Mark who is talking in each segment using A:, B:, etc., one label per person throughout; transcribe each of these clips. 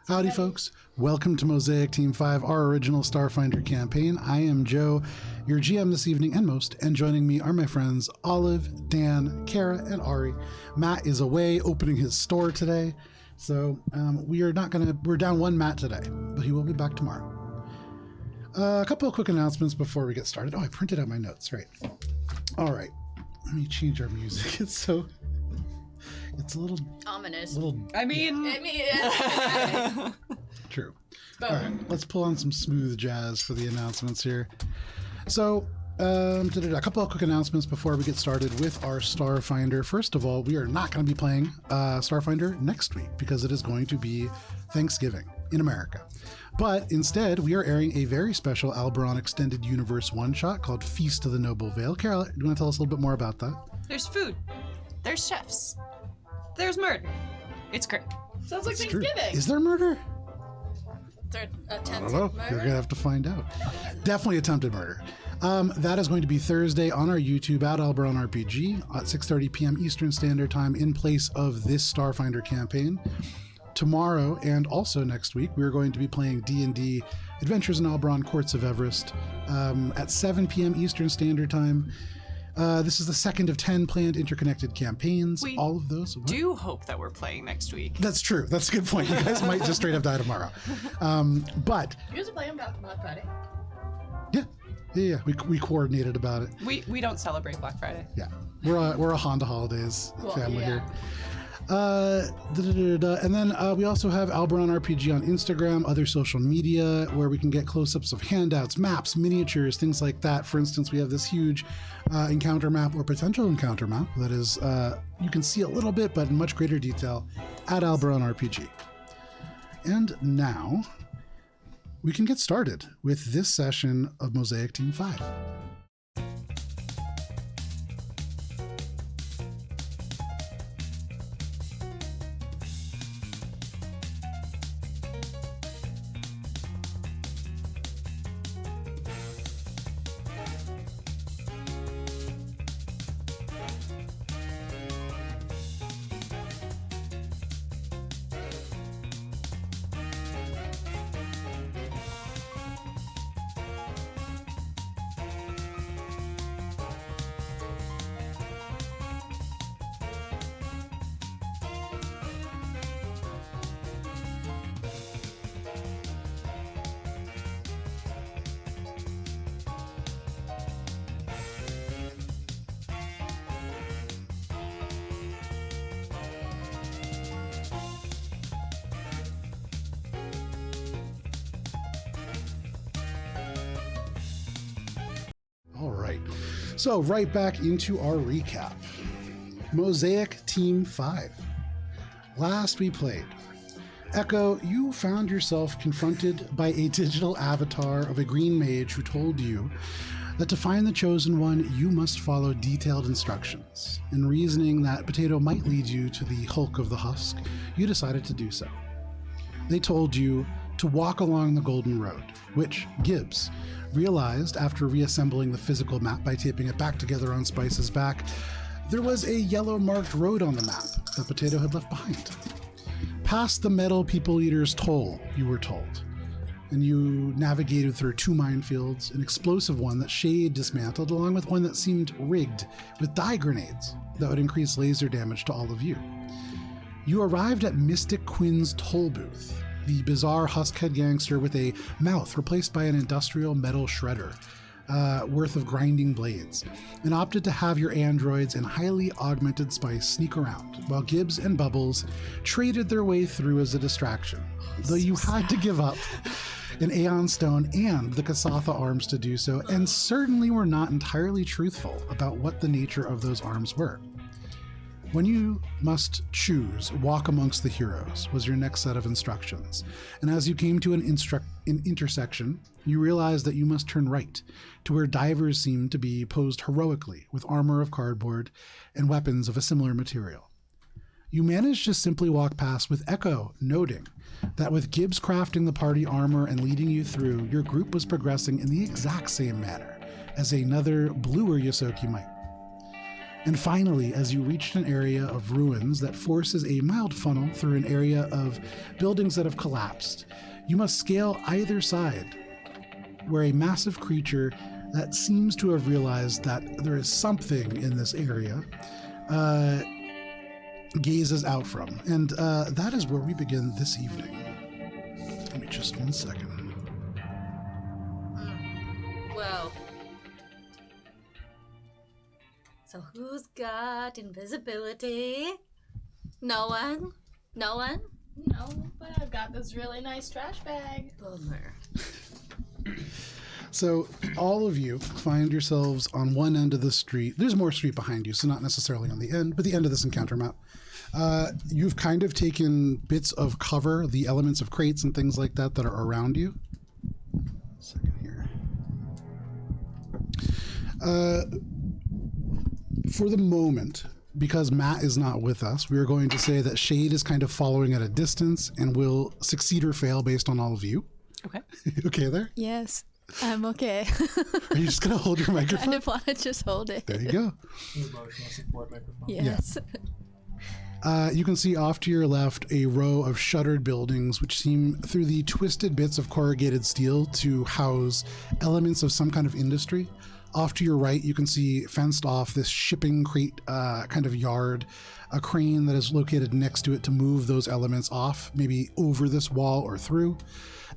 A: Howdy, folks. Welcome to Mosaic Team 5, our original Starfinder campaign. I am Joe, your GM this evening and most, and joining me are my friends Olive, Dan, Kara, and Ari. Matt is away opening his store today, so we're down one Matt today, but he will be back tomorrow. A couple of quick announcements before we get started. Oh, I printed out my notes, right. All right, let me change our music. It's a little
B: ominous.
A: True. All right, let's pull on some smooth jazz for the announcements here. So, a couple of quick announcements before we get started with our Starfinder. First of all, we are not going to be playing Starfinder next week because it is going to be Thanksgiving in America. But instead, we are airing a very special Alberon Extended Universe one-shot called Feast of the Noble Vale. Carol, do you want to tell us a little bit more about that?
C: There's food. There's chefs. There's murder. It's great.
B: Sounds like
A: It's
B: Thanksgiving.
A: True. Is there murder?
B: Third
A: I
B: attempted
A: don't know.
B: murder?
A: You're going to have to find out. Definitely attempted murder. That is going to be Thursday on our YouTube at Alberon RPG at 6:30 p.m. Eastern Standard Time in place of this Starfinder campaign. Tomorrow and also next week, we're going to be playing D&D Adventures in Alberon Courts of Everest at 7 p.m. Eastern Standard Time. This is the second of 10 planned interconnected campaigns.
C: We
A: All of those.
C: do hope that we're playing next week.
A: That's true. That's a good point. You guys might just straight up die tomorrow. But
B: You guys are playing Black Friday?
A: yeah, we coordinated about it.
C: We don't celebrate Black Friday.
A: Yeah, we're a Honda Holidays family here. And then we also have Alberon RPG on Instagram, other social media, where we can get close-ups of handouts, maps, miniatures, things like that. For instance, we have this huge encounter map or potential encounter map that is, you can see a little bit, but in much greater detail at Alberon RPG. And now we can get started with this session of Mosaic Team 5. All right, so right back into our recap. Mosaic Team 5. Last we played, Echo, you found yourself confronted by a digital avatar of a green mage who told you that to find the chosen one, you must follow detailed instructions. And reasoning that Potato might lead you to the Hulk of the Husk, you decided to do so. They told you to walk along the Golden Road, which Gibbs realized after reassembling the physical map by taping it back together on Spice's back, there was a yellow marked road on the map that Potato had left behind. Past the Metal People Eater's Toll, you were told, and you navigated through two minefields, an explosive one that Shade dismantled, along with one that seemed rigged with dye grenades that would increase laser damage to all of you. You arrived at Mystic Quinn's toll booth, the bizarre huskhead gangster with a mouth replaced by an industrial metal shredder worth of grinding blades, and opted to have your androids and highly augmented Spice sneak around, while Gibbs and Bubbles traded their way through as a distraction, though you had to give up an Aeon Stone and the Kasatha arms to do so, and certainly were not entirely truthful about what the nature of those arms were. When you must choose, walk amongst the heroes was your next set of instructions. And as you came to an intersection, you realized that you must turn right to where divers seemed to be posed heroically with armor of cardboard and weapons of a similar material. You managed to simply walk past with Echo noting that with Gibbs crafting the party armor and leading you through, your group was progressing in the exact same manner as another bluer Yosoki might. And finally, as you reach an area of ruins that forces a mild funnel through an area of buildings that have collapsed, you must scale either side, where a massive creature that seems to have realized that there is something in this area gazes out from. And that is where we begin this evening. Give me just 1 second.
B: Well. So who's got invisibility? No one? No one?
D: No, but I've got this really nice trash bag.
B: Bummer.
A: So all of you find yourselves on one end of the street. There's more street behind you, so not necessarily on the end, but the end of this encounter map. You've kind of taken bits of cover, the elements of crates and things like that that are around you. Second here. For the moment, because Matt is not with us, we are going to say that Shade is kind of following at a distance and will succeed or fail based on all of you.
C: Okay.
A: Okay there?
E: Yes, I'm okay.
A: Are you just going to hold your
E: I
A: microphone?
E: kind of want to just hold it.
A: There you go.
F: Emotional support microphone.
E: Yes.
A: You can see off to your left a row of shuttered buildings which seem through the twisted bits of corrugated steel to house elements of some kind of industry. Off to your right, you can see fenced off this shipping crate kind of yard, a crane that is located next to it to move those elements off, maybe over this wall or through.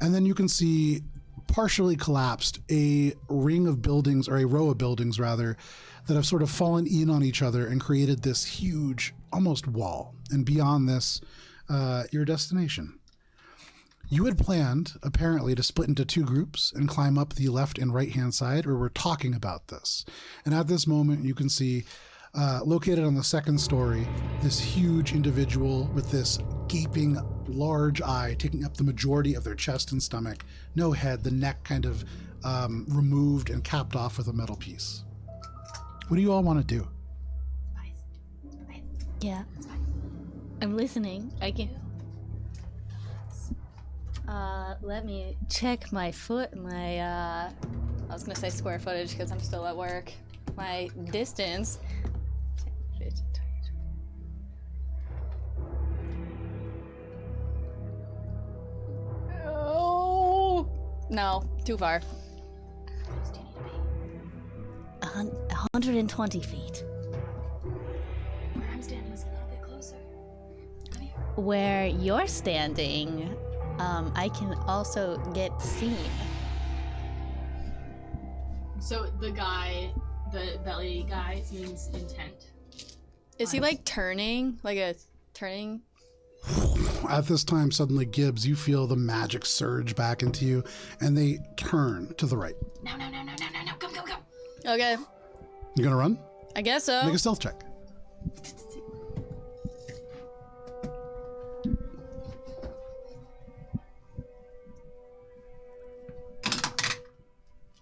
A: And then you can see partially collapsed a ring of buildings, or a row of buildings rather, that have sort of fallen in on each other and created this huge, almost wall. And beyond this, your destination. You had planned, apparently, to split into two groups and climb up the left and right-hand side, where we're talking about this. And at this moment, you can see, located on the second story, this huge individual with this gaping, large eye taking up the majority of their chest and stomach, no head, the neck kind of removed and capped off with a metal piece. What do you all want to do?
E: Yeah. I'm listening. I can. Let me check my I was gonna say square footage because I'm still at work. My distance. Oh no, too far. 120 feet.
D: Where I'm standing is a little bit closer.
E: Where you're standing, I can also get seen.
D: So the belly guy seems intent.
C: Is he like turning? Like a turning?
A: At this time, suddenly, Gibbs, you feel the magic surge back into you, and they turn to the right.
D: No, go.
C: Okay.
A: You gonna run?
C: I guess so.
A: Make a stealth check.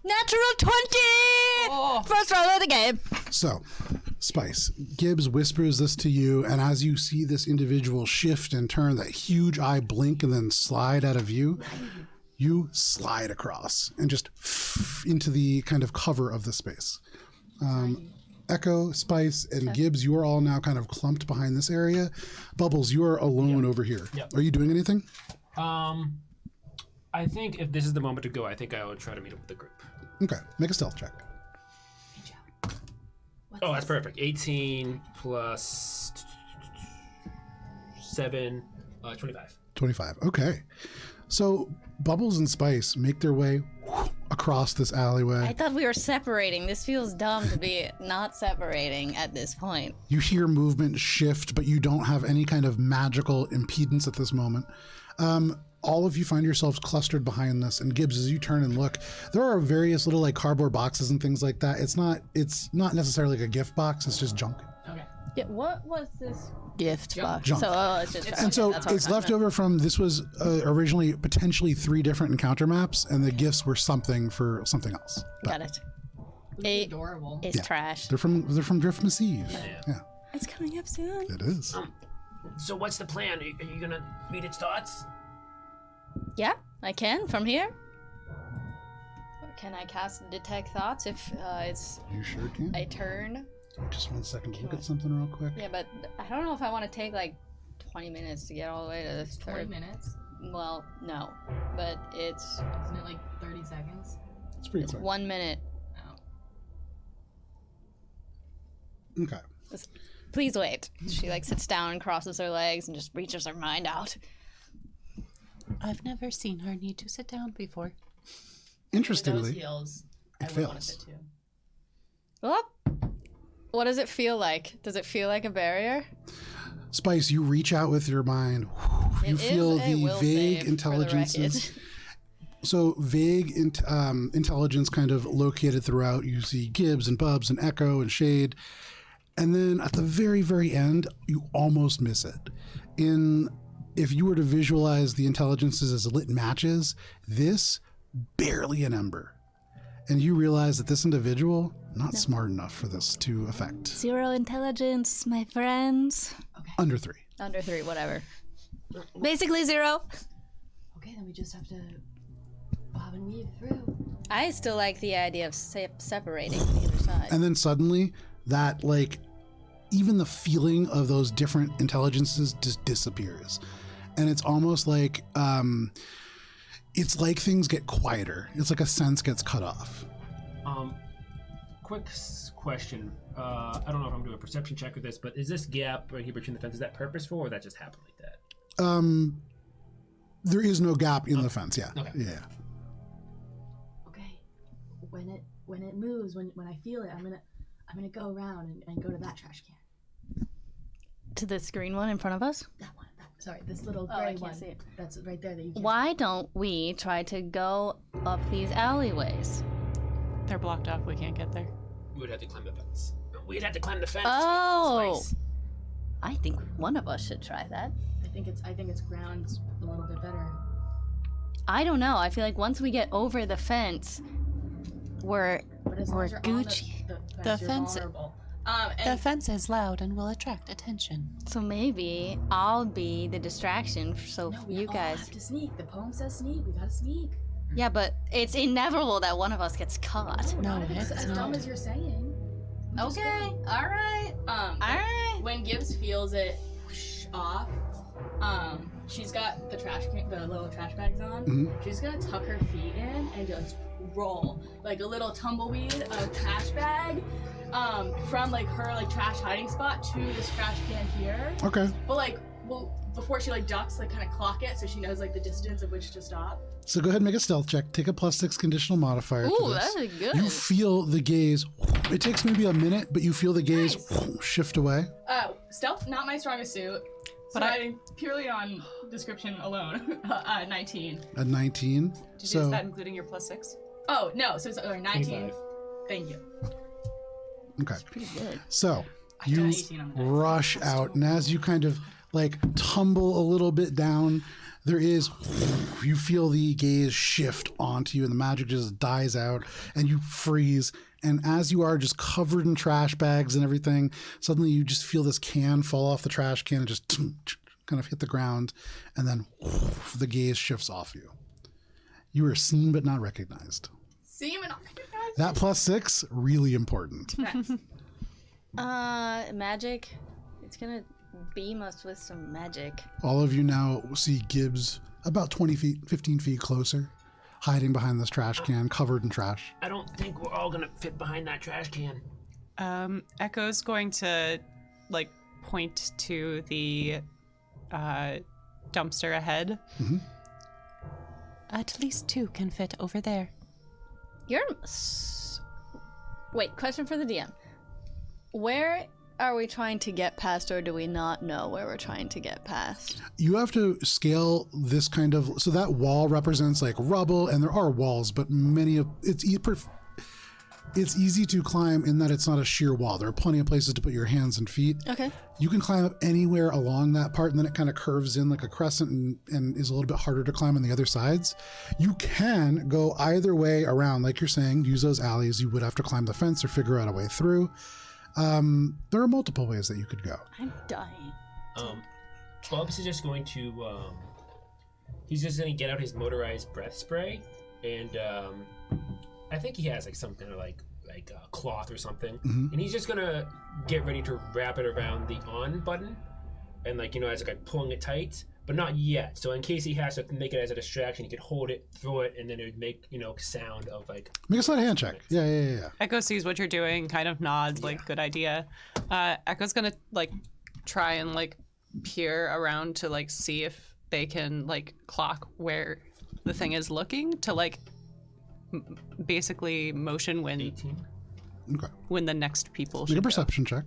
E: Natural 20!
C: Oh.
E: First roll of the game.
A: So, Spice, Gibbs whispers this to you, and as you see this individual shift and turn, that huge eye blink and then slide out of view, you slide across and just into the kind of cover of the space. Echo, Spice, and Gibbs, you are all now kind of clumped behind this area. Bubbles, you are alone over here.
F: Yep.
A: Are you doing anything?
F: I think if this is the moment to go, I think I would try to meet up with the group.
A: Okay, make a stealth check.
F: Oh, that's perfect. 18 plus 7, 25.
A: 25. Okay. So Bubbles and Spice make their way across this alleyway.
E: I thought we were separating. This feels dumb to be not separating at this point.
A: You hear movement shift, but you don't have any kind of magical impedance at this moment. All of you find yourselves clustered behind this, and Gibbs, as you turn and look, there are various little like cardboard boxes and things like that. It's not necessarily like a gift box, it's just junk.
F: Okay.
E: Yeah, what was this gift box?
A: Junk.
E: So it's just
A: And so it's left over from, this was originally potentially 3 different encounter maps, and the gifts were something for something else. But
E: Got it.
D: It's adorable.
E: It's trash.
A: they're from Driftmas Eve. Yeah,
E: It's coming up soon.
A: it is.
F: So what's the plan? Are you gonna read its thoughts?
E: Yeah, I can from here. Or can I cast detect thoughts if it's
A: You sure can.
E: a turn?
A: Just 1 second to look at something real quick.
E: Yeah, but I don't know if I want to take like 20 minutes to get all the way to this
D: 20
E: third.
D: minutes?
E: Well, no, but it's
D: Isn't it like 30 seconds?
A: It's pretty quick.
E: 1 minute.
D: Oh.
A: Okay.
E: Please wait. She like sits down and crosses her legs and just reaches her mind out.
G: I've never seen her need to sit down before.
A: Interestingly,
D: With those heels,
A: it
D: I would want to
A: fails.
D: sit too.
E: Oh, what does it feel like? Does it feel like a barrier?
A: Spice, you reach out with your mind. You
E: It is
A: feel
E: a
A: the
E: will
A: vague
E: save for the
A: intelligences.
E: record.
A: So vague intelligence kind of located throughout. You see Gibbs and Bubs and Echo and Shade. And then at the very, very end, you almost miss it. If you were to visualize the intelligences as lit matches, this barely an ember. And you realize that this individual, not smart enough for this to affect.
E: 0 intelligence, my friends.
A: Under 3.
E: Under 3, whatever. Basically 0.
D: Okay, then we just have to bob and weave through.
E: I still like the idea of separating to either side.
A: And then suddenly, that, like, even the feeling of those different intelligences just disappears. And it's almost like, it's like things get quieter. It's like a sense gets cut off.
F: Quick question. I don't know if I'm doing a perception check with this, but is this gap right here between the fence, is that purposeful or that just happened like that?
A: There is no gap in the fence. Yeah.
F: Okay.
A: Yeah.
D: Okay, when it moves, when I feel it, I'm gonna go around and go to that trash can.
E: To this green one in front of us?
D: That one. Sorry, this little
E: Oh, I
D: gray
E: can't
D: one.
E: see it.
D: That's right there that you can't.
E: Why don't we try to go up these alleyways?
G: They're blocked off. We can't get there.
F: We would have to climb the fence. We'd have to climb the fence.
E: Oh.
F: Spice.
E: I think one of us should try that.
D: I think it's ground a little bit better.
E: I don't know. I feel like once we get over the fence, we're
D: But as long
E: We're
D: as you're on
E: Gucci.
D: the fence,
G: The
D: you're
G: fence-
D: vulnerable.
G: The
D: And
G: fence is loud and will attract attention.
E: so maybe I'll be the distraction. So
D: no, we
E: you
D: all
E: guys,
D: have to sneak. The poem says sneak. We gotta sneak.
E: yeah, but it's inevitable that one of us gets caught.
G: No,
D: Not if it's
G: it's
D: as dumb
G: not.
D: as you're saying. We just
B: Okay,
D: go.
B: all right.
E: All right.
D: When Gibbs feels it whoosh off, she's got the little trash bags on.
A: Mhm.
D: She's gonna tuck her feet in and just roll like a little tumbleweed of trash bag, from like her like trash hiding spot to this trash can here.
A: Okay.
D: But before she like ducks, like kind of clock it so she knows like the distance at which to stop.
A: So go ahead and make a stealth check. Take a +6 conditional modifier. for
E: Ooh,
A: this.
E: that's good.
A: You feel the gaze. It takes maybe a minute, but you feel the gaze shift away.
D: Stealth, not my strongest suit.
G: But
D: But purely on description alone, 19.
A: A 19.
C: Is
A: So
C: that including your +6?
D: Oh no, so sorry, 19.
F: 25.
D: Thank you.
A: okay.
E: Pretty good.
A: So
D: got
A: you
D: 18 on the dice.
A: rush out, and as you kind of like tumble a little bit down, you feel the gaze shift onto you, and the magic just dies out, and you freeze. And as you are just covered in trash bags and everything, suddenly you just feel this can fall off the trash can and just kind of hit the ground, and then the gaze shifts off you. You are seen but not recognized.
D: See him and
A: That +6, really important.
E: Magic. It's gonna beam us with some magic.
A: All of you now see Gibbs about 20 feet, 15 feet closer, hiding behind this trash can, covered in trash.
F: I don't think we're all gonna fit behind that trash can.
C: Echo's going to like point to the dumpster ahead.
G: At least 2 can fit over there.
E: Wait, question for the DM. Where are we trying to get past, or do we not know where we're trying to get past?
A: You have to scale this kind of, so that wall represents like rubble, and there are walls, but it's easy to climb in that it's not a sheer wall. There are plenty of places to put your hands and feet.
E: Okay.
A: You can climb up anywhere along that part, and then it kind of curves in like a crescent and is a little bit harder to climb on the other sides. You can go either way around, like you're saying, use those alleys. You would have to climb the fence or figure out a way through. There are multiple ways that you could go.
E: I'm dying.
F: Bubs is just going to, he's just gonna get out his motorized breath spray, and I think he has like some kind of like like cloth or something,
A: Mhm.
F: and he's just gonna get ready to wrap it around the on button, and like as like pulling it tight, but not yet. So in case he has to make it as a distraction, he could hold it, throw it, and then it would make sound of like.
A: Make a sleight of hand check. Yeah.
C: Echo sees what you're doing, kind of nods, like, good idea. Echo's gonna, like, try and, like, peer around to, like, see if they can, like, clock where the thing is looking to, like, basically motion when
F: 18.
A: Okay.
C: when the next people
A: Make
C: should
A: a
C: go.
A: perception check.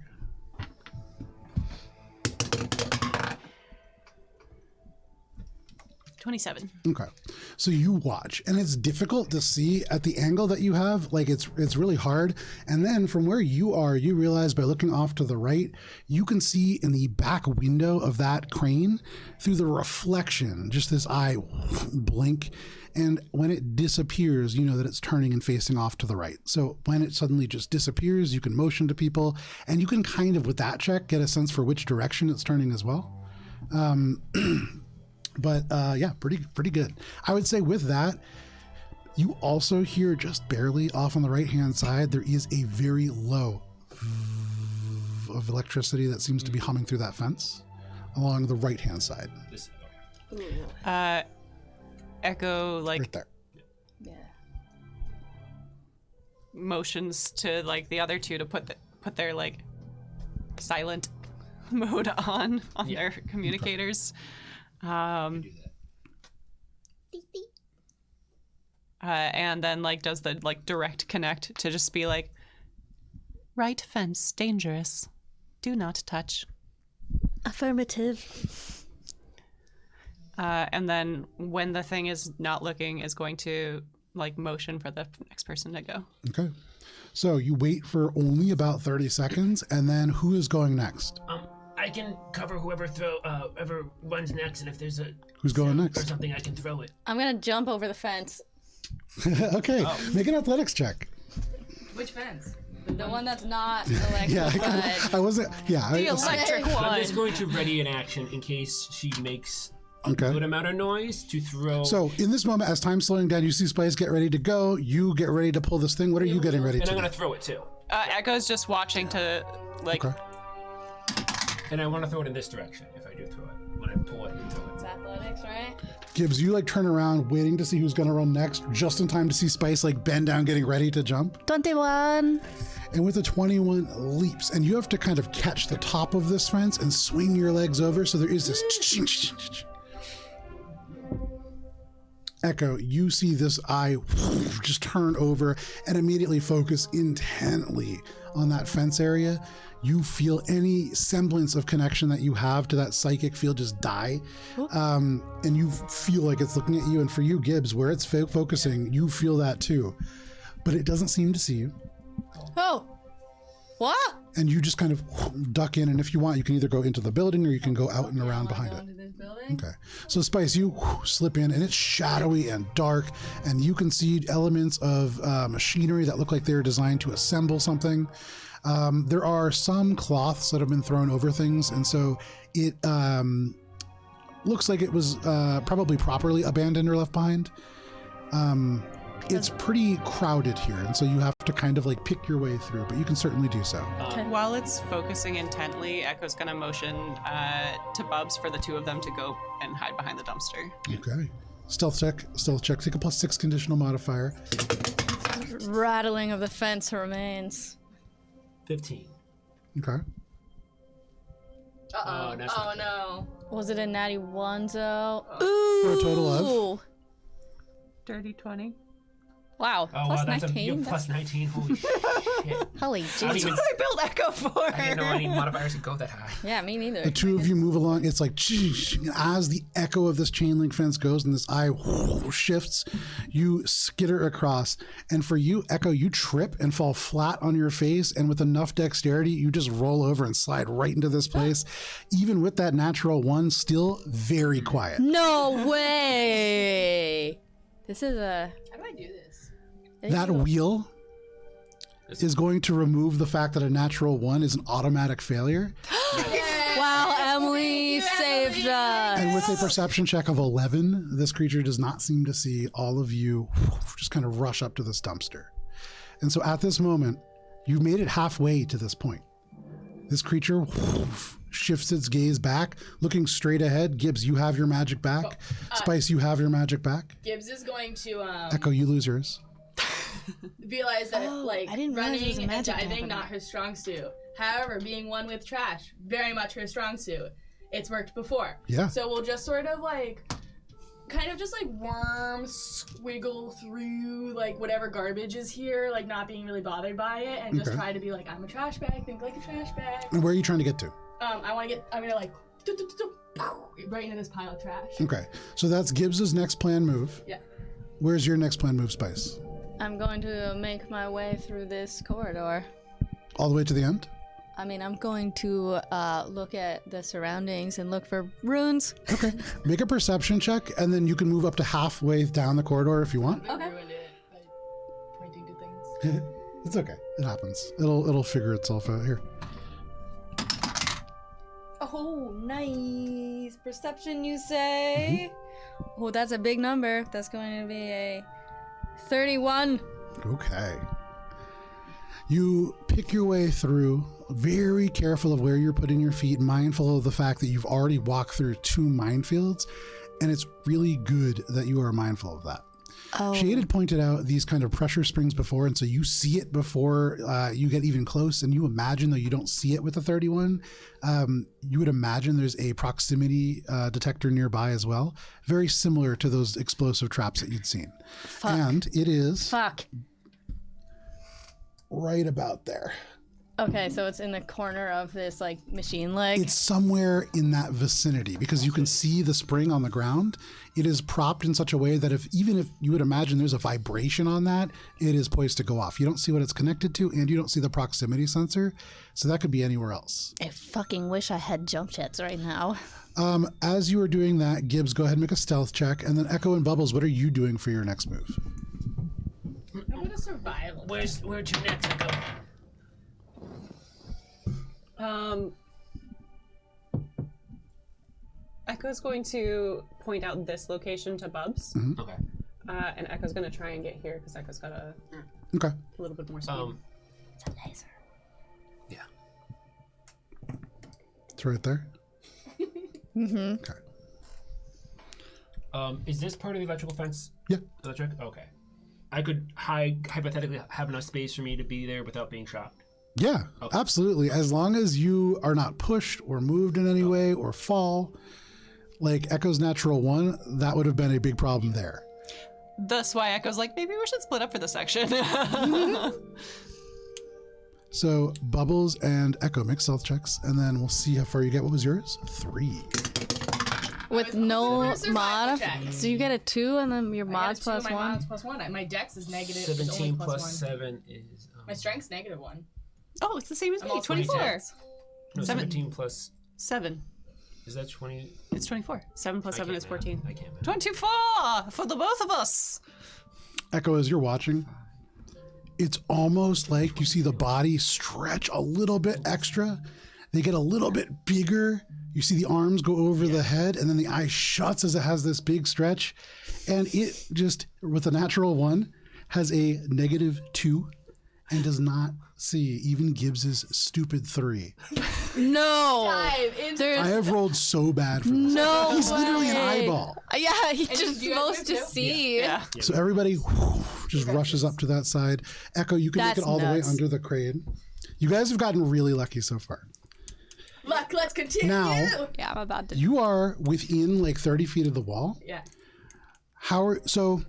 C: 27.
A: Okay. So you watch, and it's difficult to see at the angle that you have. Like it's really hard. And then from where you are, you realize by looking off to the right, you can see in the back window of that crane through the reflection, just this eye blink. And when it disappears, you know that it's turning and facing off to the right. So when it suddenly just disappears, you can motion to people, and you can kind of, with that check, get a sense for which direction it's turning as well. But yeah, pretty good. I would say with that, you also hear just barely off on the right-hand side, there is a very low of electricity that seems to be humming through that fence along the right-hand side.
C: Echo, like,
A: Right there.
E: Yeah.
C: motions to, like, the other two to put their, like, silent mode on their communicators. And then, like, does the, like, direct connect to just be like, right fence, dangerous. Do not touch.
E: Affirmative.
C: And then when the thing is not looking, is going to, like, motion for the next person to go.
A: Okay. So you wait for only about 30 seconds, and then who is going next?
F: I can cover whoever runs next, and if there's a
A: Who's going
F: or
A: next?
F: something, I can throw it.
E: I'm gonna jump over the fence.
A: Okay, make an athletics check.
D: Which fence?
E: The one that's not
A: Yeah,
E: electrified.
A: I wasn't. Yeah,
C: The electric one.
F: I'm just going to ready an action in case she makes a
A: Okay.
F: good amount of noise to throw.
A: So in this moment, as time's slowing down, you see Spice get ready to go. You get ready to pull this thing. What are you getting ready
F: and
A: to
F: I'm
A: do?
F: gonna throw it too.
C: Echo's just watching to, like,
A: Okay.
F: And I want to throw it in this direction if I do throw it. When I pull it and throw it.
E: It's athletics, right?
A: Gibbs, you like turn around, waiting to see who's gonna run next, just in time to see Spice like bend down, getting ready to jump.
E: 21.
A: And with a 21 leaps, and you have to kind of catch the top of this fence and swing your legs over. So there is this. Echo, you see this eye just turn over and immediately focus intently on that fence area. You feel any semblance of connection that you have to that psychic field just die. And you feel like it's looking at you. And for you, Gibbs, where it's focusing, you feel that too. But it doesn't seem to see you.
E: Oh. What?
A: And you just kind of duck in. And if you want, you can either go into the building or you can go out and around behind it.
D: This building?
A: Okay. So Spice, you slip in and it's shadowy and dark, and you can see elements of machinery that look like they're designed to assemble something. There are some cloths that have been thrown over things, and so it looks like it was probably properly abandoned or left behind. It's pretty crowded here, and so you have to kind of like pick your way through, but you can certainly do so.
C: while it's focusing intently, Echo's gonna motion to Bubs for the two of them to go and hide behind the dumpster.
A: Okay. Stealth check. Take a +6 conditional modifier.
E: Rattling of the fence remains.
F: 15.
A: Okay.
F: Oh, that's
D: Oh
F: not good.
D: no.
E: Was it a natty one, though?
A: For a total of?
E: Ooh.
C: Dirty 20.
E: Wow.
F: Oh,
E: Plus
F: wow, that's
E: 19?
F: a plus 19. Holy shit.
E: Holy
F: I
E: Jesus.
F: didn't even-
C: I built Echo for.
F: I didn't know any modifiers could go that high.
E: Yeah, me neither.
A: The two of you move along. It's like as the echo of this chain link fence goes and this eye shifts, you skitter across. And for you, Echo, you trip and fall flat on your face. And with enough dexterity, you just roll over and slide right into this place. Even with that natural one, still very quiet.
E: No way. This is a.
D: How do I do this?
A: That wheel is going to remove the fact that a natural one is an automatic failure.
E: Wow, Emily saved us.
A: And with a perception check of 11, this creature does not seem to see all of you just kind of rush up to this dumpster. And so at this moment, you've made it halfway to this point. This creature shifts its gaze back, looking straight ahead. Gibbs, you have your magic back. Spice, you have your magic back.
D: Gibbs is going to
A: Echo, you lose yours.
D: realize that
E: I didn't realize there was a
D: running and
E: magic
D: diving
E: happening.
D: not her strong suit. However, being one with trash, very much her strong suit. It's worked before.
A: Yeah.
D: So we'll just sort of like kind of just like worm squiggle through like whatever garbage is here, like not being really bothered by it, and just
A: Okay.
D: try to be like, I'm a trash bag, think like a trash bag.
A: And where are you trying to get to?
D: I'm gonna like right into this pile of trash.
A: Okay. So that's Gibbs's next planned move.
D: Yeah.
A: Where's your next planned move, Spice?
E: I'm going to make my way through this corridor.
A: All the way to the end?
E: I mean, I'm going to look at the surroundings and look for runes.
A: Okay. Make a perception check, and then you can move up to halfway down the corridor if you want.
D: I ruined it by pointing to things.
A: It's okay. It happens. It'll figure itself out here.
E: Oh, nice. Perception, you say? Oh, that's a big number. That's going to be a 31.
A: Okay. You pick your way through, very careful of where you're putting your feet, mindful of the fact that you've already walked through 2 minefields, and it's really good that you are mindful of that.
E: Oh.
A: Shade had pointed out these kind of pressure springs before, and so you see it before you get even close, and you imagine, though you don't see it with the 31, you would imagine there's a proximity detector nearby as well, very similar to those explosive traps that you'd seen.
E: Fuck.
A: And it is
E: Fuck.
A: right about there.
E: Okay, so it's in the corner of this, like, machine leg.
A: It's somewhere in that vicinity because you can see the spring on the ground. It is propped in such a way that even if you would imagine there's a vibration on that, it is poised to go off. You don't see what it's connected to, and you don't see the proximity sensor, so that could be anywhere else.
E: I fucking wish I had jump jets right now.
A: As you are doing that, Gibbs, go ahead and make a stealth check, and then Echo and Bubbles, what are you doing for your next move?
D: I'm gonna survive.
F: Where'd you next go?
C: Echo's going to point out this location to Bubs,
F: Okay.
C: and Echo's going to try and get here because Echo's got a
A: Okay.
C: little bit more speed.
E: It's a laser.
A: It's right there.
E: Mm-hmm.
A: Okay.
F: Is this part of the electrical fence?
A: Yeah.
F: Electric? Okay. I could hypothetically have enough space for me to be there without being shocked.
A: Yeah,
F: Okay.
A: absolutely. As long as you are not pushed or moved in any way or fall, like Echo's natural 1, that would have been a big problem there.
C: That's why Echo's like, maybe we should split up for this section.
A: So Bubbles and Echo make stealth checks, and then we'll see how far you get. What was yours? 3.
E: With no
D: survival
E: mod,
D: check.
E: so you get a 2 and then your
D: I got
E: mods
D: a 2,
E: plus
D: my
E: 1.
D: mods plus 1. My dex is negative. is only
F: 17
D: plus
F: plus
D: 1.
F: 7 is...
D: My strength's -1.
C: Oh, it's the same as
D: I'm
C: me,
D: also
C: 24.
F: no,
C: 7.
F: 17 plus...
C: 7.
F: Is that 20?
C: It's 24. 7 plus
F: I
C: 7
F: can't
C: is
F: math.
C: 14.
F: I can't math.
C: 24 for the both of us.
A: Echo, as you're watching, it's almost like you see the body stretch a little bit extra. They get a little bit bigger. You see the arms go over the head, and then the eye shuts as it has this big stretch. And it just, with a natural 1, has a -2 and does not see even Gibbs's stupid 3.
E: No!
D: Dive into
E: There's
A: I have rolled so bad for this.
E: no
A: He's literally an
E: way.
A: eyeball.
E: Yeah, he's
D: And
E: just
D: do you guys
E: supposed to
D: move too?
E: see.
C: Yeah.
A: So everybody just rushes up to that side. Echo, you can make
E: That's
A: it all the way
E: nuts.
A: under the crane. You guys have gotten really lucky so far.
D: Luck, let's continue.
A: Now-
E: Yeah, I'm about to.
A: You are within like 30 feet of the wall.
D: Yeah.
A: So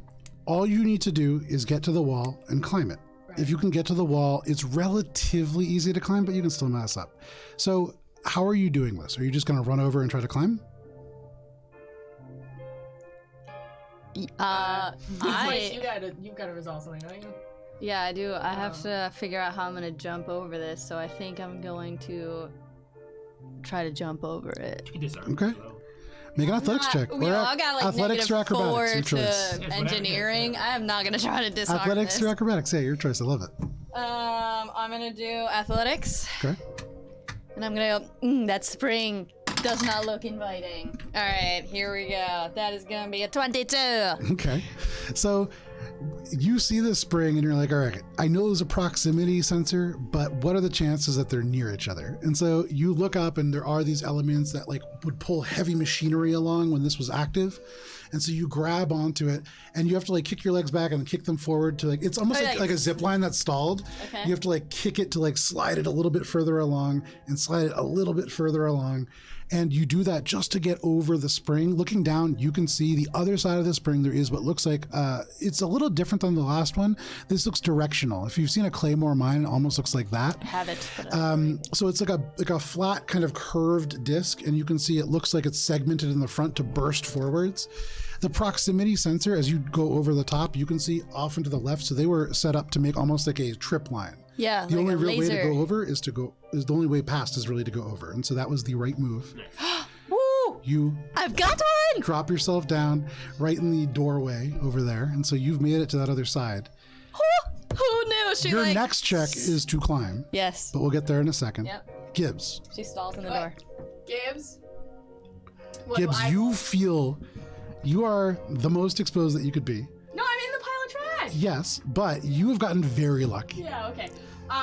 A: all you need to do is get to the wall and climb it. If you can get to the wall, it's relatively easy to climb, but you can still mess up. So how are you doing this? Are you just going to run over and try to climb?
D: Spice, you've got to resolve something, don't you?
E: Yeah, I do. I have to figure out how I'm gonna jump over this, so I think I'm going to try to jump over it.
F: You disarm.
A: Okay. Make an athletics check.
E: We all got like
A: athletics or acrobatics,
E: -4
A: your choice.
E: to engineering. I am not gonna try to disarm
A: Athletics
E: this.
A: or acrobatics? Yeah, your choice. I love it.
E: I'm gonna do athletics,
A: Okay.
E: and I'm gonna go. That spring does not look inviting. All right, here we go. That is gonna be a 22.
A: Okay. So you see this spring and you're like, all right, I know there's a proximity sensor, but what are the chances that they're near each other? And so you look up and there are these elements that like would pull heavy machinery along when this was active. And so you grab onto it and you have to like kick your legs back and kick them forward to like, it's almost like a zip line that's stalled.
E: Okay.
A: You have to like kick it to like slide it a little bit further along and slide it a little bit further along. And you do that just to get over the spring. Looking down, you can see the other side of the spring. There is what looks like, it's a little different than the last one. This looks directional. If you've seen a Claymore mine, it almost looks like that.
E: Have it.
A: So it's like a flat kind of curved disc, and you can see it looks like it's segmented in the front to burst forwards. The proximity sensor, as you go over the top, you can see off and to the left. So they were set up to make almost like a trip line.
E: Yeah,
A: The
E: like
A: only
E: a
A: real way to
E: laser.
A: go over is the only way past is really to go over. And so that was the right move.
E: Woo!
A: You
E: I've got one!
A: drop yourself down right in the doorway over there. And so you've made it to that other side.
E: Who knew? She
A: Your
E: like...
A: next check is to climb,
E: Yes.
A: but we'll get there in a second.
E: Yep.
A: Gibbs.
E: She stalls in the
D: What?
E: door.
D: Gibbs. What,
A: Gibbs,
D: do I-
A: you feel you are the most exposed that you could be.
D: No, I'm in the pile of trash.
A: Yes, but you have gotten very lucky.
D: Yeah. Okay.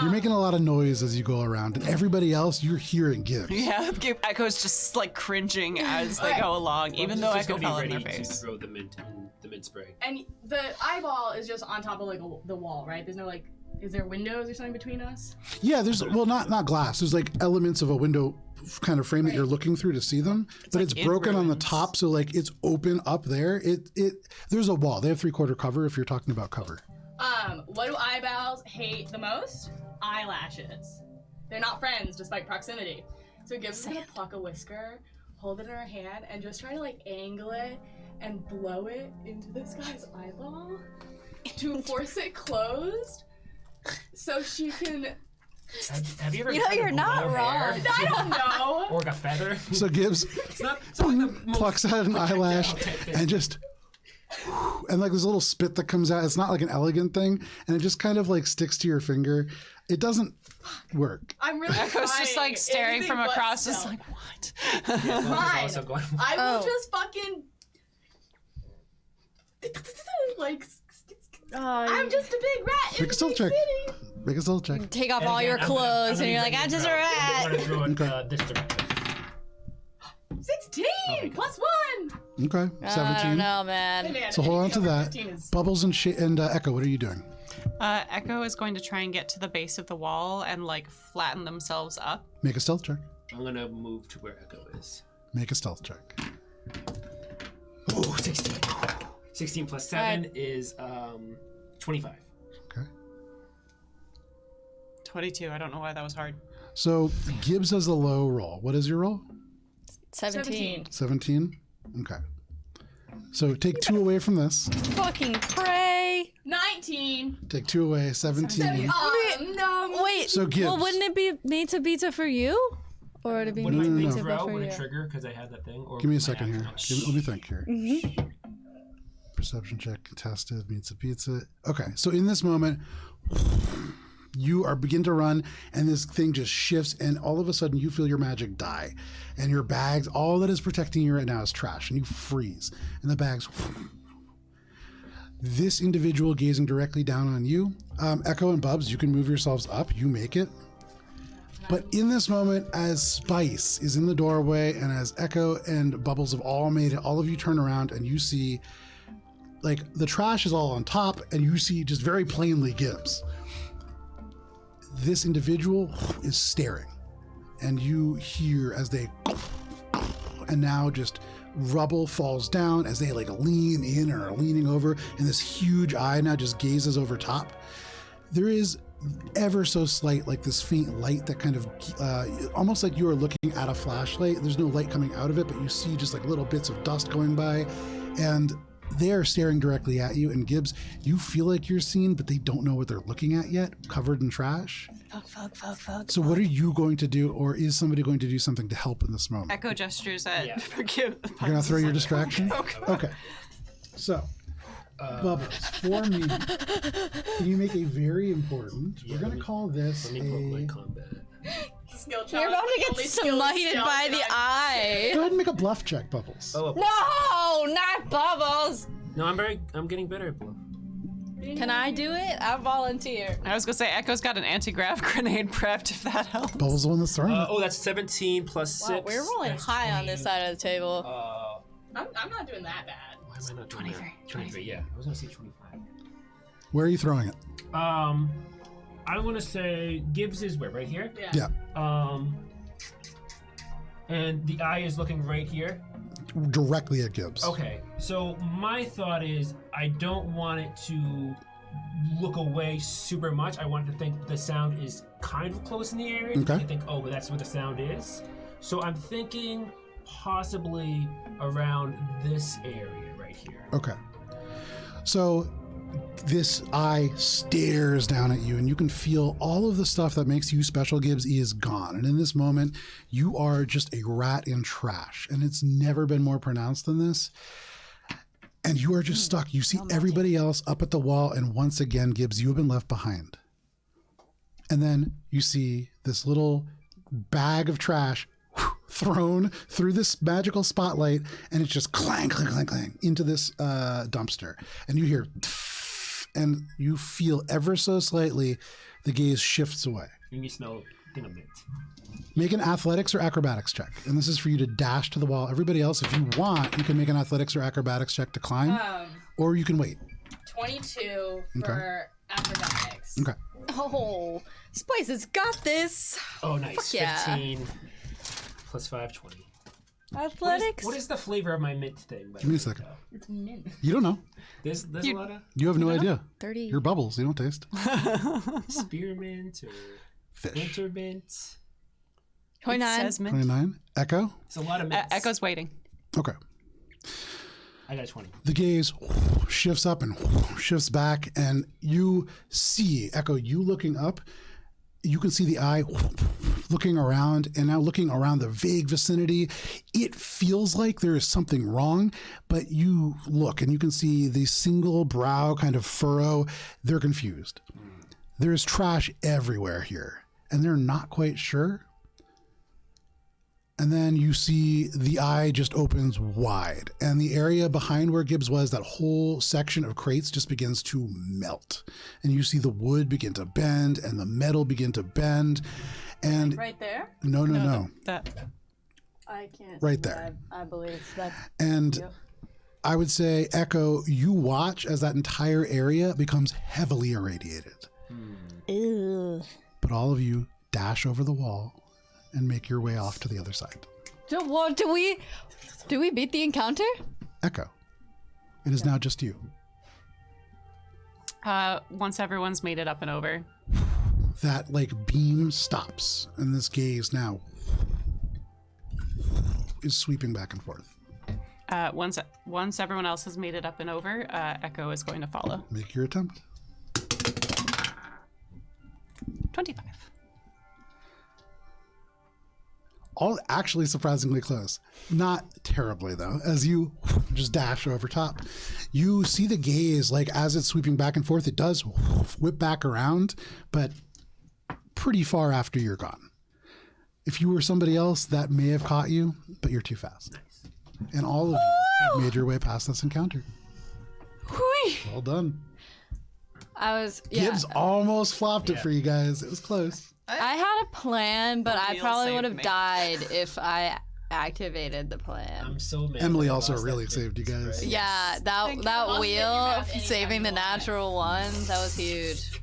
A: You're making a lot of noise as you go around, and everybody else, you're hearing Gibbs.
C: Yeah, Echo's just like cringing as they go along, even though Echo fell in their face.
F: To throw the mint spray.
D: And the eyeball is just on top of like the wall, right? There's no like, is there windows or something between us?
A: Yeah, there's, well, not glass. There's like elements of a window kind of frame that you're looking through to see them, but it's
C: in
A: broken on the
C: ruins.
A: top, so like it's open up there. There's a wall. They have 3/4 cover if you're talking about cover.
D: What do eyeballs hate the most? Eyelashes. They're not friends despite proximity. So Gibbs is gonna pluck a whisker, hold it in her hand, and just try to like angle it and blow it into this guy's eyeball to force it closed so she can.
F: Have you ever?
E: You know,
F: tried to
E: you're not
F: blow hair?
E: wrong.
D: I don't know.
F: Or like a feather.
A: So Gibbs
F: It's not like the most
A: plucks out an eyelash and just, and like this little spit that comes out. It's not like an elegant thing, and it just kind of like sticks to your finger. It doesn't work.
D: I'm really
C: Echo's just
D: trying.
C: like staring
D: Anything
C: from
D: but
C: across, just
D: stealth.
C: like, what?
D: Fine.
F: also going.
D: I will
E: Oh.
D: just fucking like. I'm just a big rat.
A: Make a stealth check. Make a stealth check.
E: Take off
F: And
E: all
F: again,
E: your
F: I'm gonna-
E: clothes, and you're like,
F: gonna
E: I'm just a rat.
F: I'm gonna throw it
A: Okay.
F: this direction.
D: 16
F: Okay.
D: plus 1.
A: Okay,
E: I don't
A: 17.
E: know, man.
D: Man,
A: So hold on to
D: anything over
A: that.
D: 15 is-
A: Bubbles and Echo, what are you doing?
C: Echo is going to try and get to the base of the wall and like flatten themselves up.
A: Make a stealth check.
F: I'm gonna move to where Echo is.
A: Make a stealth check.
F: Oh, 16. 16 plus 7 is 25.
A: Okay.
C: 22. I don't know why that was hard.
A: So Gibbs has the low roll. What is your roll?
E: 17.
A: 17? Okay. So take 2 away from this.
E: Fucking pray.
D: 19.
A: Take 2 away, 17.
D: No.
E: Wait.
A: So Gibbs.
E: Well, wouldn't it be made to for you? Or would it be
F: Would
E: made
F: my
E: to
F: thing
E: be
F: throw?
E: for
F: Would
E: you?
F: it trigger because I had that thing? Or
A: Give me a
F: would my
A: second here.
F: action-
A: Let me think here. Perception check contested, meets a pizza. Okay, so in this moment, you are begin to run, and this thing just shifts, and all of a sudden you feel your magic die, and your bags. All that is protecting you right now is trash, and you freeze, and the bags. This individual gazing directly down on you, Echo and Bubs, you can move yourselves up. You make it. But in this moment, as Spice is in the doorway and as Echo and Bubbles have all made it, all of you turn around and you see, like, the trash is all on top, and you see just very plainly Gibbs. This individual is staring, and you hear as they, and now just rubble falls down as they like lean in or are leaning over, and this huge eye now just gazes over top. There is ever so slight, like this faint light that kind of almost like you are looking at a flashlight. There's no light coming out of it, but you see just like little bits of dust going by, and they are staring directly at you. And Gibbs, you feel like you're seen, but they don't know what they're looking at yet, covered in trash.
E: Fuck.
A: So what are you going to do, or is somebody going to do something to help in this moment?
C: Echo gestures at
F: Yeah.
C: forgive.
A: You're gonna throw your distraction? Okay. So, Bubbles, for me, can you make a very important, we're gonna call this
F: Let me pull my
A: a,
F: combat.
D: Skill challenge.
E: You're about to
D: Only
E: get
D: skill
E: smited
D: challenge
E: by the
D: that
E: eye.
A: go ahead and make a bluff check, Bubbles.
F: Oh,
E: No, not Bubbles.
F: no, I'm getting better at bluff.
E: Can I do it? I volunteer.
C: I was gonna say Echo's got an anti-grav grenade prepped if that helps.
A: Bubbles the one that's throwing it.
F: Oh, that's 17 plus 6.
E: Wow, we're rolling
F: That's
E: high on
F: 20.
E: this side of the table.
D: I'm not doing that bad.
F: Why am I not doing that? 23, yeah. I was gonna say 25.
A: Where are you throwing it?
F: I want to say Gibbs is where? Right here?
D: Yeah.
A: Yeah,
F: And the eye is looking right here.
A: directly at Gibbs.
F: Okay, so my thought is I don't want it to look away super much. I want it to think the sound is kind of close in the area.
A: Okay.
F: I think, oh, but that's where the sound is. So I'm thinking possibly around this area right here.
A: Okay. So this eye stares down at you, and you can feel all of the stuff that makes you special, Gibbs, is gone. And in this moment, you are just a rat in trash. And it's never been more pronounced than this. And you are just stuck. You see everybody else up at the wall, and once again, Gibbs, you have been left behind. And then you see this little bag of trash thrown through this magical spotlight, and it's just clang, clang, clang, clang into this dumpster. And you hear, and you feel ever so slightly the gaze shifts away.
F: And you smell mint.
A: Make an athletics or acrobatics check. And this is for you to dash to the wall. Everybody else, if you want, you can make an athletics or acrobatics check to climb, or you can wait.
D: 22 for acrobatics.
A: Okay.
E: Oh, Spice has got this.
F: Oh, nice.
E: Fuck yeah.
F: 15 plus 5, 20.
E: Athletics.
F: What is the flavor of my mint thing?
A: Give me a second.
D: It's mint.
A: You don't know.
F: There's a lot of
A: You have no idea.
E: 30.
A: You're bubbles. You don't taste.
F: spearmint or
A: Fish.
F: winter mint.
E: 29.
C: It says mint.
A: 29. Echo.
F: It's a lot of mints.
C: Echo's waiting.
A: Okay.
F: I got 20.
A: The gaze shifts up and shifts back, and you see, Echo, you looking up, you can see the eye looking around, and now looking around the vague vicinity. It feels like there is something wrong, but you look and you can see the single brow kind of furrow. They're confused. There is trash everywhere here, and they're not quite sure. And then you see the eye just opens wide, and the area behind where Gibbs was, that whole section of crates just begins to melt. And you see the wood begin to bend and the metal begin to bend. And
E: Right there?
A: no.
C: That
E: I can't.
A: Right
E: see
A: there.
E: that. I believe that.
A: And
E: Yep.
A: I would say, Echo, you watch as that entire area becomes heavily irradiated.
E: Ew.
A: But all of you dash over the wall and make your way off to the other side.
E: So what do we beat the encounter?
A: Echo, it is now just you.
C: once everyone's made it up and over.
A: That like beam stops, and this gaze now is sweeping back and forth.
C: Once everyone else has made it up and over, Echo is going to follow.
A: Make your attempt.
C: 25.
A: All actually surprisingly close. Not terribly though. As you just dash over top, you see the gaze, like as it's sweeping back and forth, it does whip back around, but pretty far after you're gone. If you were somebody else, that may have caught you, but you're too fast. And all of you have made your way past this encounter. Well done. Gibbs almost flopped it for you guys. It was close.
E: I had a plan, but I
C: Emil
E: probably
C: saved
E: would have
C: me.
E: died if I activated the plan.
F: I'm so mad.
A: Emily
F: I
A: also
F: lost
A: really
F: that
A: saved you
F: bit,
A: guys.
F: right?
E: Yeah, that
D: Lost it, you
E: wheel
D: have any
E: saving the
D: time you want.
E: natural one, that was huge.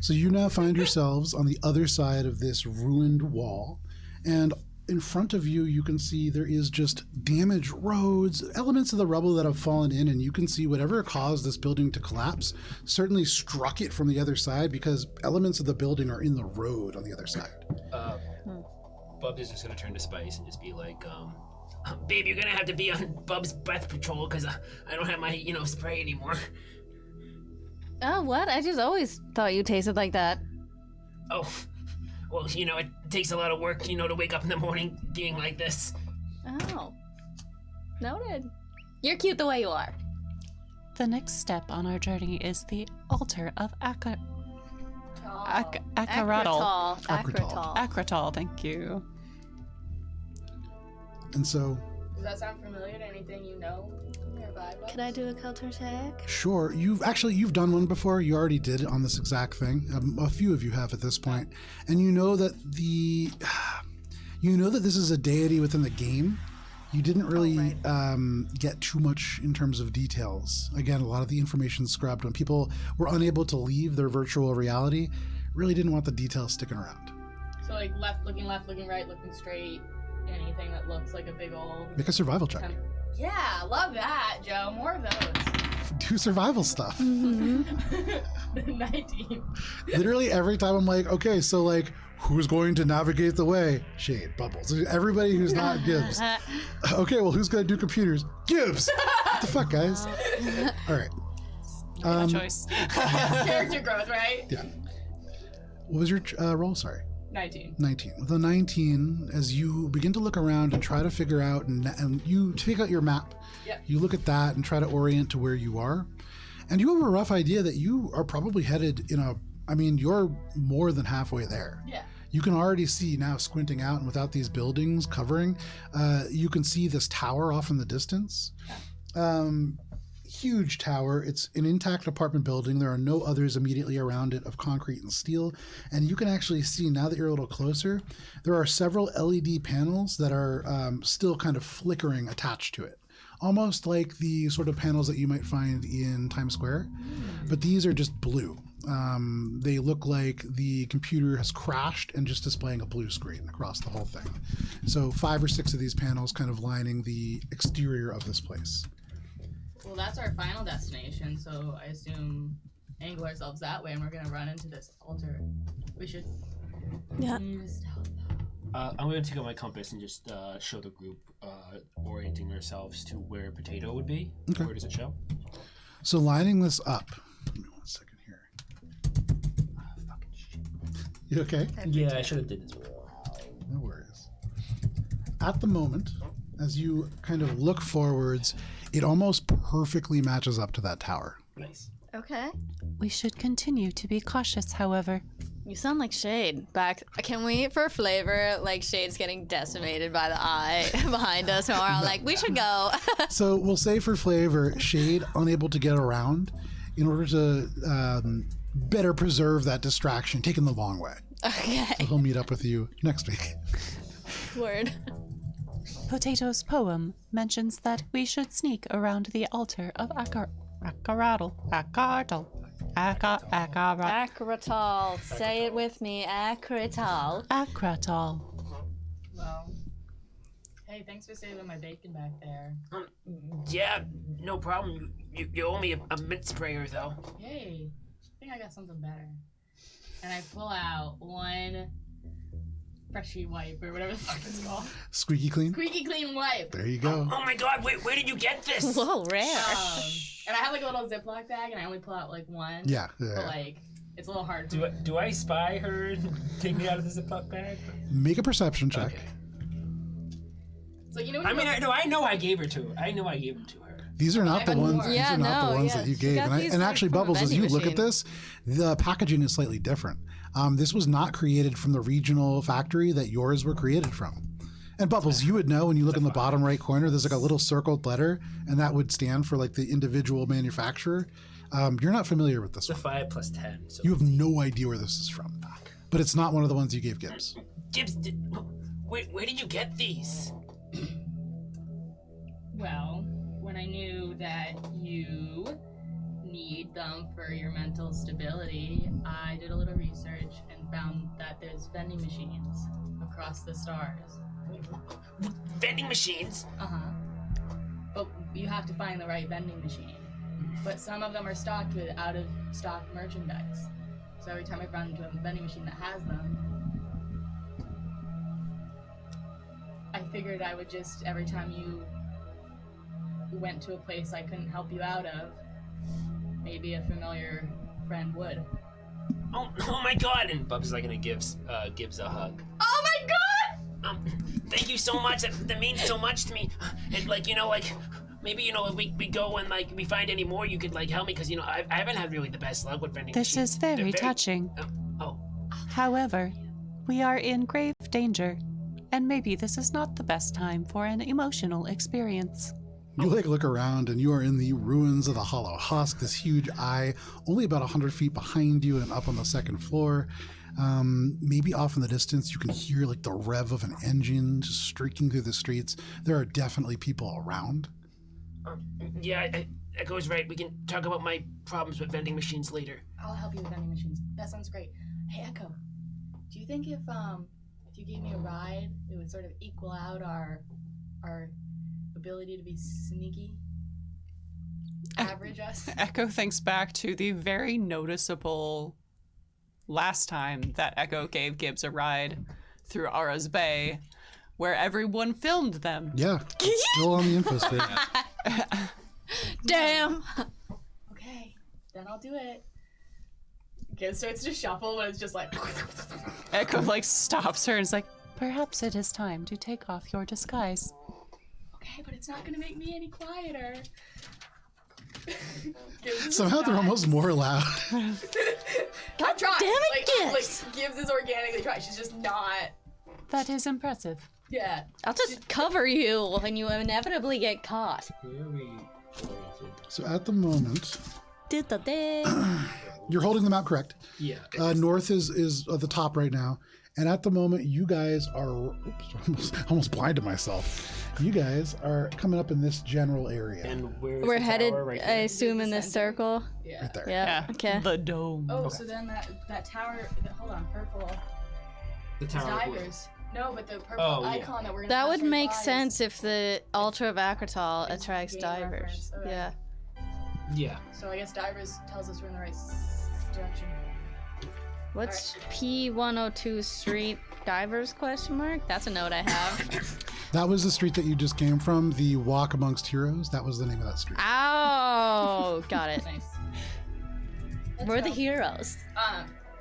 A: So you now find yourselves on the other side of this ruined wall, and in front of you, you can see there is just damaged roads, elements of the rubble that have fallen in, and you can see whatever caused this building to collapse certainly struck it from the other side because elements of the building are in the road on the other side.
F: Bubs is just gonna turn to Spice and just be like, babe, you're gonna have to be on Bub's breath patrol because I don't have my, spray anymore.
E: Oh, what? I just always thought you tasted like that.
F: Oh, well, it takes a lot of work, to wake up in the morning being like this.
E: Oh. Noted. You're cute the way you are.
C: The next step on our journey is the altar of Akratol.
E: Acratol.
C: Akratol, thank you.
A: And so
D: Does that sound familiar to anything you know nearby?
E: Could I do a culture check?
A: Sure. You've done one before. You already did it on this exact thing. A few of you have at this point, and you know that this is a deity within the game. You didn't really get too much in terms of details. Again, a lot of the information scrubbed when people were unable to leave their virtual reality. Really didn't want the details sticking around.
D: So like left, looking right, looking straight. Anything that looks like a big old.
A: Make a survival check.
D: Yeah, love that, Joe. More of those.
A: Do survival stuff.
D: 19.
A: Literally every time I'm like, okay, so like, who's going to navigate the way? Shade, Bubbles. Everybody who's not Gibbs. Okay, well, who's going to do computers? Gibbs! What the fuck, guys? All right.
C: No choice.
D: Character growth, right?
A: Yeah. What was your roll? Sorry.
D: 19.
A: 19. With a 19, as you begin to look around and try to figure out, and you take out your map,
D: Yep.
A: you look at that and try to orient to where you are, and you have a rough idea that you are probably headed you're more than halfway there.
D: Yeah.
A: You can already see now, squinting out and without these buildings covering, you can see this tower off in the distance. Huge tower. It's an intact apartment building. There are no others immediately around it of concrete and steel. And you can actually see, now that you're a little closer, there are several LED panels that are still kind of flickering attached to it. Almost like the sort of panels that you might find in Times Square. But these are just blue. They look like the computer has crashed and just displaying a blue screen across the whole thing. So 5 or 6 of these panels kind of lining the exterior of this place.
D: Well, that's our final destination, so I assume angle ourselves that way and we're gonna run into this altar. We should use stealth.
F: I'm going to take out my compass and just show the group orienting ourselves to where Potato would be.
A: Okay.
F: Where does it show?
A: So lining this up. Give me 1 second here.
F: Fucking shit.
A: You okay?
F: Yeah, I should have did this before.
A: No worries. At the moment, as you kind of look forwards, it almost perfectly matches up to that tower.
F: Nice.
E: Okay.
G: We should continue to be cautious, however.
E: You sound like Shade. Can we, for flavor, like Shade's getting decimated by the eye behind us, and we're all like, we should go.
A: So we'll say for flavor, Shade unable to get around in order to better preserve that distraction, taking the long way.
E: Okay.
A: So he'll meet up with you next week.
E: Word.
G: Potato's poem mentions that we should sneak around the altar of Akaratl.
E: Acrotal. Say it with me. Acrotal.
G: Akratol.
D: Well, hey, thanks for saving my bacon back there.
F: Yeah, no problem. You owe me a mint sprayer, though.
D: Hey, I think I got something better. And I pull out one freshie wipe or whatever the fuck it's called.
A: Squeaky clean?
D: Squeaky clean wipe.
A: There you go.
F: Oh my god, where did you get this?
E: Whoa, rare.
D: And I have like a little Ziploc bag and I only pull out like one.
A: Yeah.
D: But like, it's a little hard.
F: Do I spy her and take me out of the Ziploc bag?
A: Make a perception check.
F: Okay.
D: So you know.
F: I know I gave her to her. I know I gave them to her.
A: These are not the
D: Even
A: ones.
D: more.
A: These are not the ones that you
E: she
A: gave.
E: got these,
A: And
E: like,
A: actually,
E: from a
A: Bubbles, as you
E: vending
A: look at
E: machine.
A: this, the packaging is slightly different. This was not created from the regional factory that yours were created from. And Bubbles, you would know when you look in the bottom right corner, there's like a little circled letter, and that would stand for like the individual manufacturer. You're not familiar with this
F: It's a
A: one.
F: 5 plus 10. So.
A: You have no idea where this is from. But it's not one of the ones you gave Gibbs.
F: Gibbs, where did you get these?
D: Well, when I knew that you need them for your mental stability, I did a little research and found that there's vending machines across the stars.
F: Vending machines?
D: Uh-huh. But you have to find the right vending machine. But some of them are stocked with out-of-stock merchandise. So every time I run into a vending machine that has them, I figured I would just, every time you went to a place I couldn't help you out of, maybe a familiar friend would.
F: Oh my god! And Bubs is like gonna give Gibbs a hug.
D: Oh my god!
F: Thank you so much. That means so much to me. And like, maybe, if we go and like we find any more, you could like help me, because I haven't had really the best luck with vending
G: This
F: machines.
G: is
F: They're
G: very touching.
F: Oh.
G: However, we are in grave danger. and maybe this is not the best time for an emotional experience.
A: You look around and you are in the ruins of the Hollow Husk, this huge eye, only about 100 feet behind you and up on the second floor. Maybe off in the distance, you can hear like the rev of an engine just streaking through the streets. There are definitely people around.
F: Yeah, Echo's right. We can talk about my problems with vending machines later.
D: I'll help you with vending machines. That sounds great. Hey, Echo, do you think if you gave me a ride, it would sort of equal out our ability to be sneaky? Average us?
C: Echo thinks back to the very noticeable last time that Echo gave Gibbs a ride through Ara's Bay, where everyone filmed them.
A: Yeah, it's still on the info stream.
E: Damn.
D: Okay, then I'll do it. Okay, so it's just shuffle, but it's just like...
C: Echo like stops her and is like,
G: Perhaps it is time to take off your disguise.
D: Okay, but it's not gonna make me any quieter.
A: Somehow they're almost more loud.
D: I'm trying.
E: damn it,
D: like,
E: Gibbs.
D: Gibbs is organically trying. She's just not.
G: That is impressive.
D: Yeah.
E: I'll just cover you when you inevitably get caught.
F: Very oriented.
A: So at the moment,
E: Did
A: you're holding them out correct.
F: Yeah.
A: North is at the top right now. And at the moment, you guys are... Oops, almost blinded myself. You guys are coming up in this general area.
F: And where's
E: We're
F: the
E: headed,
F: tower right
E: I
F: there?
E: assume, in this circle.
D: Yeah.
A: Right there.
E: Yeah.
C: yeah,
E: Okay.
C: the dome.
D: Oh,
F: Okay.
D: so then that tower. Hold on, purple.
F: The
D: It's
F: tower.
D: divers. No, but the purple
F: Oh, yeah.
D: icon that we're gonna.
E: That
D: pass
E: would
D: right
E: make
D: by is-
E: sense if the Ultra of Akratal
D: It's
E: attracts
D: game
E: divers.
D: reference, okay.
E: Yeah.
F: Yeah.
D: So I guess divers tells us we're in the right direction.
E: What's P102 Street Divers question mark? That's a note I have.
A: That was the street that you just came from, the Walk Amongst Heroes. That was the name of that street.
E: Oh, got it.
D: Nice.
E: We're the heroes.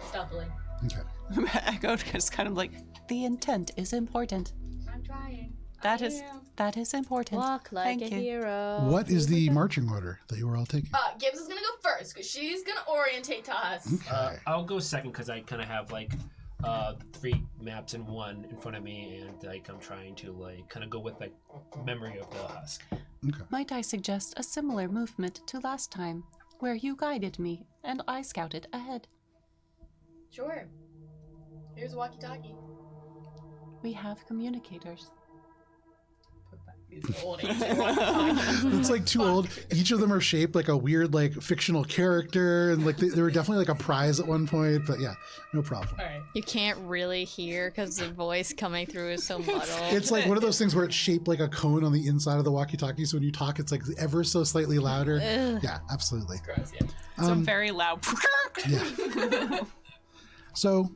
D: Stealthily.
A: Okay.
C: Echo is kind of like,
G: The intent is important.
D: I'm trying.
C: That
D: I
C: is-
D: am.
G: That is important.
E: Walk like
G: Thank
E: a
G: you.
E: hero.
A: What is the marching order that you were all taking?
D: Gibbs is gonna go first because she's gonna orientate to us.
A: Okay.
F: I'll go second because I kind of have like 3 maps in one in front of me, and like I'm trying to like kind of go with like memory of the husk.
A: Okay.
G: Might I suggest a similar movement to last time, where you guided me and I scouted ahead?
D: Sure. Here's a walkie-talkie.
G: We have communicators.
D: These old ancient walkie-talkies.
A: It's like too old. Each of them are shaped like a weird, like fictional character, and like they were definitely like a prize at one point. But yeah, no problem.
D: All right.
E: You can't really hear because the voice coming through is so muddled.
A: It's like one of those things where it's shaped like a cone on the inside of the walkie-talkie. So when you talk, it's like ever so slightly louder.
E: Ugh.
A: Yeah, absolutely.
D: Gross, yeah.
C: some very loud.
A: Yeah. So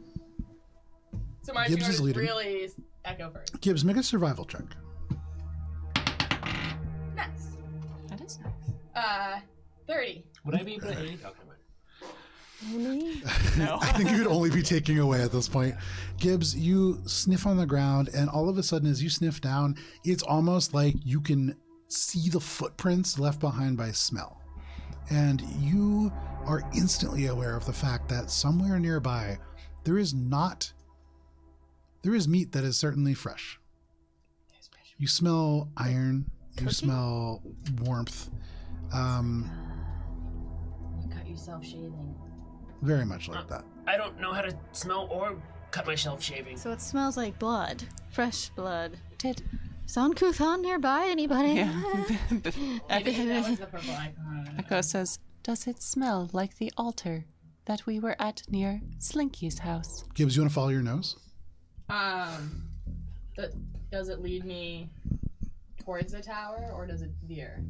D: So my
A: Gibbs is
D: is
A: leading.
D: really Echo first.
A: Gibbs, make a survival check.
D: Nice.
C: That is nice.
D: 30.
F: Would I be able to aid? Okay, mind.
C: No.
A: I think you could only be taking away at this point. Gibbs, you sniff on the ground, and all of a sudden, as you sniff down, it's almost like you can see the footprints left behind by smell. And you are instantly aware of the fact that somewhere nearby, there is meat that is certainly fresh. You smell iron, you smell warmth,
D: You cut yourself shaving.
A: very much like that.
F: I don't know how to smell or cut myself shaving.
E: So it smells like blood. Fresh blood.
G: Did
E: Is Uncouthon nearby? Anybody?
C: Yeah.
D: Maybe that was the purple icon.
C: Echo says,
G: does it smell like the altar that we were at near Slinky's house?
A: Gibbs, you want to follow your nose?
D: Does it lead me towards the tower or does it veer?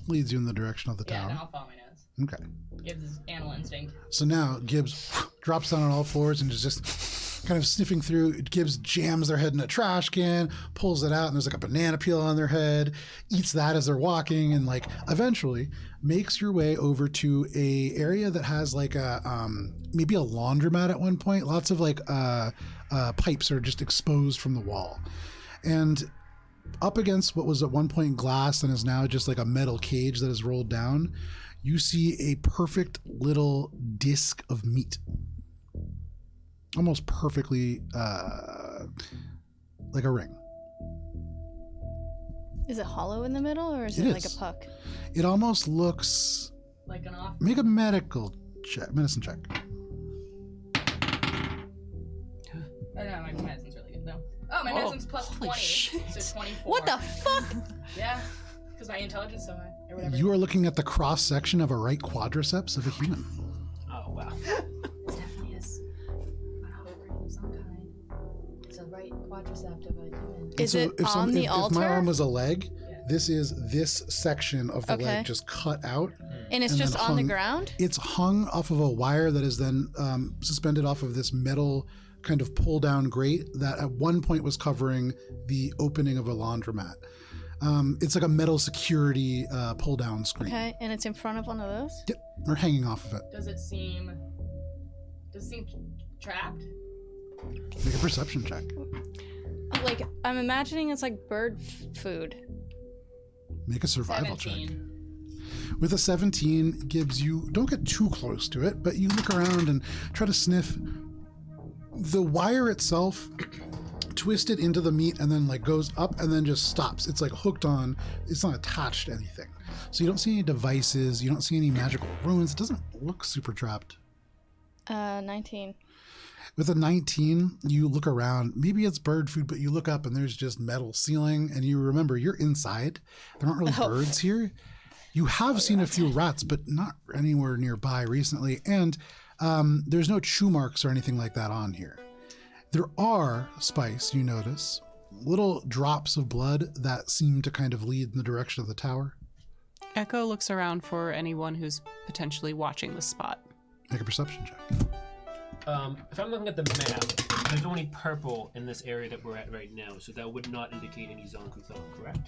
A: Leads you in the direction of the
D: Yeah,
A: tower.
D: then I'll follow my nose.
A: Okay.
D: Gibbs his animal instinct.
A: So now Gibbs drops down on all fours and is just kind of sniffing through. Gibbs jams their head in a trash can, pulls it out, and there's like a banana peel on their head, eats that as they're walking, and like eventually makes your way over to a area that has like a maybe a laundromat at one point. Lots of like pipes are just exposed from the wall. And up against what was at one point glass and is now just like a metal cage that is rolled down, you see a perfect little disc of meat. Almost perfectly like a ring.
E: Is it hollow in the middle, or is
A: It
E: it like
A: is.
E: a puck?
A: It almost looks.
D: Like an off.
A: Make a medicine check.
D: Oh, no, my medicine's really good, though. Oh, my
C: Oh,
D: medicine's plus
C: holy
D: 20.
C: shit.
D: So 24.
E: What the fuck?
D: Yeah, because my intelligence is so high. Or whatever.
A: You are looking at the cross section of a right quadriceps of a human.
F: Oh wow.
B: Definitely is an offering of some kind. It's a right quadricep of a human.
E: Is it on the
A: if
E: altar?
A: my arm was a leg, this is this section of the
E: Okay.
A: leg just cut out.
E: And it's
A: and
E: just
A: then
E: on the
A: hung-
E: ground?
A: It's hung off of a wire that is then suspended off of this metal kind of pull down grate that at one point was covering the opening of a laundromat. It's like a metal security pull down screen.
E: Okay, and it's in front of one of those?
A: Yep, or hanging off of it.
D: Does it seem trapped?
A: Make a perception check.
E: Like, I'm imagining it's like bird food.
A: Make a survival check.
D: 17.
A: With a 17, Gibbs, you don't get too close to it, but you look around and try to sniff. The wire itself twisted into the meat and then like goes up and then just stops. It's like hooked on. It's not attached to anything. So you don't see any devices. You don't see any magical ruins. It doesn't look super trapped.
E: 19.
A: With a 19, you look around. Maybe it's bird food, but you look up and there's just metal ceiling. And you remember you're inside. There aren't really birds here. You have seen a few rats, but not anywhere nearby recently. And there's no chew marks or anything like that on here. There are, Spice, you notice, little drops of blood that seem to kind of lead in the direction of the tower.
C: Echo looks around for anyone who's potentially watching the spot.
A: Make a perception check.
F: If I'm looking at the map, there's only purple in this area that we're at right now, so that would not indicate any zone Kuthon, correct?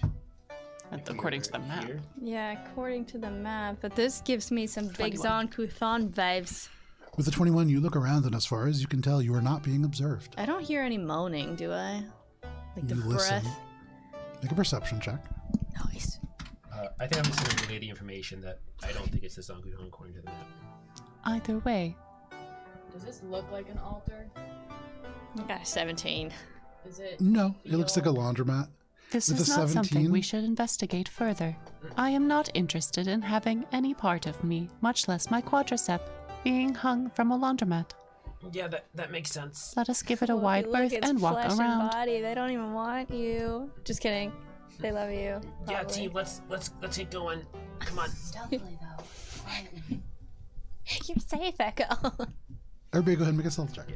F: If we
C: According
F: are
C: to the map.
F: here.
E: Yeah, according to the map, but this gives me some big
C: 21.
E: Zon Kuthon vibes.
A: With the 21, you look around, and as far as you can tell, you are not being observed.
E: I don't hear any moaning, do I? Like the
A: You listen.
E: breath.
A: Make a perception check.
E: Noise.
F: I think I'm just going to relay the information that I don't think it's the zone Kuthon according to the map.
G: Either way,
D: Does this look like an altar?
E: I got a 17.
D: Is it?
A: No, it looks like a
D: feel-
A: laundromat.
G: this
A: With
G: is
A: a
G: not
A: 17?
G: something we should investigate further. I am not interested in having any part of me, much less my quadricep, being hung from a laundromat.
F: Yeah, that makes sense.
G: Let us give it a wide berth and walk
E: flesh
G: around.
E: And body. They don't even want you. Just kidding. They love you.
F: Yeah,
E: probably.
F: team, let's get going. Come on.
B: Stealthily, though. Quietly.
E: You're safe, Echo.
A: Everybody go ahead and make a stealth check.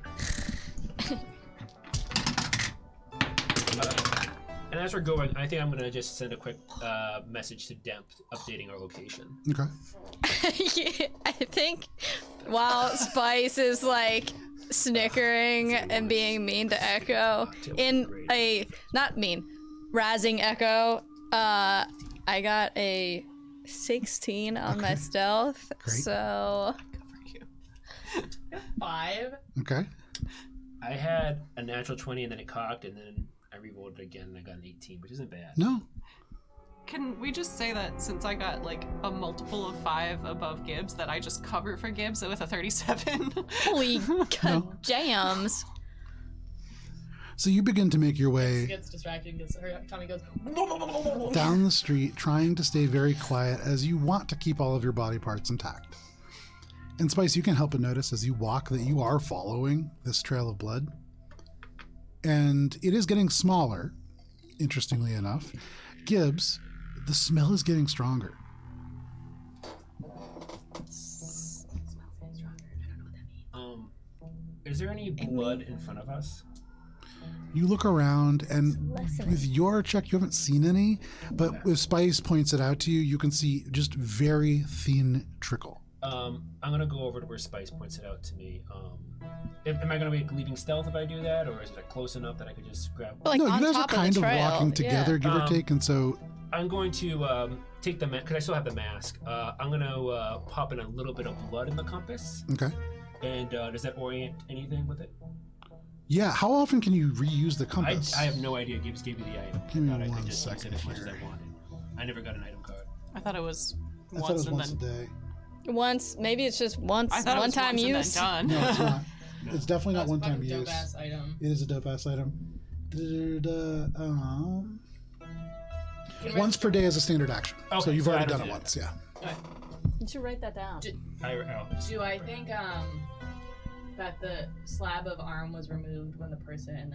F: And as we're going, I think I'm gonna just send a quick message to Demp updating our location.
A: Okay.
E: Yeah, I think while Spice is like snickering and being mean to Echo, in a not mean, razzing Echo, I got a 16 on my stealth.
A: Great.
E: So
D: 5.
A: Okay.
F: I had a natural 20 and then it cocked and then I re-rolled it again and I got an 18, which isn't bad.
A: No.
C: Can we just say that since I got like a multiple of 5 above Gibbs, that I just cover for Gibbs with a 37?
E: holy god jams.
A: So you begin to make your way
D: Gets distracted. Her tummy goes.
A: down the street, trying to stay very quiet as you want to keep all of your body parts intact. And Spice, you can help but notice as you walk that you are following this trail of blood. And it is getting smaller, interestingly enough. Gibbs, the smell is getting stronger.
F: Is there any blood in front of us?
A: You look around, and with your check, you haven't seen any. But if Spice points it out to you, you can see just very thin trickle.
F: I'm gonna go over to where Spice points it out to me. Am I gonna be leaving stealth if I do that, or is it close enough that I could just grab?
E: Like
A: no,
E: on
A: you guys are
E: top
A: kind
E: of,
A: of
E: the trail.
A: walking together,
E: Yeah.
A: give or take, and so
F: I'm going to take the mask because I still have the mask. I'm gonna pop in a little bit of blood in the compass.
A: okay.
F: And does that orient anything with it?
A: Yeah, how often can you reuse the compass?
F: I have no idea. Gibbs gave me the item.
A: Give me
F: I
A: one
F: just used it
A: second
F: as much as
A: here.
F: I wanted. I never got an item card.
C: I thought it was
A: I thought it
C: once
A: was
C: and
A: once a
C: then.
A: day.
E: Once, maybe it's just once,
C: I thought it
E: one
C: was
E: time
C: once
E: use.
C: and then done.
A: No, it's not. It's definitely not
D: That's a
A: one time
D: fucking
A: use.
D: dope-ass item.
A: It is a dope ass item. Once per day is a standard action. So
F: Okay,
A: you've
F: so I
A: already
F: don't
A: done
F: do
A: it
F: that.
A: once, yeah.
E: You should write that down.
D: Do I think that the slab of arm was removed when the person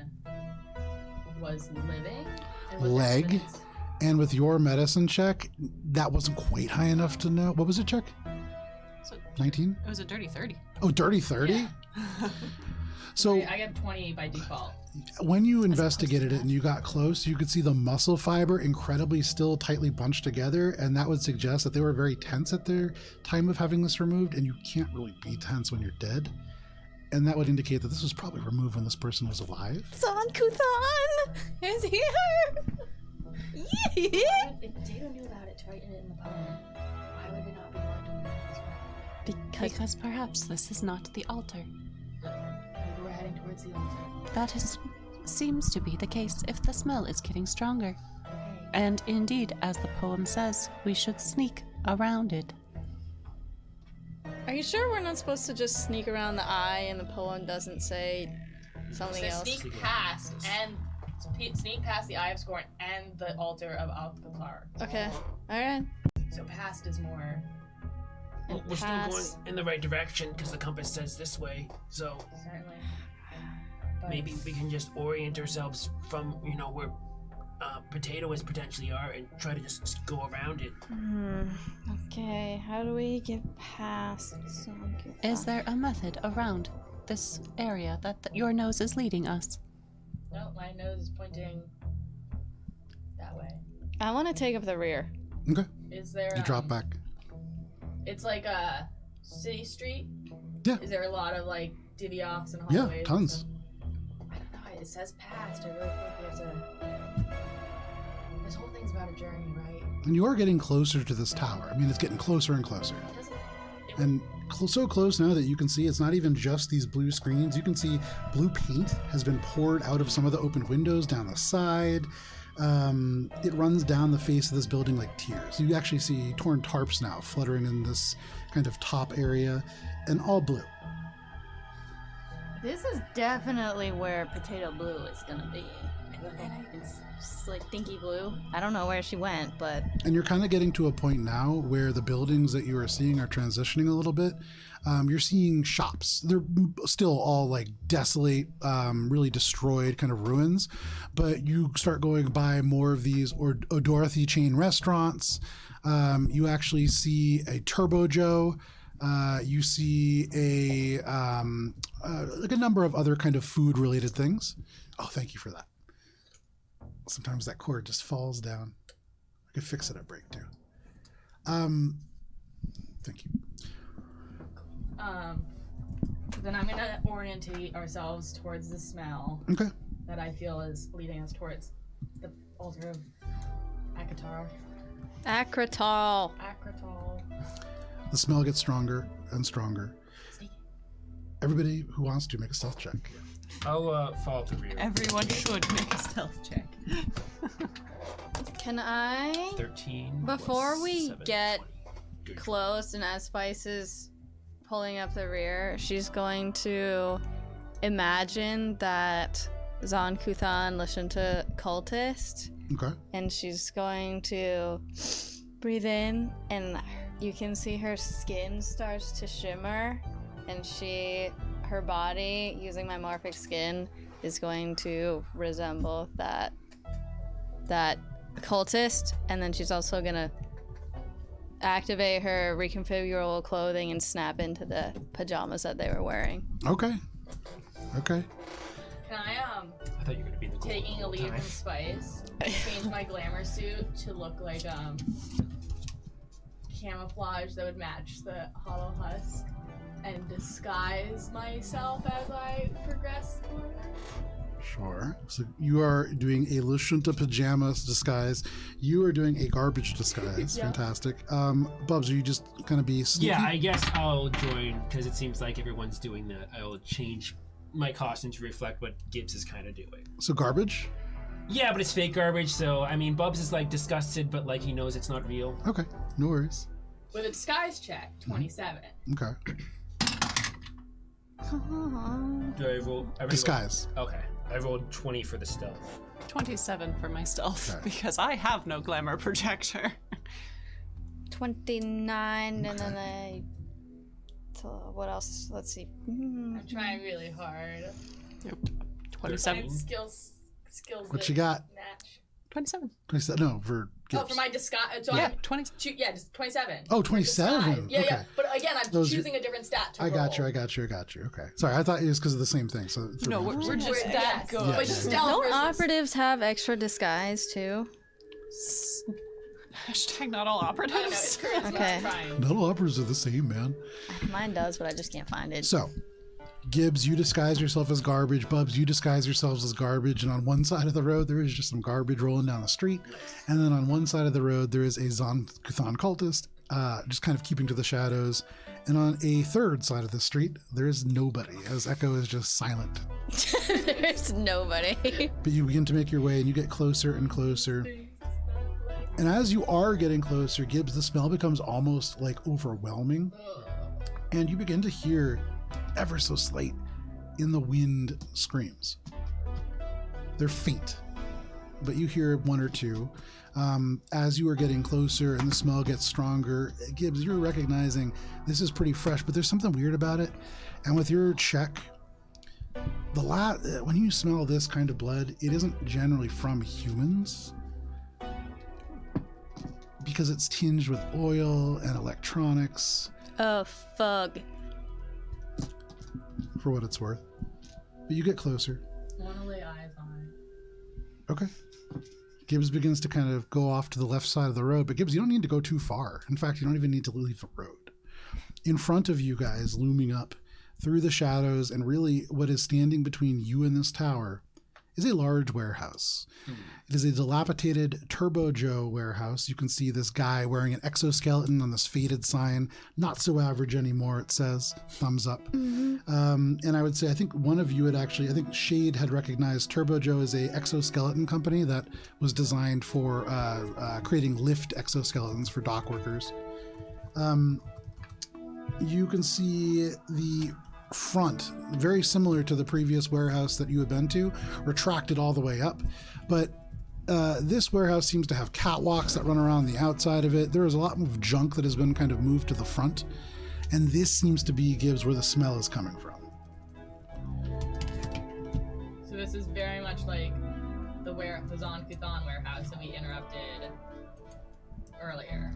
D: was living? And was there
A: Leg?
D: evidence?
A: And with your medicine check, that wasn't quite high enough to know. What was it, check?
C: So
A: 19?
C: it was a dirty 30.
A: Oh, dirty 30?
D: Yeah.
A: So
D: I get 20 by default.
A: when you investigated it and you got close, you could see the muscle fiber incredibly still tightly bunched together, and that would suggest that they were very tense at their time of having this removed, and you can't really be tense when you're dead. And that would indicate that this was probably removed when this person was alive.
E: Zankuthan is here! Yeah.
D: If Data knew about it to write it in the poem, why would it not be marked on the map as well?
G: Because perhaps this is not the altar.
D: Maybe we're heading towards the altar.
G: That seems to be the case if the smell is getting stronger. And indeed, as the poem says, we should sneak around it.
E: Are you sure we're not supposed to just sneak around the eye and the poem doesn't say something
D: So
E: else?
D: sneak past the Eye of Scorn and the altar of Alcazar.
E: Okay. Alright.
D: So past is more
F: Well, we're still going in the right direction because the compass says this way. So
D: certainly. But
F: maybe we can just orient ourselves from, where potatoes potentially are and try to just go around it.
E: Okay, how do we get past Zankuthan?
G: Is there a method around this area that your nose is leading us?
D: no, my nose is pointing that way.
E: I want to take up the rear.
A: Okay.
D: Is there?
A: You drop back.
D: It's like a city street.
A: Yeah.
D: Is there a lot of like divvy offs and
A: Yeah,
D: hallways? and
A: tons.
D: stuff? I don't know. It says past. I really think we have to. This whole thing's about a journey, right?
A: And you are getting closer to this tower. I mean, it's getting closer and closer.
D: It doesn't.
A: And so close now that you can see it's not even just these blue screens. You can see blue paint has been poured out of some of the open windows down the side. It runs down the face of this building like tears. You actually see torn tarps now fluttering in this kind of top area, and all blue.
E: This is definitely where Potato Blue is gonna be. It's just like Dinky Blue. I don't know where she went, but
A: And you're kind of getting to a point now where the buildings that you are seeing are transitioning a little bit. You're seeing shops. They're still all like desolate, really destroyed kind of ruins. But you start going by more of these Dorothy chain restaurants. You actually see a Turbo Joe. You see like a number of other kind of food related things. Oh, thank you for that. Sometimes that cord just falls down. I could fix it at break too. Thank you.
D: Then I'm gonna orientate ourselves towards the smell
A: Okay.
D: that I feel is leading us towards the altar of Akatar.
E: Akratal.
D: Akratal.
A: The smell gets stronger and stronger. Everybody who wants to make a stealth check.
F: I'll follow the rear.
C: Everyone should make a stealth check.
E: Can I,
F: 13.
E: before
F: plus
E: we
F: 7,
E: get
F: 20. Good.
E: close and as Spice is pulling up the rear, she's going to imagine that Zankuthan listened to Cultist,
A: Okay.
E: and she's going to breathe in, and you can see her skin starts to shimmer, and her body, using my morphic skin, is going to resemble that cultist, and then she's also gonna activate her reconfigurable clothing and snap into the pajamas that they were wearing.
A: Okay. Okay.
D: Can I
F: I thought you were gonna be in the gold
D: taking
F: the
D: a
F: whole
D: lead
F: time.
D: from Spice, change my glamour suit to look like camouflage that would match the hollow husk, and disguise myself as I progress forward?
A: Sure. So you are doing a Lashunta pajamas disguise. You are doing a garbage disguise.
D: Yeah.
A: Fantastic. Bubs, are you just gonna be sneaky?
F: Yeah, I guess I'll join because it seems like everyone's doing that. I'll change my costume to reflect what Gibbs is kind of doing.
A: So garbage?
F: Yeah, but it's fake garbage, so I mean, Bubs is like disgusted, but like he knows it's not real.
A: Okay. No worries.
D: With a disguise check, 27.
A: Okay.
F: Do I roll?
A: Disguise.
F: Okay. I rolled 20 for the stealth.
C: 27 for my stealth
A: Okay.
C: because I have no glamour projector.
E: 29, and then I. So what else? Let's see.
D: I'm trying really hard.
C: Yep. 27.
D: Find skills
A: What
D: that
A: you got?
D: match.
C: 27.
A: 27. No, for Gibbs.
D: Oh, for my disguise. So
C: Yeah,
D: I'm
C: 20.
D: just 27.
A: Oh,
D: For
A: 27.
D: disguise. Yeah,
A: Okay.
D: yeah. But again, I'm
A: Those are-
D: choosing a different stat to
A: I got you.
D: roll.
A: I got you. Okay. Sorry, I thought it was because of the same thing. So
C: No, we're just
D: We're-
C: that
D: yes.
C: good.
A: Yeah.
D: But stealth
E: Don't
D: versus-
E: operatives have extra disguise too?
C: Hashtag not all
D: I don't know. It's
C: operatives.
D: charisma.
E: Okay.
D: I'm trying.
A: not all operas are the same, man.
E: Mine does, but I just can't find it.
A: So, Gibbs, you disguise yourself as garbage. Bubs, you disguise yourselves as garbage. And on one side of the road, there is just some garbage rolling down the street. And then on one side of the road, there is a Zon-Kuthon cultist, just kind of keeping to the shadows. And on a third side of the street, there is nobody, as Echo is just silent.
E: There's nobody.
A: But you begin to make your way, and you get closer and closer. And as you are getting closer, Gibbs, the smell becomes almost like overwhelming. And you begin to hear, ever so slight, in the wind, screams. They're faint, but you hear one or two. As you are getting closer and the smell gets stronger, Gibbs, you're recognizing this is pretty fresh, but there's something weird about it. And with your check, when you smell this kind of blood, it isn't generally from humans, because it's tinged with oil and electronics,
E: Oh, fug.
A: for what it's worth. But you get closer.
D: I want to lay eyes on
A: Okay. Gibbs begins to kind of go off to the left side of the road, but Gibbs, you don't need to go too far. In fact, you don't even need to leave the road. In front of you guys, looming up through the shadows, and really what is standing between you and this tower, is a large warehouse. It is a dilapidated Turbo Joe warehouse. You can see this guy wearing an exoskeleton on this faded sign. Not so average anymore, it says. Thumbs up. And I would say, I think one of you had actually, I think Shade had recognized Turbo Joe as a exoskeleton company that was designed for creating lift exoskeletons for dock workers. You can see the front, very similar to the previous warehouse that you had been to, retracted all the way up. But this warehouse seems to have catwalks that run around the outside of it. There is a lot of junk that has been kind of moved to the front. And this seems to be, Gibbs, where the smell is coming from.
D: So this is very much like the Zon-Kuthon warehouse that we interrupted earlier.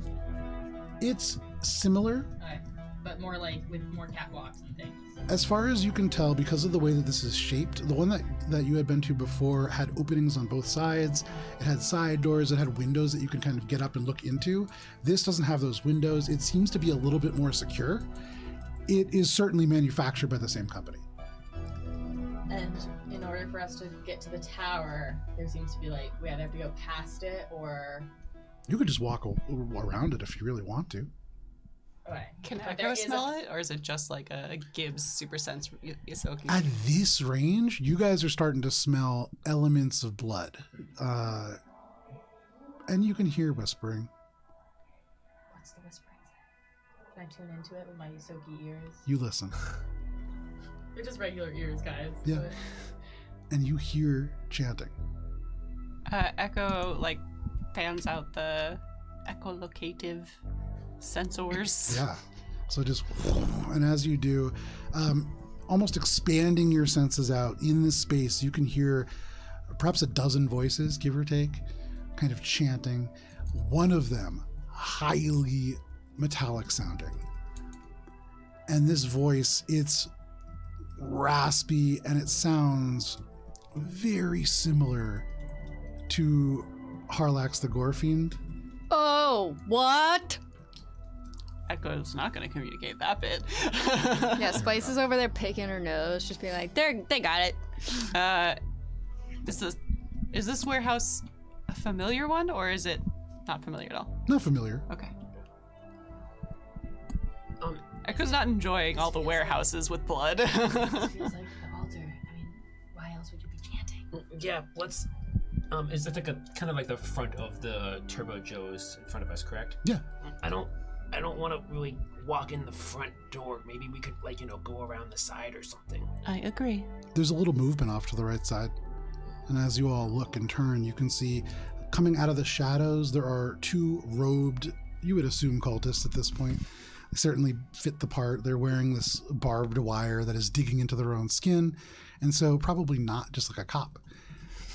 A: It's similar.
D: Okay. But more like with more catwalks and things.
A: As far as you can tell, because of the way that this is shaped, the one that you had been to before had openings on both sides. It had side doors. It had windows that you could kind of get up and look into. This doesn't have those windows. It seems to be a little bit more secure. It is certainly manufactured by the same company.
D: And in order for us to get to the tower, there seems to be like we either have to go past it or.
A: You could just walk around it if you really want to.
D: Okay.
C: Can
D: But there
C: Echo
D: is
C: smell it, or is it just like a Gibbs super sense Isoki?
A: At this range, you guys are starting to smell elements of blood. And you can hear whispering.
D: What's the whispering? Can I tune into it with my Isoki ears?
A: You listen.
D: They're just regular ears, guys.
A: Yeah.
D: But-
A: And you hear chanting.
C: Echo like fans out the echolocative sensors.
A: Yeah. So just, and as you do, almost expanding your senses out in this space, you can hear perhaps a dozen voices, give or take, kind of chanting. One of them highly metallic sounding. And this voice, it's raspy and it sounds very similar to Harlax the Gorefiend.
E: Oh, what?
C: Echo's not going to communicate that bit.
E: Yeah, Spice is over there picking her nose, just being like, they got it.
C: Is this warehouse a familiar one, or is it not familiar at all?
A: Not familiar.
C: Okay. Echo's not enjoying all the warehouses with blood.
B: It feels like the altar. I mean, why else would you be chanting?
F: Yeah, let's. Is that like a kind of like the front of the Turbo Joes in front of us, correct?
A: Yeah.
F: I don't I don't want to really walk in the front door. Maybe we could, like, go around the side or something.
G: I agree.
A: There's a little movement off to the right side. And as you all look and turn, you can see coming out of the shadows, there are two robed, you would assume cultists at this point. They certainly fit the part. They're wearing this barbed wire that is digging into their own skin. And so probably not just like a cop.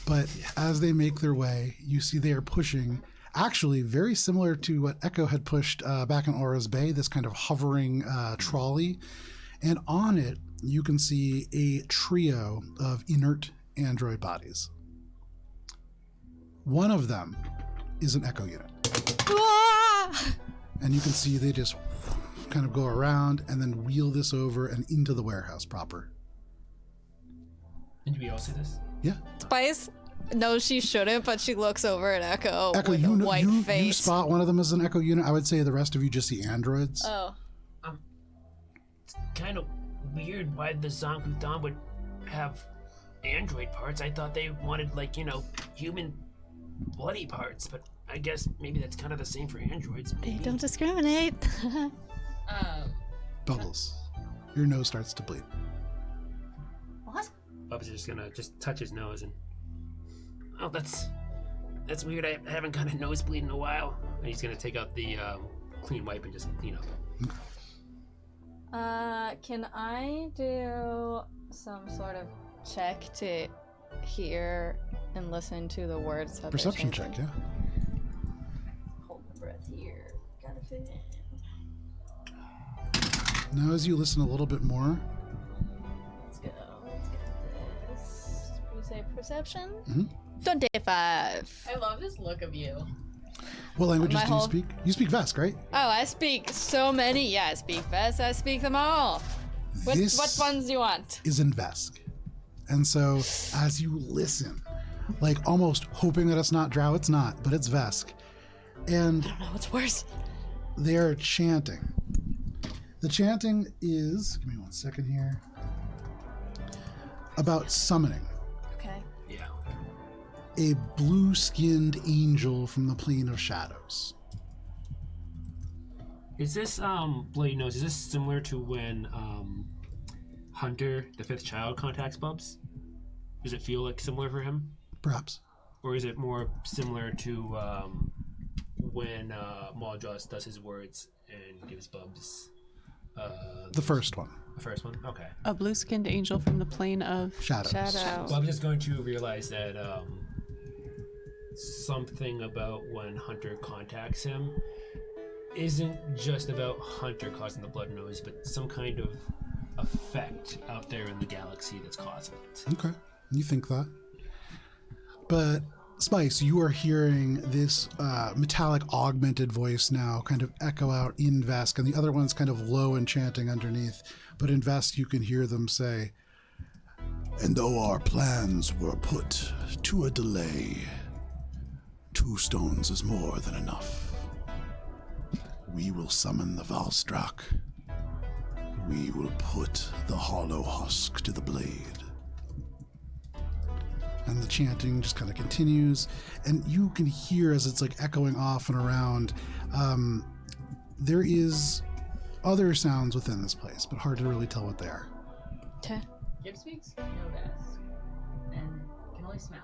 A: But as they make their way, you see they are pushing, actually very similar to what Echo had pushed back in Aura's Bay, this kind of hovering trolley. And on it, you can see a trio of inert android bodies. One of them is an Echo unit. And you can see they just kind of go around and then wheel this over and into the warehouse proper.
F: And do we all see this?
A: Yeah.
E: Spice knows she shouldn't, but she looks over at Echo,
A: Echo,
E: with
A: you
E: a
A: know,
E: white
A: you
E: face.
A: spot one of them as an Echo unit. I would say the rest of you just see androids.
E: Oh.
F: It's kind of weird why the Zankutan would have android parts. I thought they wanted, like, human bloody parts, but I guess maybe that's kind of the same for androids.
E: They
F: Maybe.
E: don't discriminate.
A: Bubbles. Your nose starts to bleed.
D: What?
F: Bubs is just gonna touch his nose and. Oh, that's weird. I haven't got a nosebleed in a while. And he's gonna take out the clean wipe and just clean up.
E: Can I do some sort of check to hear and listen to the words that they're
A: Perception check,
E: chanting?
A: yeah.
E: Hold my breath here. Gotta fit in.
A: Now as you listen a little bit more,
E: Let's go. Let's get this. You say perception?
A: Mhm.
E: 25.
D: I love this look of you.
A: what languages
E: My
A: do you
E: whole-
A: speak? You speak Vesk, right?
E: Oh, I speak so many. Yeah, I speak Vest. I speak them all. What ones do you want?
A: Is in Vesk. And so as you listen, like almost hoping that it's not Drow, it's not, but it's Vesk. And
E: I don't know what's worse.
A: they're chanting. The chanting is, give me 1 second here, about summoning
E: Okay.
F: Yeah.
A: a blue-skinned angel from the plane of shadows.
F: Is this Bloody Nose? Is this similar to when Hunter, the fifth child, contacts Bubs? Does it feel like similar for him,
A: Perhaps.
F: or is it more similar to when Maldros does his words and gives Bubs?
A: The first one.
F: The first one? Okay.
G: A blue-skinned angel from the plane of...
A: Shadows.
E: Shadow.
F: Bubs is going to realize that something about when Hunter contacts him isn't just about Hunter causing the blood nose, but some kind of effect out there in the galaxy that's causing it.
A: Okay, you think that. But Spice, you are hearing this metallic augmented voice now kind of echo out in Vesk, and the other one's kind of low and chanting underneath. But in Vesk, you can hear them say, "And though our plans were put to a delay, 2 stones is more than enough. We will summon the Valstrak. We will put the hollow husk to the blade." And the chanting just kind of continues, and you can hear as it's like echoing off and around. There is other sounds within this place, but hard to really tell what they are.
E: Okay.
D: Gib speaks no desk and can only smell,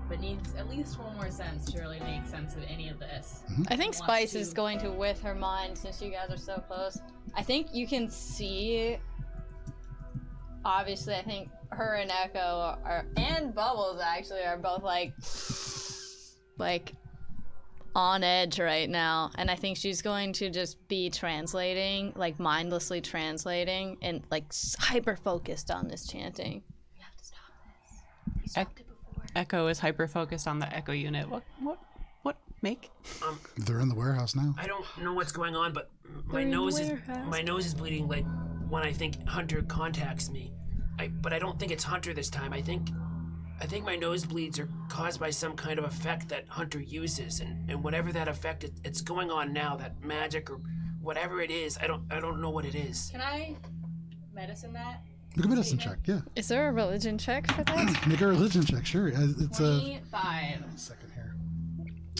D: but needs at least one more sense to really make sense of any of this.
E: I think
D: Wants
E: Spice
D: to-
E: is going to, with her mind, since you guys are so close. I think you can see. Obviously, I think her and Echo and Bubbles actually are both like on edge right now, and I think she's going to just be translating, like mindlessly translating, and like hyper focused on this chanting.
D: We have to stop this. We stopped it before.
C: Echo is hyper focused on the Echo unit. What make?
A: They're in the warehouse now.
F: I don't know what's going on, but
E: They're in the warehouse.
F: my nose is bleeding like when I think Hunter contacts me. But I don't think it's Hunter this time. I think my nosebleeds are caused by some kind of effect that Hunter uses, and whatever that effect it's going on now, that magic or whatever it is, I don't know what it is.
D: Can I medicine that?
A: Make a medicine check, yeah.
E: Is there a religion check for that?
A: Make a religion check, sure. It's a
D: 25.
A: second here.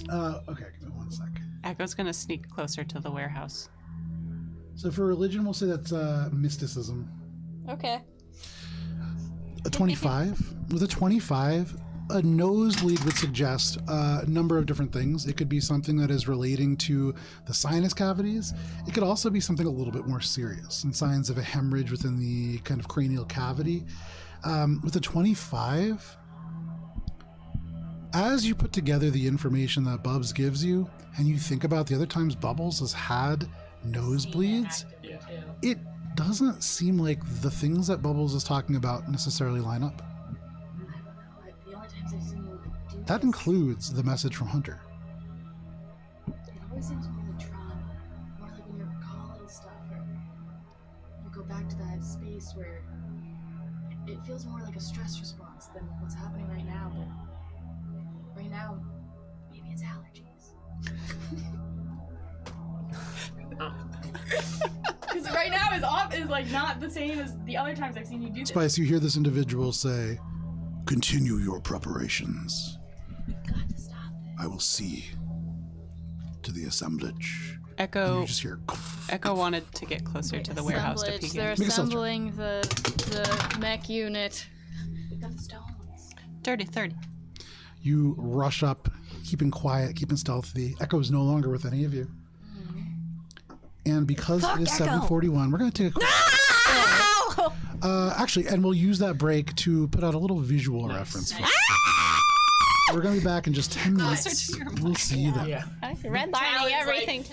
A: Okay, give me 1 sec.
C: Echo's gonna sneak closer to the warehouse.
A: So for religion, we'll say that's mysticism.
E: Okay.
A: A 25. With a 25, a nosebleed would suggest a number of different things. It could be something that is relating to the sinus cavities. It could also be something a little bit more serious and signs of a hemorrhage within the kind of cranial cavity. With a 25, as you put together the information that Bubs gives you and you think about the other times Bubbles has had nosebleeds,
D: Actively, too.
A: it doesn't seem like the things that Bubbles is talking about necessarily line up.
B: The only times I've seen you do
A: That
B: this,
A: includes the message from Hunter.
B: it always seems more like trauma, more like when you're recalling stuff, or you go back to that space where it feels more like a stress response than what's happening right now. But right now, maybe it's allergies.
D: Because right now is like not the same as the other times I've seen you do this.
A: Spice, you hear this individual say, "Continue your preparations.
B: We've got to stop this.
A: I will see to the assemblage." And
C: Echo
A: you just hear,
C: Echo wanted to get closer to the warehouse to
E: Assemblage.
C: peek
E: They're
C: in.
A: Make a stealth check.
E: assembling the mech unit.
B: We've got the stones.
C: Dirty 30.
A: you rush up, keeping quiet, keeping stealthy. Echo is no longer with any of you. And because it is 7:41, we're going to take a quick... actually, and we'll use that break to put out a little visual reference. For We're going to be back in just 10 minutes.
C: to your
A: We'll see you then.
F: Yeah.
E: Redlining
D: Tyler's
E: everything.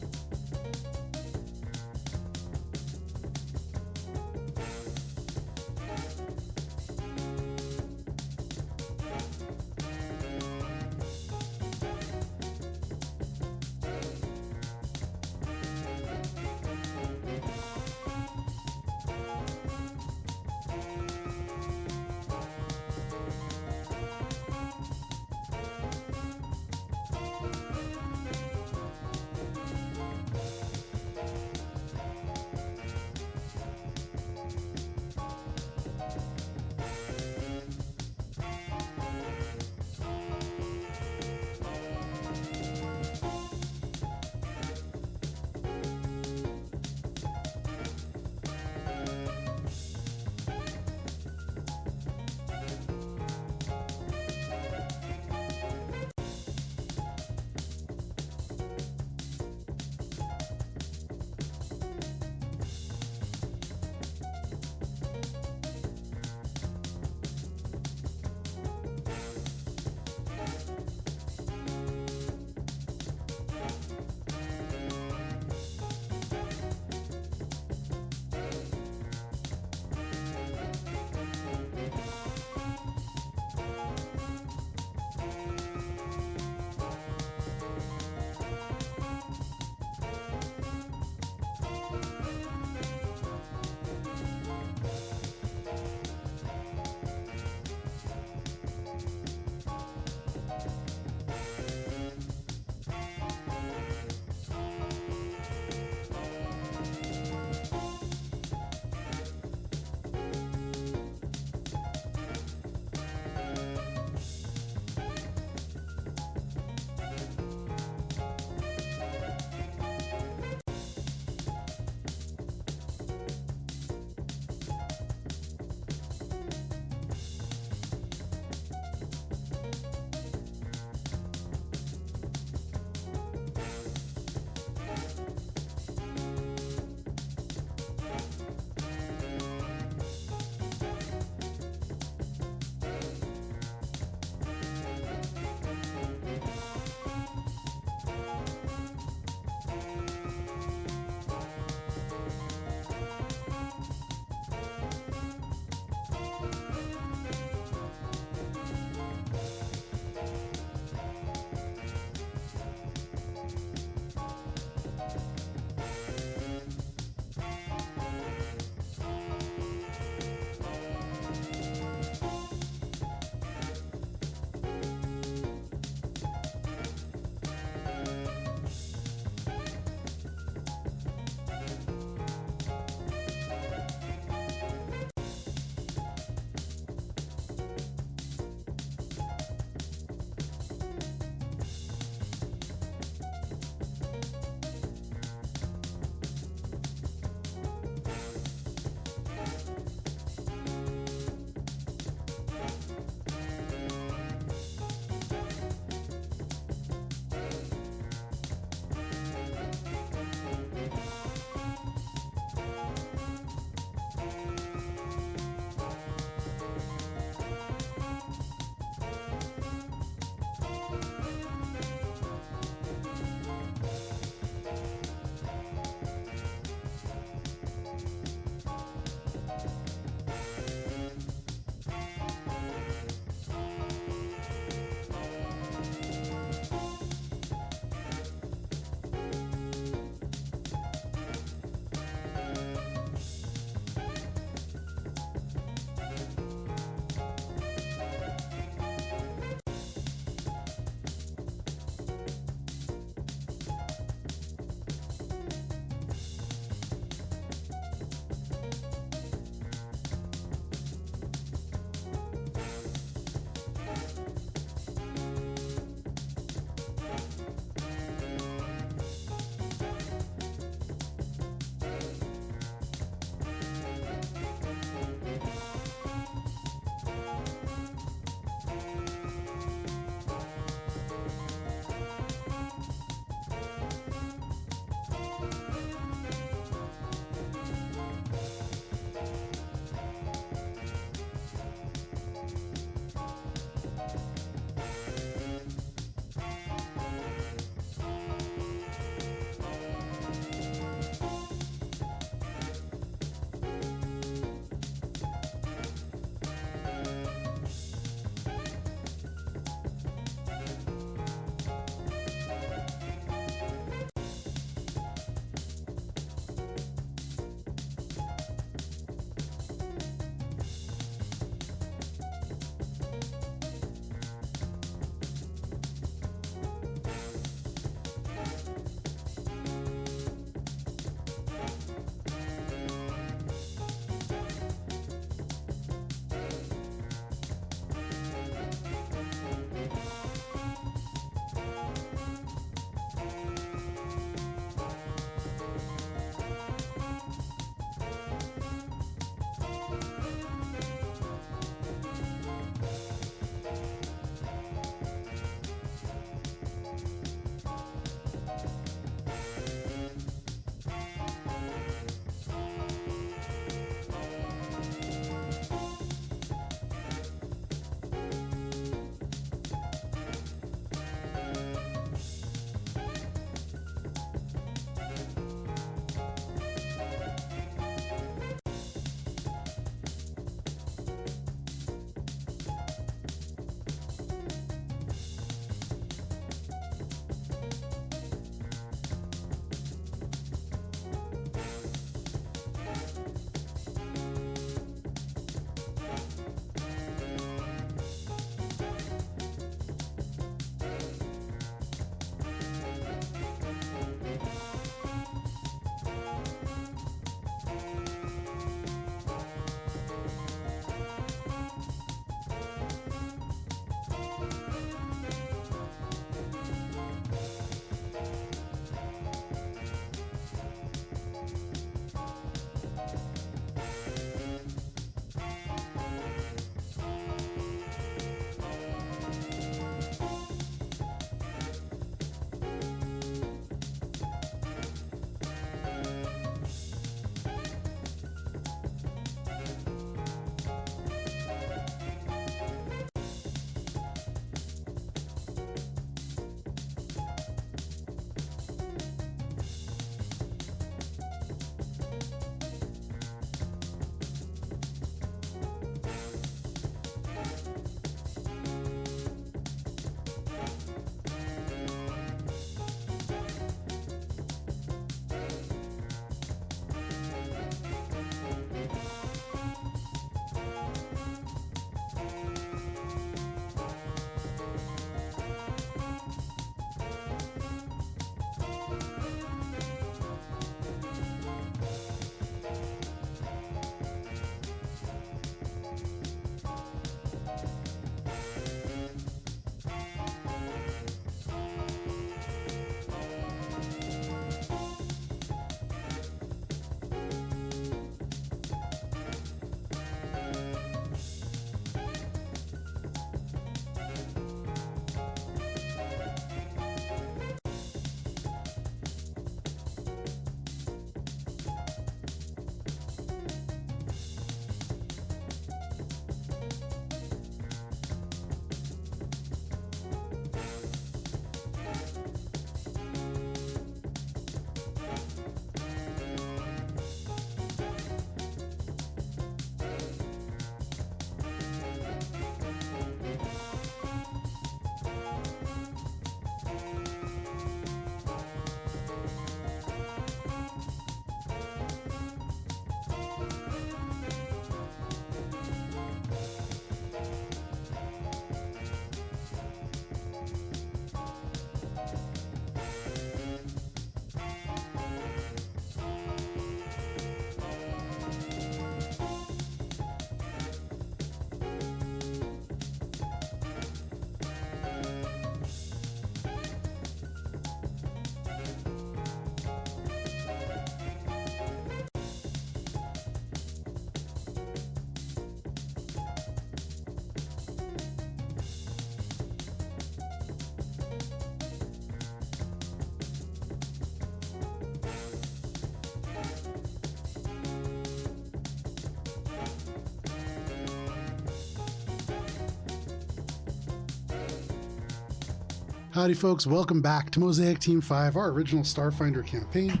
A: Howdy, folks. Welcome back to Mosaic Team 5, our original Starfinder campaign.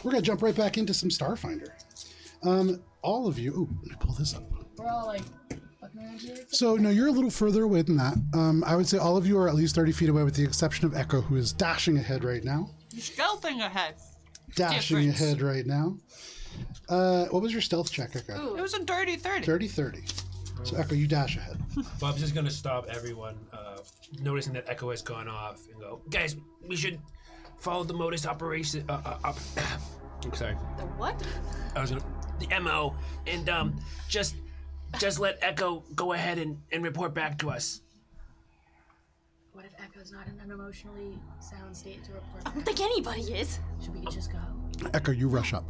A: We're going to jump right back into some Starfinder. All of you... Ooh, let me pull this up.
D: We're all like fucking around here.
A: So, no, you're a little further away than that. I would say all of you are at least 30 feet away with the exception of Echo, who is dashing ahead right now.
C: You're stealthing ahead.
A: Dashing
C: Difference.
A: ahead right now. What was your stealth check, Echo?
C: It was a dirty 30.
A: Dirty 30. So, Echo, you dash ahead.
F: Bob's just gonna stop everyone, noticing that Echo has gone off, and go, guys, we should follow the modus operation. I'm sorry.
D: The what?
F: I was gonna the MO, and just let Echo go ahead and report back to us.
B: What if Echo's not in an emotionally sound state to report
D: I don't
B: back?
D: think anybody is.
B: Should we just go?
A: Echo, you rush up.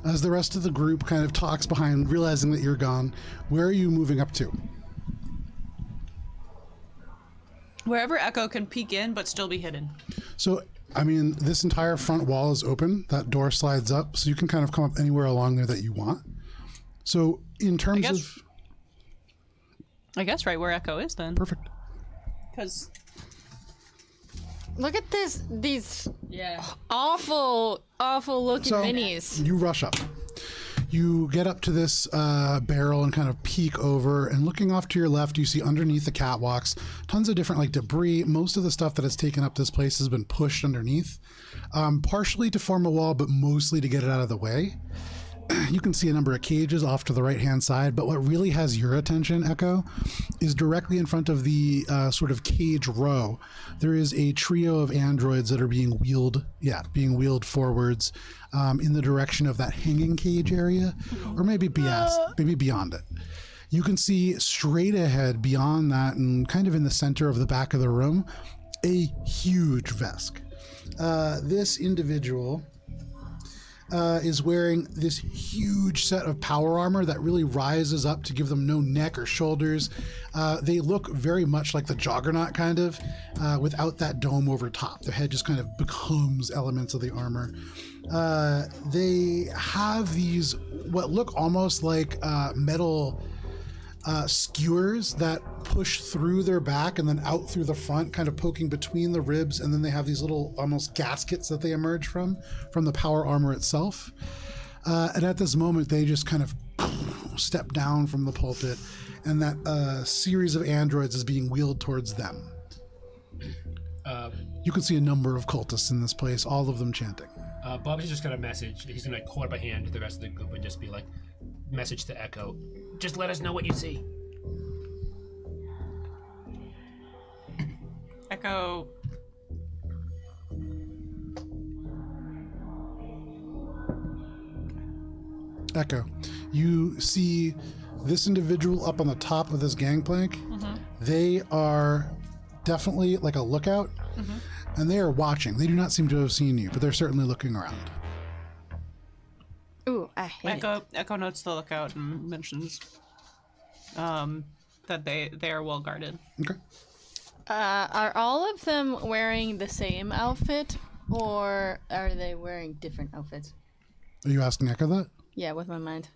A: As the rest of the group kind of talks behind, realizing that you're gone, where are you moving up to?
C: Wherever Echo can peek in but still be hidden.
A: So, I mean, this entire front wall is open. That door slides up, so you can kind of come up anywhere along there that you want. So, in terms of...
C: I guess right where Echo is then.
A: Perfect.
C: Because
E: Look at these
D: Yeah.
E: awful looking
A: So,
E: minis.
A: you rush up. You get up to this barrel and kind of peek over, and looking off to your left, you see underneath the catwalks tons of different like debris. Most of the stuff that has taken up this place has been pushed underneath, partially to form a wall, but mostly to get it out of the way. You can see a number of cages off to the right-hand side, but what really has your attention, Echo, is directly in front of the sort of cage row. There is a trio of androids that are being wheeled forwards in the direction of that hanging cage area, or maybe beyond it. You can see straight ahead beyond that, and kind of in the center of the back of the room, a huge Vesk. This individual is wearing this huge set of power armor that really rises up to give them no neck or shoulders. They look very much like the Juggernaut, kind of, without that dome over top. Their head just kind of becomes elements of the armor. They have these, what look almost like metal skewers that push through their back and then out through the front, kind of poking between the ribs, and then they have these little almost gaskets that they emerge from the power armor itself. And at this moment, they just kind of step down from the pulpit, and that series of androids is being wheeled towards them. You can see a number of cultists in this place, all of them chanting.
F: Bob's just gonna message. He's gonna hold up a hand to the rest of the group and just be like, message to Echo. Just let us know what you see.
C: Echo.
A: Echo, you see this individual up on the top of this gangplank. They are definitely like a lookout, and they are watching. They do not seem to have seen you, but they're certainly looking around.
E: Ooh, I hate it.
C: Echo notes the lookout and mentions that they are well guarded.
A: Okay.
E: Are all of them wearing the same outfit, or are they wearing different outfits?
A: Are you asking Echo that?
E: Yeah, with my mind.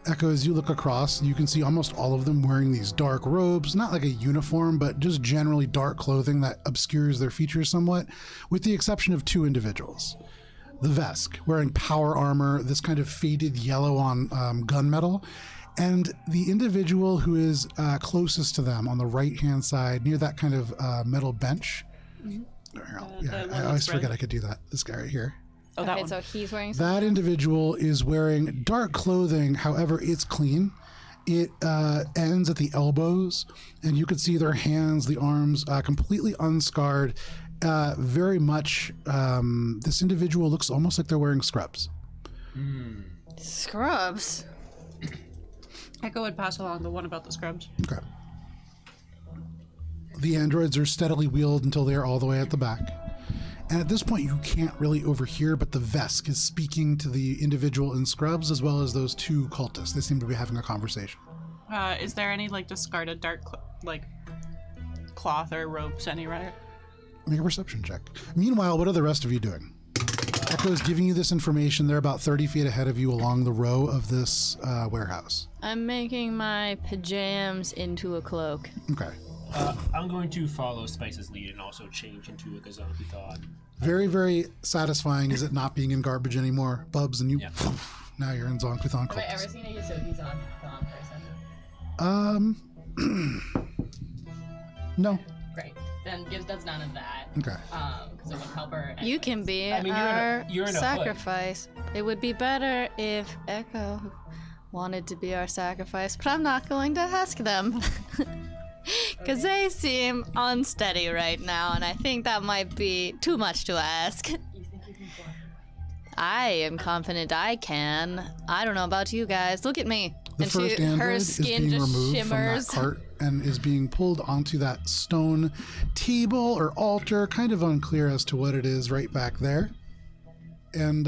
A: Echo, as you look across, you can see almost all of them wearing these dark robes, not like a uniform, but just generally dark clothing that obscures their features somewhat, with the exception of two individuals. The Vesk, wearing power armor, this kind of faded yellow on gunmetal, and the individual who is closest to them on the right-hand side, near that kind of metal bench. I always forget I could do that. This guy right here.
C: Oh, that
E: Okay,
C: one.
E: so he's wearing
A: That individual is wearing dark clothing, however, it's clean. It ends at the elbows, and you can see their hands, the arms, completely unscarred. Very much, this individual looks almost like they're wearing scrubs.
E: scrubs.
C: Echo would pass along the one about the scrubs.
A: Okay. The androids are steadily wheeled until they are all the way at the back. And at this point, you can't really overhear, but the Vesk is speaking to the individual in scrubs as well as those two cultists. They seem to be having a conversation.
C: Is there any like discarded dark cloth or ropes anywhere?
A: Make a perception check. Meanwhile, what are the rest of you doing? Echo is giving you this information. They're about 30 feet ahead of you along the row of this warehouse.
E: I'm making my pajamas into a cloak.
A: Okay.
F: I'm going to follow Spice's lead and also change into a Gazon-Python.
A: Very, very satisfying is it not being in garbage anymore, Bubs, and you.
F: Yeah.
A: Now you're in Zonkython
D: Have I ever
A: cultist.
D: seen a Yosoki person?
A: No.
D: Great. Then Gibbs does none of that.
A: Okay.
D: Because it would help her.
E: You
D: anyways.
E: can be
F: I mean,
E: our
F: you're in a hood.
E: sacrifice. It would be better if Echo wanted to be our sacrifice, but I'm not going to ask them. Because they seem unsteady right now, and I think that might be too much to ask.
D: You think you can block him?
E: I am confident I can. I don't know about you guys. Look at me.
A: The
E: And
A: first
E: her
A: android is
E: skin
A: being
E: just
A: removed
E: shimmers.
A: from that cart and is being pulled onto that stone table or altar, kind of unclear as to what it is right back there. And,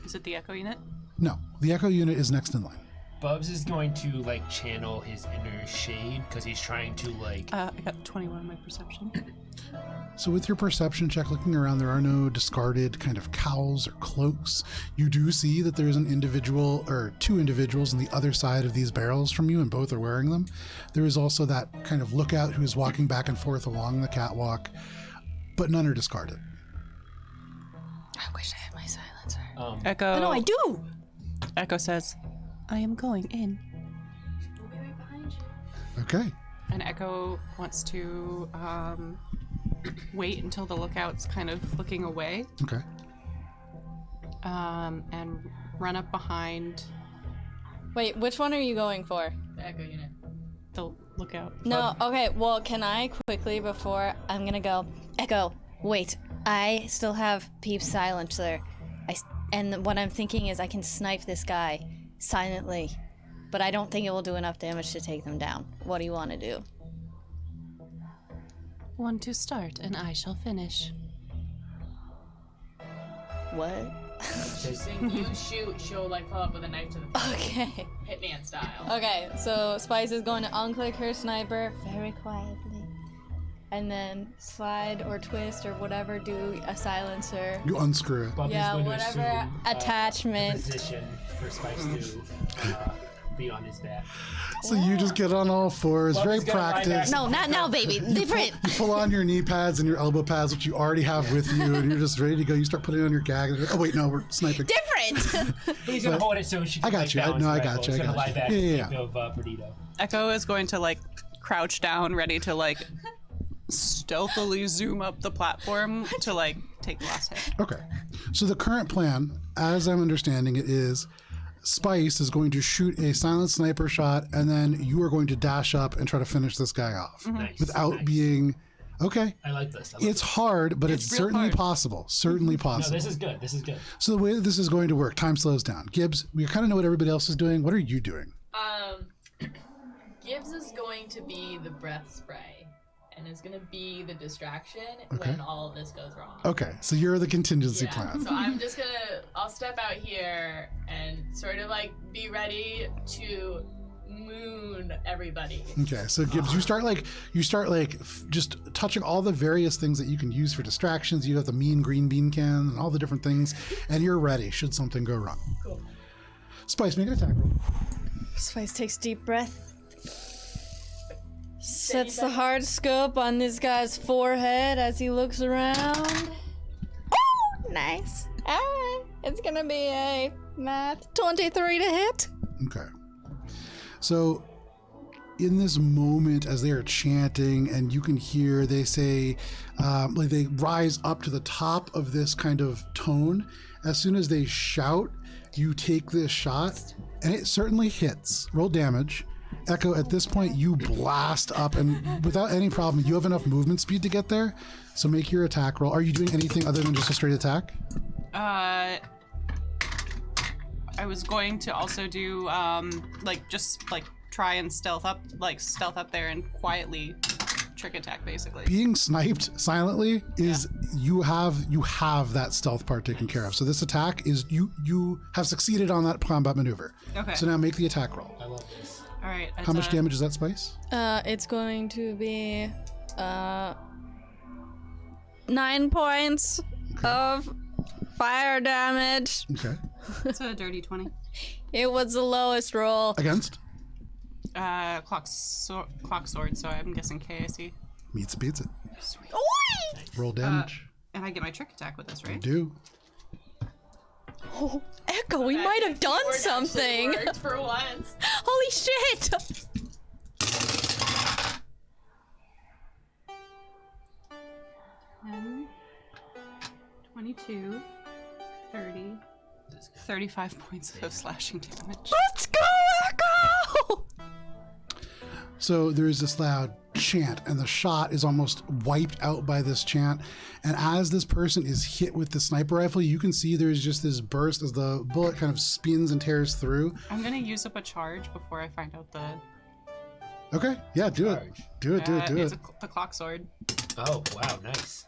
C: Is it the Echo unit?
A: no, the Echo unit is next in line.
F: Bubs is going to like channel his inner shade because he's trying to like.
C: I got 21 on my perception.
A: So with your perception check, looking around, there are no discarded kind of cowls or cloaks. You do see that there's an individual or two individuals on the other side of these barrels from you, and both are wearing them. There is also that kind of lookout who is walking back and forth along the catwalk, but none are discarded.
E: I wish I had my silencer.
C: Echo.
E: Oh, no, I do!
C: Echo says,
G: I am going in.
B: We'll be right behind you.
A: Okay.
C: and Echo wants to wait until the lookout's kind of looking away.
A: Okay.
C: And run up behind
E: Wait, which one are you going for?
D: The Echo unit.
C: the lookout.
E: No, okay, well, can I quickly, before I'm gonna go, Echo, wait, I still have Peep's silencer. And what I'm thinking is I can snipe this guy silently, but I don't think it will do enough damage to take them down. What do you want to do?
G: One to start, and I shall finish.
E: What?
D: Saying you shoot, she'll like follow up with a knife to the face.
E: Okay.
D: Hitman style.
E: Okay, so Spice is going to unclick her sniper very quietly. And then slide or twist or whatever, do a silencer.
A: You unscrew it.
F: Bubby's
E: Yeah,
F: going to
E: whatever
F: assume,
E: attachment.
F: position for Spice to be on his back.
A: So you just get on all fours,
F: Well,
A: very
F: he's gonna lie back.
A: practiced.
E: No, not now, baby. Different.
A: You pull on your knee pads and your elbow pads, which you already have with you, and you're just ready to go. You start putting on your gag. And oh wait, no, we're sniping.
E: Different.
F: But he's going to hold it so she can
A: I got
F: like,
A: you.
F: balance
A: No,
F: the
A: I got
F: rifle.
A: you.
F: He's
A: I
F: going to
A: got
F: lie
A: you.
F: back
A: Yeah.
F: of Perdido.
C: Echo is going to like crouch down, ready to like stealthily zoom up the platform to like take the last hit.
A: Okay. So the current plan, as I'm understanding it, is Spice is going to shoot a silent sniper shot, and then you are going to dash up and try to finish this guy off
F: Nice.
A: without
F: Nice.
A: being. Okay.
F: I like this. I like
A: It's
F: this.
A: hard, but it's
C: real
A: certainly
C: hard.
A: possible. Certainly
F: No,
A: possible.
F: this is good. This is good.
A: So the way that this is going to work, time slows down. Gibbs, we kind of know what everybody else is doing. What are you doing?
D: Gibbs is going to be the breath spray, and is going to be the distraction
A: Okay.
D: when all of this goes wrong.
A: Okay, so you're the contingency
D: Yeah,
A: plan.
D: so I'm just I'll step out here and sort of like be ready to moon everybody.
A: Okay, so Gibbs, you start just touching all the various things that you can use for distractions. You have the mean green bean can and all the different things, and you're ready should something go wrong.
D: Cool.
A: Spice, make an attack roll.
E: Spice takes a deep breath. Sets the hard scope on this guy's forehead as he looks around. Oh, nice. Alright. It's gonna be a math 23 to hit.
A: Okay. So, in this moment, as they are chanting, and you can hear they say, like they rise up to the top of this kind of tone. As soon as they shout, you take this shot, and it certainly hits. Roll damage. Echo, at this point, you blast up, and without any problem, you have enough movement speed to get there. So make your attack roll. Are you doing anything other than just a straight attack?
C: I was going to also do just try and stealth up there and quietly trick attack basically.
A: Being sniped silently is you have that stealth part taken care of. So this attack is you have succeeded on that combat maneuver.
C: Okay.
A: So now make the attack roll.
F: I love this.
C: All right.
A: How much damage is that, Spice?
E: It's going to be 9 points of fire damage.
A: Okay.
C: It's a dirty 20
E: It was the lowest roll.
A: Against?
C: Clock sword, so I'm guessing KIC.
A: Meets beats it.
E: Oi!
A: Roll damage.
C: And I get my trick attack with this,
A: You
C: right?
A: do.
E: Oh, Echo, we might have done
D: Keyboard actually
E: something.
D: worked for once.
E: Holy shit!
C: 10, 22, 30, 35 points of slashing damage.
E: Let's go, Echo!
A: So there's this loud chant, and the shot is almost wiped out by this chant. And as this person is hit with the sniper rifle, you can see there's just this burst as the bullet kind of spins and tears through.
C: I'm gonna use up a charge before I find out the.
A: Okay, yeah, do it.
F: Charge.
A: Do it, do it, do
C: It's
A: it.
C: the clock sword
F: Oh, wow, nice.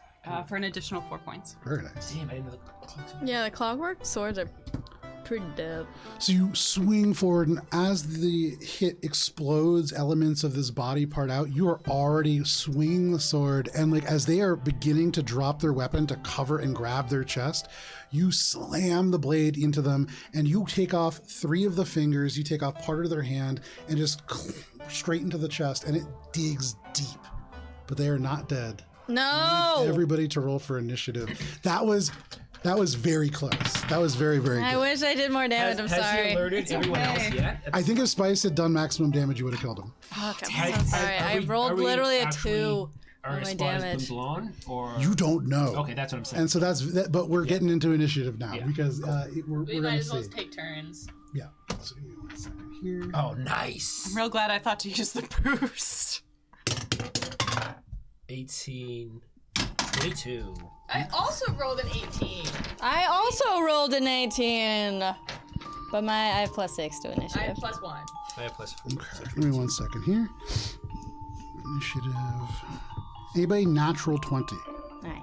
C: for an additional 4 points.
A: Very nice.
F: Damn, I didn't know the clock's
E: Yeah, the clockwork swords are pretty dope.
A: So you swing forward, and as the hit explodes elements of this body part out, you are already swinging the sword, and like as they are beginning to drop their weapon to cover and grab their chest, you slam the blade into them, and you take off 3 of the fingers, you take off part of their hand, and just straight into the chest, and it digs deep. But they are not dead.
E: No!
A: Everybody to roll for initiative. That was very close. That was very, very
E: I
A: good.
E: wish I did more damage. I'm
F: Has
E: sorry.
F: he alerted everyone else yet?
A: I think if Spice had done maximum damage, you would have killed him.
E: Okay, I'm so sorry. I rolled literally a 2 on my damage.
F: Blown, or
A: You don't know.
F: Okay, that's what I'm saying.
A: And so but we're getting into initiative now
F: Yeah.
A: because we're
D: We
A: going
D: might
A: to
D: as well
A: see.
D: take turns.
A: Yeah. So give me 1 second here.
F: Oh, nice.
C: I'm real glad I thought to use the boost.
F: 18, 22.
D: I also rolled an 18.
E: I also rolled an 18. But I have +6 to
D: I
E: initiative.
D: have +1.
F: I have +4.
A: Okay. Give me 1 second here. Initiative. Anybody natural 20?
E: Alright.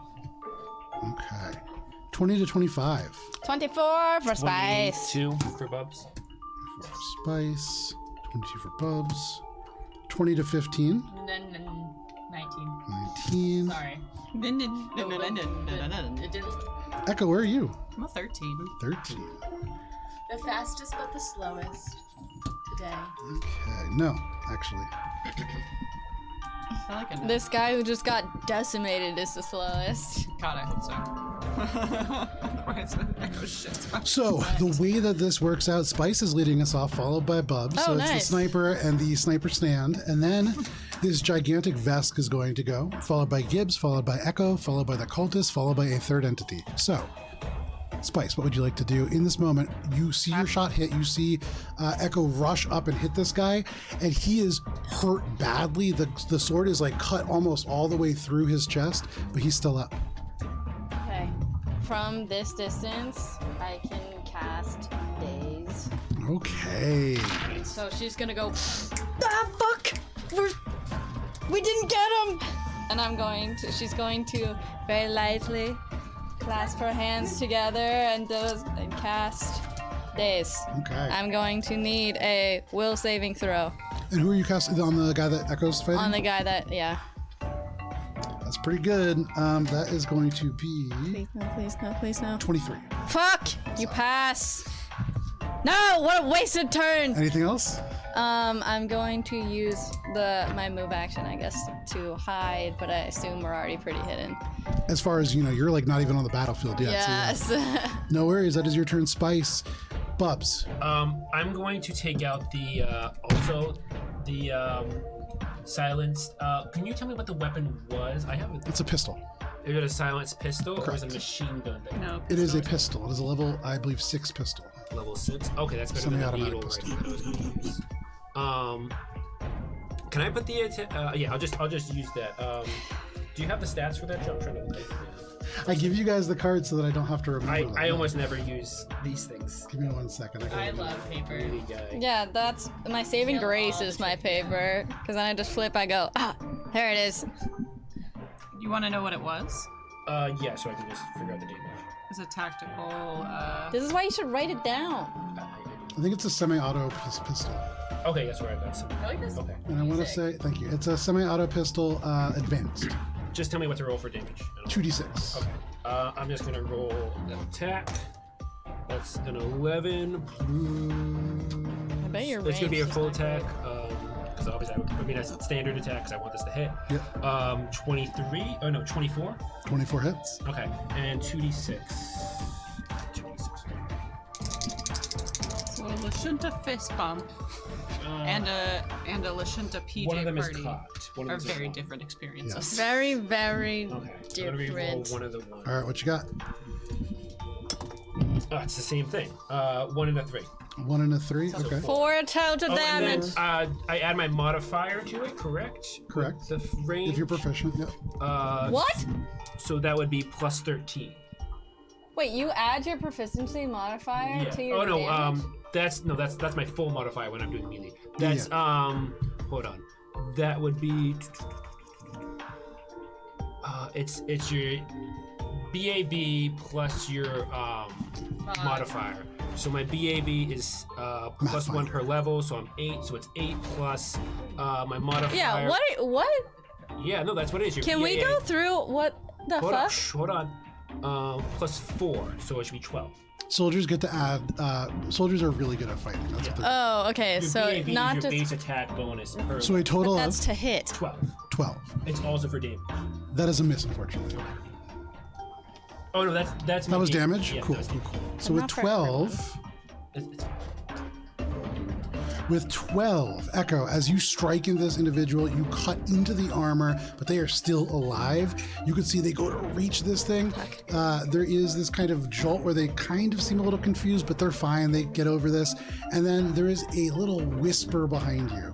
A: Okay. 20 to 25.
E: 24 for Spice.
F: 22 for Bubs.
A: For Spice. 22 for Bubs. 20 to 15.
D: 19.
A: 19.
D: Sorry.
C: I'm
D: It didn't.
A: Echo, where are you?
C: a 13.
A: 13.
B: The fastest but the slowest today.
A: Okay. No, actually.
C: I like it.
E: This guy who just got decimated is the slowest.
C: God, I hope so. Why is it? Oh shit.
A: So the way that this works out, Spice is leading us off, followed by Bubs.
E: Oh,
A: So it's the
E: nice.
A: sniper and the sniper stand, and then this gigantic Vesk is going to go, followed by Gibbs, followed by Echo, followed by the cultist, followed by a third entity. So, Spice, what would you like to do in this moment? You see your shot hit. You see Echo rush up and hit this guy, and he is hurt badly. The sword is like cut almost all the way through his chest, but he's still up.
E: Okay. From this distance, I can cast Daze.
A: Okay.
E: So she's gonna go, ah, fuck! We didn't get him! And she's going to very lightly clasp her hands together and cast Daze.
A: Okay.
E: I'm going to need a will saving throw
A: And who are you casting on the guy that Echo's fighting?
E: on the guy that, yeah.
A: That's pretty good. That is going to be
E: Please no, please no, please no.
A: 23.
E: Fuck! You pass! No! What a wasted turn!
A: Anything else?
E: I'm going to use my move action, I guess, to hide, but I assume we're already pretty hidden.
A: As far as you know, you're like not even on the battlefield yet.
E: Yes.
A: So yeah. No worries. That is your turn, Spice. Bubs.
F: I'm going to take out the silenced. Can you tell me what the weapon was? I haven't.
A: It's a pistol.
F: Is it a silenced pistol or is it a
A: Correct.
F: machine gun?
C: No.
A: It is a pistol. It is a level, I believe, 6 pistol.
F: Level 6. Okay, that's better than the
A: Semi-automatic
F: needle
A: pistol.
F: rifle that I was going to use. Can I put the yeah? I'll just use that. Do you have the stats for that? I'm trying to look at it.
A: I give you guys the cards so that I don't have to remember them.
F: I almost never use these things.
A: Give me 1 second.
D: I love paper.
F: Really guy.
E: Yeah, that's my saving
D: Kill
E: grace
D: all
E: is my paper. Because then I just flip, I go, there it is.
C: You want to know what it was?
F: Yeah, so I can just figure out the damage.
C: It's a tactical.
E: This is why you should write it down.
A: I think it's a semi-auto pistol.
F: Okay, that's where I got some.
D: I like this.
F: Okay,
A: And I want to say, thank you. It's a semi-auto pistol advanced.
F: just tell me what to roll for damage.
A: 2d6.
F: Okay. I'm just gonna roll an attack. That's an 11.
E: I bet your
F: It's gonna be a
E: range is
F: full
E: not
F: attack.
E: good.
F: mean, that's standard attack because I want this to hit.
A: Yep.
F: 23. Oh no, 24.
A: 24 hits.
F: Okay, and 2d6. 2d6.
C: So a Lashunta fist bump and a Lashunta PJ
F: One of them
C: party
F: is cocked. One
C: are
F: of them is
C: very
F: cocked.
C: different experiences.
E: Very, very
F: Okay, so I'm gonna re-roll
E: different.
F: one of the ones.
A: All right, what you got?
F: Oh, it's the same thing. 1 and a 3.
A: 1 and a 3. Okay.
E: 4 total
F: Oh, and then
E: damage.
F: I add my modifier to it, correct?
A: Correct.
F: The range.
A: If you're proficient, yep.
E: What?
F: So that would be plus 13.
E: Wait, you add your proficiency modifier
F: Yeah.
E: to your
F: Oh no,
E: damage?
F: that's my full modifier when I'm doing melee. That's hold on. That would be it's your BAB plus your modifier. So my BAB is plus 1 per level, so I'm 8, so it's 8 plus my modifier.
E: Yeah, what?
F: Yeah, no, that's what it is. Your
E: Can we
F: BAA.
E: go through what the
F: Hold on,
E: fuck?
F: hold on. Plus 4, so it should be 12.
A: Soldiers get to add. Soldiers are really good at fighting. That's what they're.
E: Oh, okay,
F: Your
E: so
F: BAB
E: not
F: is your
E: just
F: base attack bonus per
A: So a total
E: that's
A: of
E: to hit.
F: 12.
A: 12.
F: It's also for damage.
A: That is a miss, unfortunately.
F: Oh no, that's
A: That
F: my
A: was damage?
F: Yeah,
A: Cool,
F: that was
A: cool,
F: damage.
A: cool. So with
E: Not for
A: 12,
F: It's-
A: with 12, Echo, as you strike into this individual, you cut into the armor, but they are still alive. You can see they go to reach this thing. There is this kind of jolt where they kind of seem a little confused, but they're fine. They get over this. And then there is a little whisper behind you.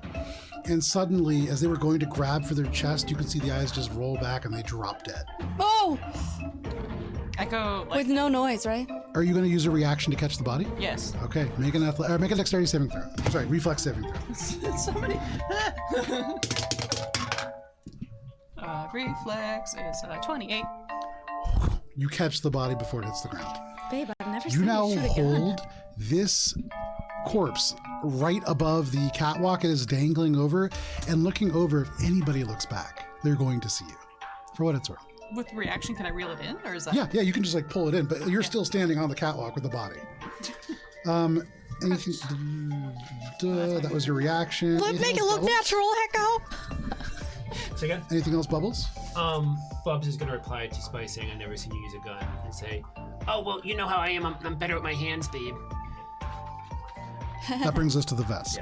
A: And suddenly, as they were going to grab for their chest, you can see the eyes just roll back and they drop dead.
E: Oh!
C: Echo, like,
E: With no noise, right?
A: Are you going to use a reaction to catch the body?
C: yes.
A: Okay, make a dexterity saving throw. Sorry, reflex saving throw.
C: Somebody. Reflex is 28.
A: You catch the body before it hits the ground.
E: Babe, I've never
A: You
E: seen
A: now
E: you shoot a gun.
A: hold this corpse right above the catwalk it is dangling over, and looking over, if anybody looks back, they're going to see you. For what it's worth.
C: With reaction, can I reel it in, or is that?
A: Yeah, you can just like pull it in, but you're still standing on the catwalk with the body. Anything? That was your reaction.
E: Look,
A: Anything
E: make it
A: else,
E: look
A: Bubbles?
E: natural, Echo!
F: Say again?
A: Anything else, Bubbles?
F: Bubs is gonna reply to Spice saying, "I've never seen you use a gun," and say, "Oh well, you know how I am. I'm better with my hands, babe."
A: That brings us to the Vesk.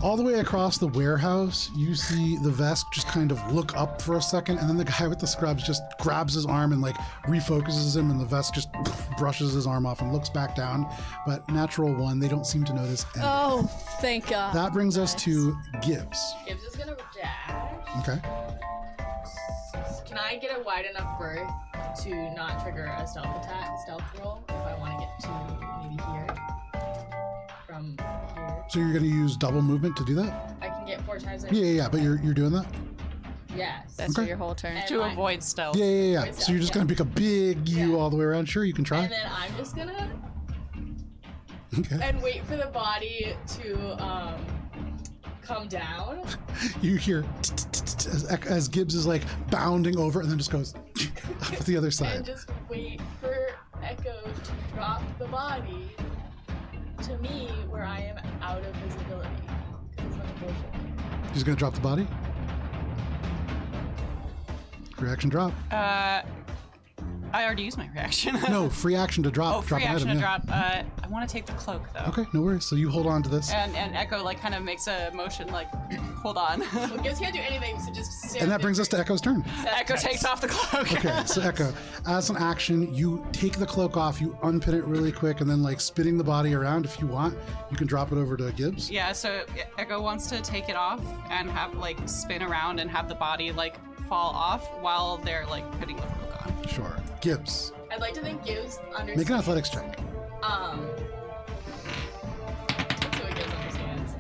A: All the way across the warehouse, you see the Vesk just kind of look up for a second, and then the guy with the scrubs just grabs his arm and like refocuses him, and the Vesk just brushes his arm off and looks back down. But natural one, they don't seem to notice anything.
E: Oh, thank God.
A: That brings us to Gibbs.
D: Gibbs is gonna dash.
A: Okay.
D: Can I get a wide enough berth to not trigger a stealth roll if I want to get to maybe here? From here.
A: So you're going to use double movement to do that?
D: I can get 4 times.
A: Yeah, but you're doing that?
D: Yes.
E: That's
A: Okay.
E: for your whole turn.
D: And
C: To
D: I-
C: avoid stealth.
A: Yeah. So you're just going to make a big U all the way around? Sure, you can try.
D: And then I'm just gonna
A: Okay.
D: and wait for the body to come down.
A: You hear as Gibbs is like bounding over and then just goes up the other
D: And
A: side.
D: just wait for Echo to drop the body to me where I am out of visibility. 'Cause it's not bullshit.
A: He's going to drop the body? Reaction drop.
C: I already used my reaction.
A: No, free action to drop.
C: Oh, free
A: drop an
C: action
A: item,
C: to
A: yeah.
C: drop. I want to take the cloak though.
A: Okay, no worries. So you hold on to this.
C: And Echo like kind of makes a motion like, hold on.
D: Well, Gibbs can't do anything, so just stand
A: And that brings us to Echo's turn.
C: Echo takes off the cloak.
A: Okay, so Echo, as an action, you take the cloak off, you unpin it really quick, and then like spinning the body around if you want, you can drop it over to Gibbs.
C: Yeah, so Echo wants to take it off and have like spin around and have the body like fall off while they're like putting the cloak on.
A: Sure. Gibbs.
D: I'd like to think Gibbs understands.
A: Make an athletics check.
D: Let's see what Gibbs understands.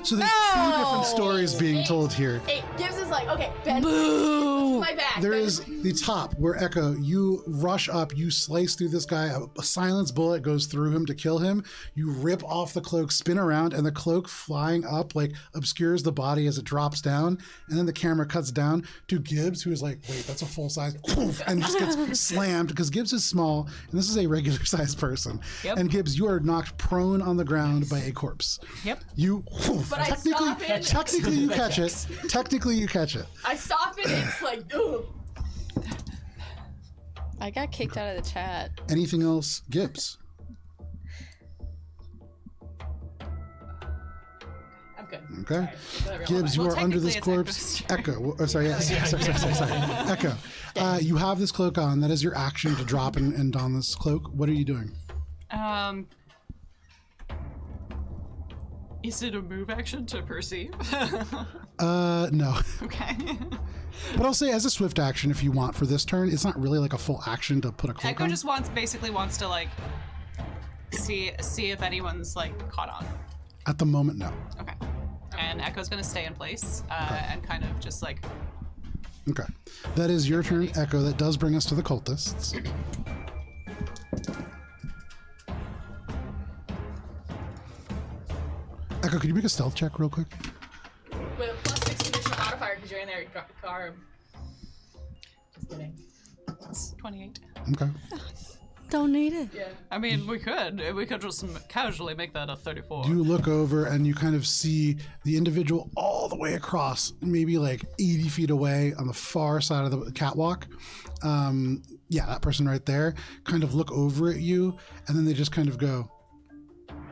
A: So there's two different stories being told here.
D: Hey, Gibbs is like, okay, bend.
E: Boo!
D: my back.
A: There is the top where Echo, you rush up, you slice through this guy, a silence bullet goes through him to kill him. You rip off the cloak, spin around, and the cloak flying up like obscures the body as it drops down. And then the camera cuts down to Gibbs, who is like, wait, that's a full size, and just gets slammed because Gibbs is small and this is a regular sized person.
C: Yep.
A: And Gibbs, you are knocked prone on the ground by a corpse.
C: Yep.
A: You
D: But I stop it.
A: technically you catch it. Technically you catch it.
D: I stop it. It's like, ooh.
E: I got kicked out of the chat.
A: Anything else, Gibbs?
D: I'm good.
A: Okay.
D: Whatever.
A: Gibbs, you
C: Well,
A: are under this
C: technically
A: corpse.
C: it's
A: Echo. Oh, sorry, sorry. Echo. You have this cloak on. That is your action to drop and don this cloak. What are you doing?
C: Is it a move action to perceive?
A: No.
C: Okay.
A: But I'll say as a swift action if you want for this turn. It's not really like a full action to put a cloak
C: Echo
A: on.
C: just basically wants to like see if anyone's like caught on.
A: At the moment, no.
C: Okay. And Echo's gonna stay in place and kind of just like.
A: Okay. That is your turn, Echo. That does bring us to the cultists. Echo, could you make a stealth check real quick?
D: With a plus 6 additional modifier because you're in their car. Just kidding.
C: It's 28.
A: Okay.
E: Don't need it.
D: Yeah.
C: I mean, we could just casually make that a 34.
A: You look over and you kind of see the individual all the way across, maybe like 80 feet away on the far side of the catwalk. Yeah, that person right there kind of look over at you and then they just kind of go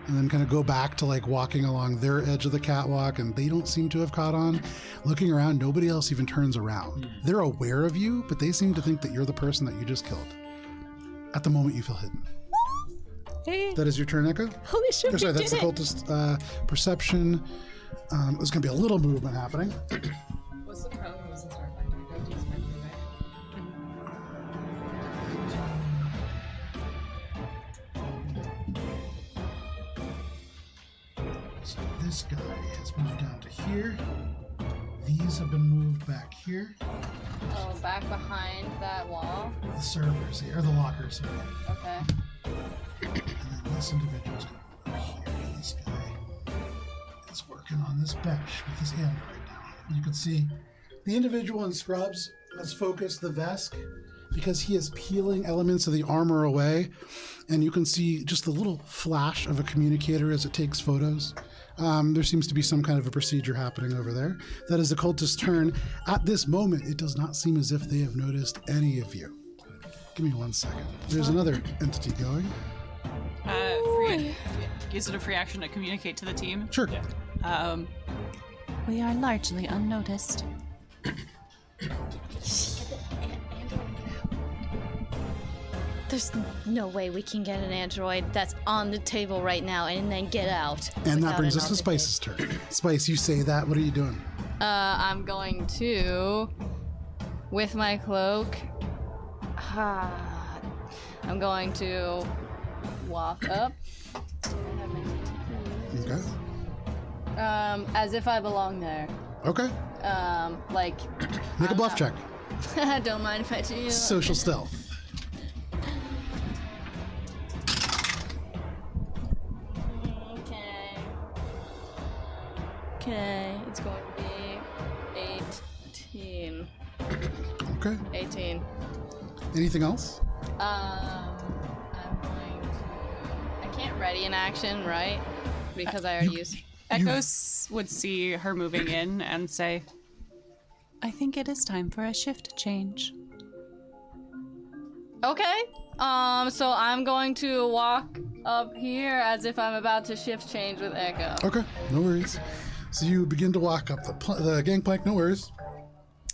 A: and then kind of go back to like walking along their edge of the catwalk and they don't seem to have caught on. Looking around, nobody else even turns around. They're aware of you, but they seem to think that you're the person that you just killed. At the moment, you feel hidden.
E: Hey.
A: That is your turn, Echo?
E: Holy shit,
A: Or sorry,
E: we
A: that's the
E: did it.
A: cultist perception. There's going to be a little movement happening.
D: What's the problem with Starfinder? Don't use my blue, right?
A: So this guy has moved down to here. These have been moved back here.
E: Oh, back behind that wall.
A: The servers here, or the lockers here.
E: Okay.
A: And then this individual's going over here. This guy is working on this bench with his hand right now. You can see the individual in scrubs has focused the Vesk because he is peeling elements of the armor away. And you can see just the little flash of a communicator as it takes photos. There seems to be some kind of a procedure happening over there. That is the cultist's turn. At this moment, it does not seem as if they have noticed any of you. Give me 1 second. There's another entity going.
C: Is it a free action to communicate to the team?
A: Sure.
G: We are largely unnoticed.
E: There's no way we can get an android that's on the table right now and then get out.
A: And that
E: without
A: brings
E: an
A: us to Spice's turn. Spice, you say that. What are you doing?
E: I'm going to, with my cloak, I'm going to walk up.
A: Okay.
E: As if I belong there.
A: Okay.
E: Like,
A: Make a bluff check.
E: don't mind if I do.
A: Social stealth.
E: Okay, it's going to be 18.
A: Okay.
E: 18.
A: Anything else?
E: I'm going to. I can't ready an action, right? Because I already used.
C: Echo would see her moving in and say,
G: I think it is time for a shift change.
E: Okay. So I'm going to walk up here as if I'm about to shift change with Echo.
A: Okay. No worries. So you begin to walk up the gangplank. No worries.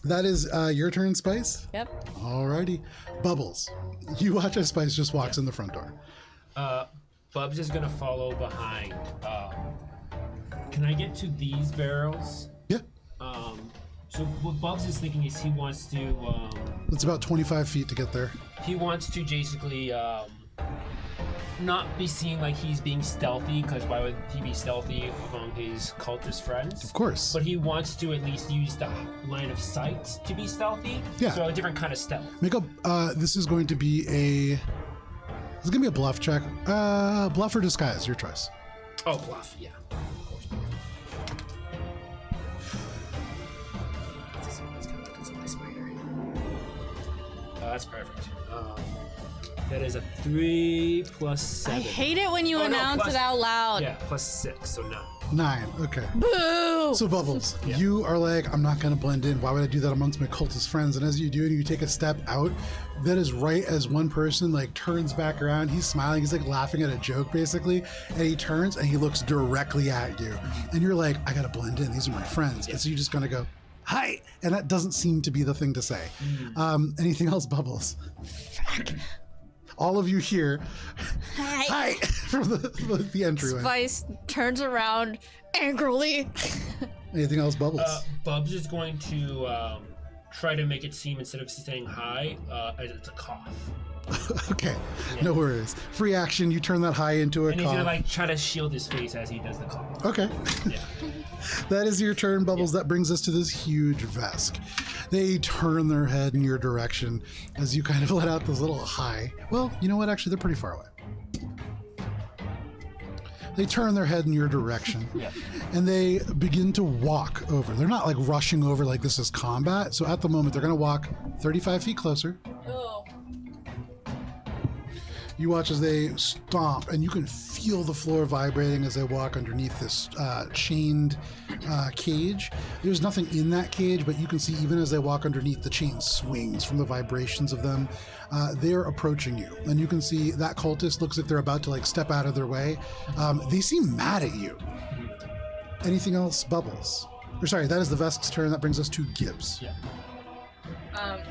A: That is your turn, Spice.
E: Yep.
A: Alrighty. Bubbles. You watch as Spice just walks in the front door.
F: Bubs is gonna follow behind. Can I get to these barrels?
A: Yeah.
F: So what Bubs is thinking is he wants to
A: It's about 25 feet to get there.
F: basically not be seen like he's being stealthy, because why would he be stealthy among his cultist friends?
A: Of course.
F: But he wants to at least use the line of sight to be stealthy.
A: Yeah.
F: So a different kind of stealth.
A: Make a. This is going to be a. This is gonna be a bluff check. Bluff or disguise, your choice.
F: Oh, bluff. Yeah. That's perfect. That is a 3 plus 7.
E: I hate it when you
F: Oh, no,
E: announce
F: plus-
E: it out loud.
F: Yeah, plus 6, so 9.
A: 9. Okay.
E: Boo!
A: So Bubbles,
F: Yeah.
A: you are like, I'm not gonna blend in. Why would I do that amongst my cultist friends? And as you do, and you take a step out, that is right as one person like turns back around. He's smiling. He's like laughing at a joke basically, and he turns and he looks directly at you, and you're like, I gotta blend in. These are my friends. And so you just gonna go, hi, and that doesn't seem to be the thing to say. Anything else, Bubbles? All of you hear, hi, from the entryway.
E: Spice turns around angrily.
A: Anything else, Bubbles?
F: Bubs is going to try to make it seem, instead of saying hi, as it's a cough.
A: Okay, no worries. Free action, you turn that high into a
F: And he's gonna
A: cough.
F: like try to shield his face as he does the cough.
A: Okay.
F: Yeah.
A: That is your turn, Bubbles. That brings us to this huge Vesk. They turn their head in your direction as you kind of let out this little hi. Well, you know what? Actually, they're pretty far away. They turn their head in your direction and they begin to walk over. They're not like rushing over like this is combat. So at the moment, they're going to walk 35 feet closer.
D: Oh.
A: You watch as they stomp, and you can feel the floor vibrating as they walk underneath this chained cage. There's nothing in that cage, but you can see even as they walk underneath, the chain swings from the vibrations of them. They're approaching you, and you can see that cultist looks like they're about to like step out of their way. They seem mad at you. Anything else, Bubbles? Or sorry, that is the Vesk's turn. That brings us to Gibbs.
F: Yeah.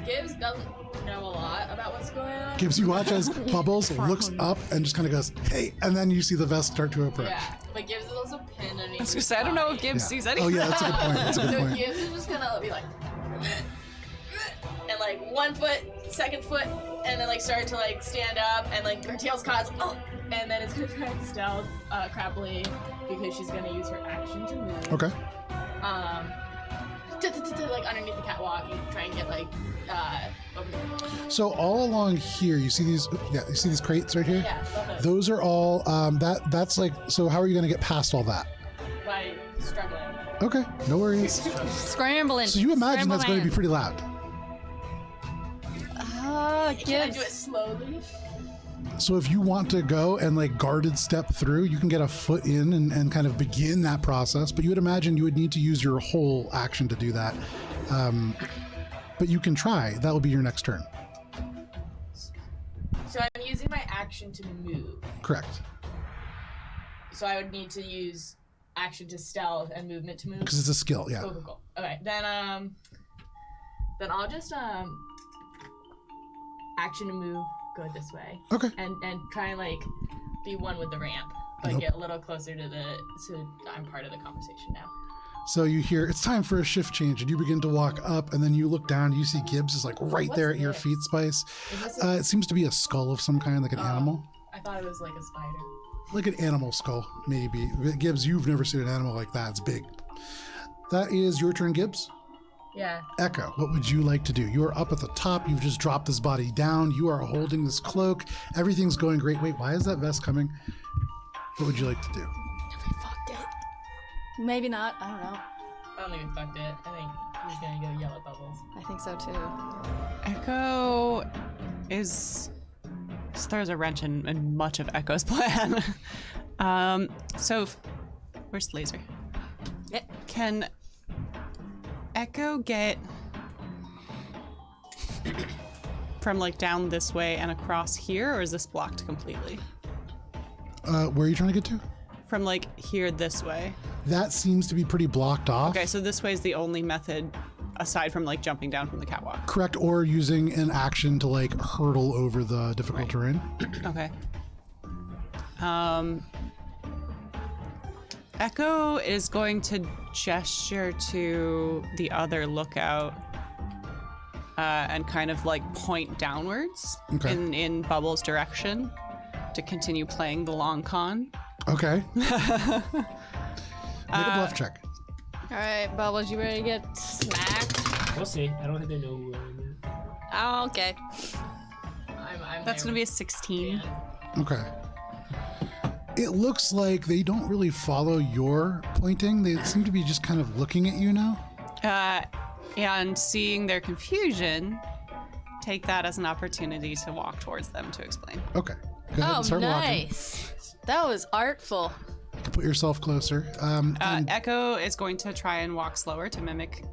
D: Gibbs doesn't know a lot about what's going on.
A: Gibbs, you watch as Bubbles looks up and just kind of goes, hey, and then you see the Vesk start to approach.
D: Yeah, but Gibbs is also pinned underneath.
C: I was gonna say, I don't know if Gibbs sees
A: Oh
C: anything.
A: yeah, that's a good point. That's a good
D: So
A: point.
D: Gibbs is just gonna be like, and like 1 foot, second foot, and then like start to like stand up, and like her tail's caught, and then it's gonna try and stealth Crappily because she's gonna use her action to move.
A: Okay.
D: Like underneath the catwalk and try and get like over there.
A: So all along here, you see these. Yeah, you see these crates right here.
D: Yeah, love those.
A: Those are all. That's like. So how are you going to get past all that?
D: By struggling.
A: Okay, no worries.
E: Scrambling.
A: So you imagine that's going to be
E: Scrambling.
A: pretty loud.
D: Can I do it slowly?
A: So if you want to go and like guarded step through, you can get a foot in and kind of begin that process. But you would imagine you would need to use your whole action to do that. But you can try. That will be your next turn.
D: So I'm using my action to move.
A: Correct.
D: So I would need to use action to stealth and movement to move.
A: Because it's a skill. Yeah.
D: Cool. Okay, then I'll just action to move, go this way,
A: Okay.
D: and try and like be one with the ramp, but
A: Nope.
D: get a little closer to so I'm part of the conversation now.
A: So you hear it's time for a shift change, and you begin to walk up, and then you look down. You see Gibbs is like right there at your
D: this?
A: feet, Spice.
D: Is this a,
A: It seems to be a skull of some kind, like an animal.
D: I thought it was like a spider.
A: Like an animal skull, maybe. Gibbs, you've never seen an animal like that. It's big. That is your turn, Gibbs.
D: Yeah.
A: Echo, what would you like to do? You are up at the top. You've just dropped this body down. You are holding this cloak. Everything's going great. Wait, why is that vest coming? What would you like to do?
E: We fucked it. Maybe not. I don't know.
D: I don't even fucked it. I think he's gonna go yell at Bubbles.
E: I think so too.
C: Echo is throws a wrench in much of Echo's plan. Where's the laser?
E: Yeah.
C: Can Echo get from like down this way and across here, or is this blocked completely?
A: Where are you trying to get to?
C: From like here this way.
A: That seems to be pretty blocked off.
C: Okay, so this way is the only method aside from like jumping down from the catwalk.
A: Correct, or using an action to like hurdle over the difficult terrain.
C: Okay. Echo is going to gesture to the other lookout and kind of like point downwards
A: Okay.
C: in Bubbles' direction to continue playing the long con.
A: Okay. Make a bluff check.
E: All right, Bubbles, you ready to get smacked?
F: We'll see. I don't think they know who I am yet.
E: Oh, okay.
D: I'm
C: That's
D: there
C: gonna be a
D: with
C: 16.
D: Dan.
A: Okay. It looks like they don't really follow your pointing. They seem to be just kind of looking at you now.
C: And seeing their confusion, take that as an opportunity to walk towards them to explain.
A: Okay. Go ahead
E: Oh,
A: and start
E: nice. That was artful.
A: walking. Put yourself closer. And
C: Echo is going to try and walk slower to mimic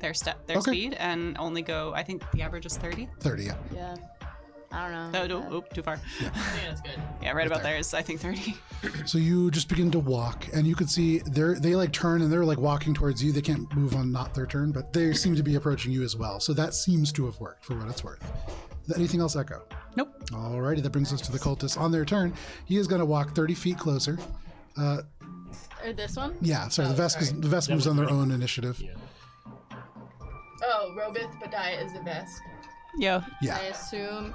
C: their
A: Okay.
C: speed and only go, I think the average is 30.
A: 30, yeah.
E: Yeah. I don't know.
C: Oh, no, too far.
D: I think that's good.
C: Yeah, right about there is, I think, 30.
A: So you just begin to walk, and you can see they like turn and they're like walking towards you. They can't move on not their turn, but they seem to be approaching you as well. So that seems to have worked for what it's worth. Anything else, Echo?
C: Nope.
A: Alrighty, that brings us to the cultist. On their turn, he is going to walk 30 feet closer.
E: Or this one?
A: Yeah, sorry, the Vesk moves on their own initiative.
F: Yeah.
D: Oh, Robith Badiah is the best.
C: Yo.
A: Yeah.
E: I assume.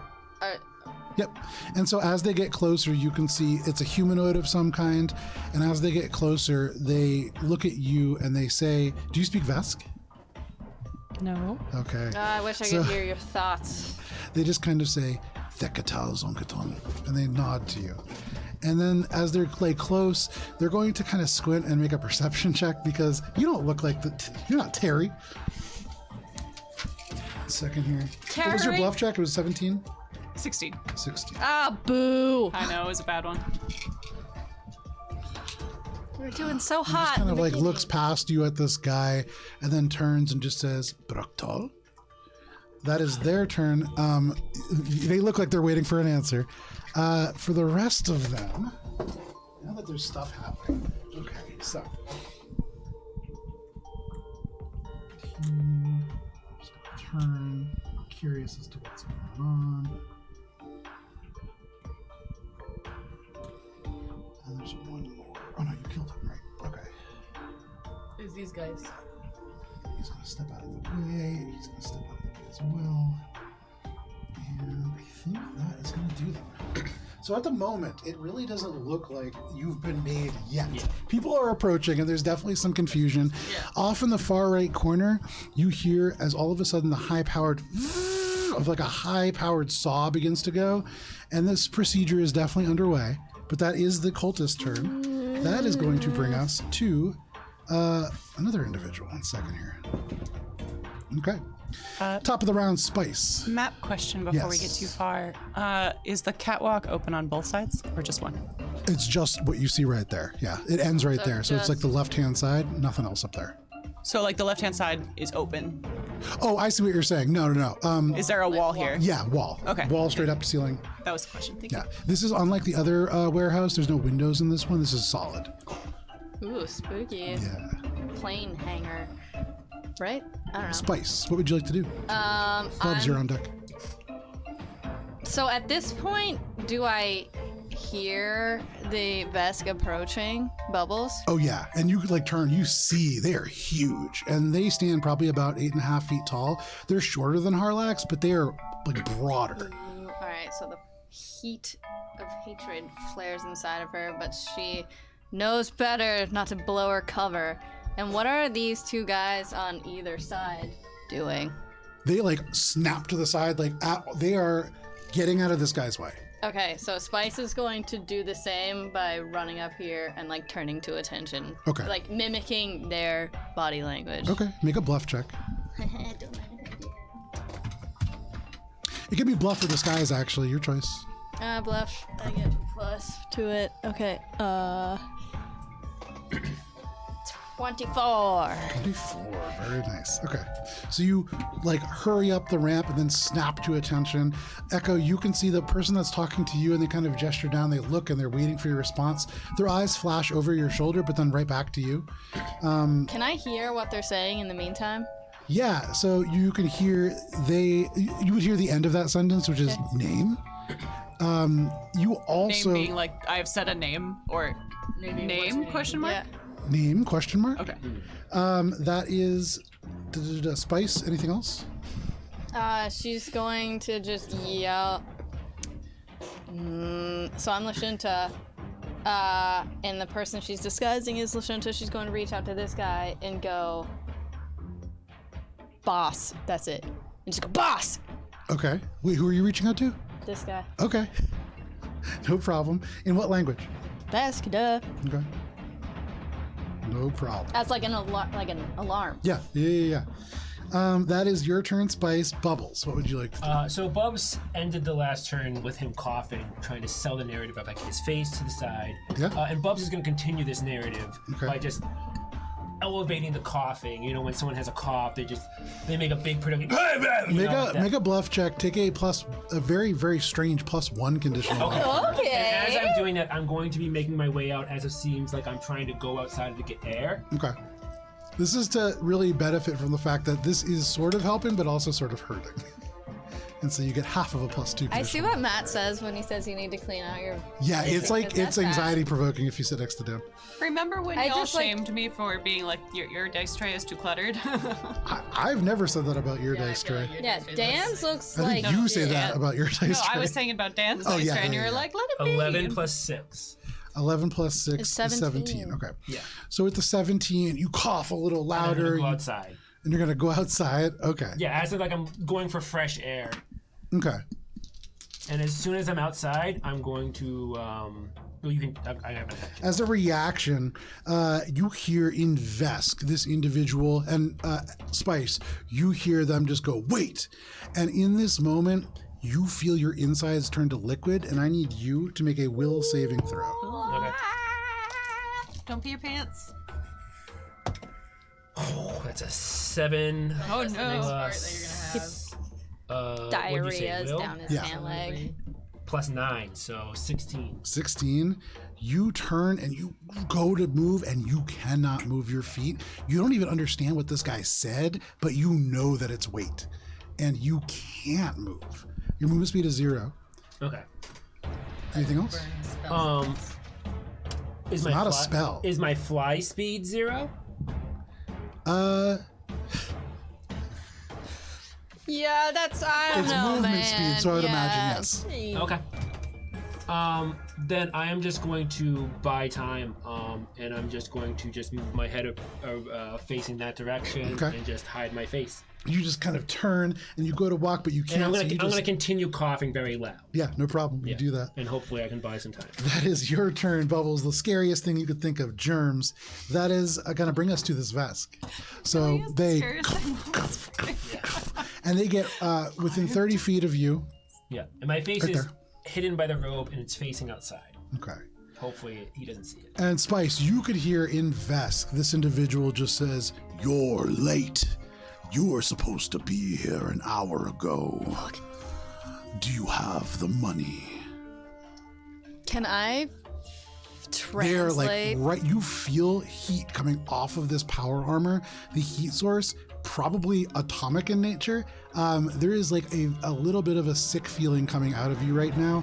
A: Yep. And so as they get closer, you can see it's a humanoid of some kind. And as they get closer, they look at you and they say, "Do you speak Vesk?"
G: No.
A: Okay.
E: I wish I
A: So-
E: could hear your thoughts.
A: They just kind of say, "Thekatal Zonkaton," and they nod to you. And then as they're like close, they're going to kind of squint and make a perception check because you don't look like you're not Terry. Second here. What was your
E: Terry?
A: bluff check? It was 17?
C: 16.
A: 16.
E: Ah, boo.
C: I know, it was a bad one.
E: We're doing so
A: He
E: hot.
A: just kind
E: in
A: of
E: the
A: like
E: beginning.
A: looks past you at this guy and then turns and just says, "Braktal." That is their turn. They look like they're waiting for an answer. For the rest of them, now that there's stuff happening. Okay, so. I'm just gonna turn. I'm curious as to what's going on. And there's one more. Oh no, you killed him, right? Okay.
D: Is these guys?
A: He's going to step out of the way. He's going to step out of the way as well. And I think that is going to do them. So at the moment, it really doesn't look like you've been made yet.
F: Yeah.
A: People are approaching, and there's definitely some confusion. Off in the far right corner, you hear as all of a sudden the high-powered of like a high-powered saw begins to go, and this procedure is definitely underway. But that is the cultist turn. That is going to bring us to another individual. 1 second here. Okay. Top of the round, Spice.
C: Map question before we get
A: Yes.
C: too far. Is the catwalk open on both sides or just one?
A: It's just what you see right there. Yeah, it ends right there. So it's like the left-hand side, nothing else up there.
C: So like the left-hand side is open.
A: Oh, I see what you're saying. No.
C: Is there a wall here?
A: Yeah, wall.
C: Okay.
A: Wall straight up to ceiling.
C: That was the question. Thank
A: Yeah. This is unlike the other warehouse. There's no windows in this one. This is solid.
E: Ooh, spooky.
A: Yeah.
E: Plane hanger. Right? I don't know.
A: Spice, what would you like to do? Clubs, you're on deck.
E: So at this point, do I hear the Vesk approaching Bubbles?
A: Oh yeah, and you like turn, you see they are huge, and they stand probably about 8.5 feet tall. They're shorter than Harlax, but they are like broader.
E: All right, so the heat of hatred flares inside of her, but she knows better not to blow her cover. And what are these two guys on either side doing?
A: They like snap to the side, like they are getting out of this guy's way.
E: Okay, so Spice is going to do the same by running up here and like turning to attention.
A: Okay.
E: Like mimicking their body language.
A: Okay, make a bluff check. It can be bluff or disguise, actually. Your choice.
E: Bluff. I get plus to it. Okay. 24.
A: 24. Very nice. Okay. So you like hurry up the ramp and then snap to attention. Echo, you can see the person that's talking to you and they kind of gesture down. They look and they're waiting for your response. Their eyes flash over your shoulder, but then right back to you.
E: Can I hear what they're saying in the meantime?
A: Yeah. So you can hear you would hear the end of that sentence, which is name. You also
C: Name being like I've said a name or name question mark.
E: Yeah.
A: name question mark.
C: Okay.
A: That is Spice. Anything else?
E: She's going to just yell. So I'm Lashunta, and the person she's disguising is Lashunta. She's going to reach out to this guy and go, boss. That's it. And just go, boss!
A: Okay. Wait, who are you reaching out to?
E: This guy.
A: Okay. No problem. In what language?
E: Basque, duh.
A: Okay. No problem.
E: That's like an alarm.
A: Yeah. That is your turn, Spice. Bubbles, what would you like to do?
F: So Bubs ended the last turn with him coughing, trying to sell the narrative of like his face to the side.
A: Yeah.
F: And Bubs is going to continue this narrative
A: Okay.
F: by just elevating the coughing. You know, when someone has a cough, they make a big production.
A: Make a bluff check. Take a very, very strange +1 conditional.
F: Okay.
E: Okay.
F: And as I'm doing that, I'm going to be making my way out as it seems like I'm trying to go outside to get air.
A: Okay. This is to really benefit from the fact that this is sort of helping, but also sort of hurting. And so you get half of a +2.
E: I see what Matt says when he says you need to clean out your...
A: Yeah, it's like,
E: Because
A: it's
E: that's
A: anxiety provoking if you sit next to Dan.
C: Remember when
E: I
C: y'all
E: just, like-
C: shamed me for being like, your dice tray is too cluttered?
A: I've never said that about your dice tray.
E: Yeah, Dan's looks
A: I
E: like...
A: think you say that about your dice
C: No,
A: tray.
C: I was saying about Dan's
A: Oh,
C: dice
A: yeah,
C: tray, and
A: yeah,
C: you were
A: yeah.
C: like, let it be.
F: 11 plus 6.
A: 11 plus 6
E: It's
A: is 17.
E: 17.
A: Okay.
F: Yeah.
A: So with the 17, you cough a little
F: And I'm
A: louder.
F: gonna go
A: you-
F: outside.
A: and you're going to go outside? Okay.
F: Yeah, as if like I'm going for fresh air.
A: Okay.
F: And as soon as I'm outside, I'm going to. Well, you can. I have an action.
A: As a reaction, you hear in Vesk, this individual, and Spice, you hear them just go, wait! And in this moment, you feel your insides turn to liquid, and I need you to make a will saving throw.
F: Okay.
C: Don't pee your pants.
F: Oh, that's a 7.
C: Oh
D: That's the
C: no.
D: next part that you're gonna have.
F: What'd you say,
E: Diarrhea's
F: Will?
E: down his
A: Yeah.
E: pant leg.
F: Plus 9, so 16.
A: 16, you turn and you go to move, and you cannot move your feet. You don't even understand what this guy said, but you know that it's weight, and you can't move. Your movement speed is 0.
F: Okay.
A: Anything else?
F: Is
A: not a spell.
F: Is my fly speed 0?
E: Yeah, that's... I don't
A: It's
E: know,
A: movement
E: man.
A: speed, so I would imagine yes.
F: Okay. Then I am just going to buy time, and I'm just going to just move my head facing that direction
A: Okay.
F: and just hide my face.
A: You just kind of turn and you go to walk, but you
F: And
A: can't.
F: I'm
A: so
F: gonna
A: you
F: I'm
A: just-
F: gonna continue coughing very loud.
A: Yeah, no problem. You
F: Yeah.
A: do that.
F: And hopefully I can buy some time.
A: That is your turn, Bubbles. The scariest thing you could think of, germs. That is going to bring us to this Vesk. So they and they get within 30 feet of you.
F: Yeah. And my face
A: Right
F: is
A: there.
F: hidden by the robe and it's facing outside.
A: Okay.
F: Hopefully he doesn't see it.
A: And Spice, you could hear in Vesk, this individual just says, "You're late. You were supposed to be here an hour ago. Do you have the money?"
E: Can I
A: They're like
E: translate?
A: right. You feel heat coming off of this power armor. The heat source, probably atomic in nature. There is like a little bit of a sick feeling coming out of you right now.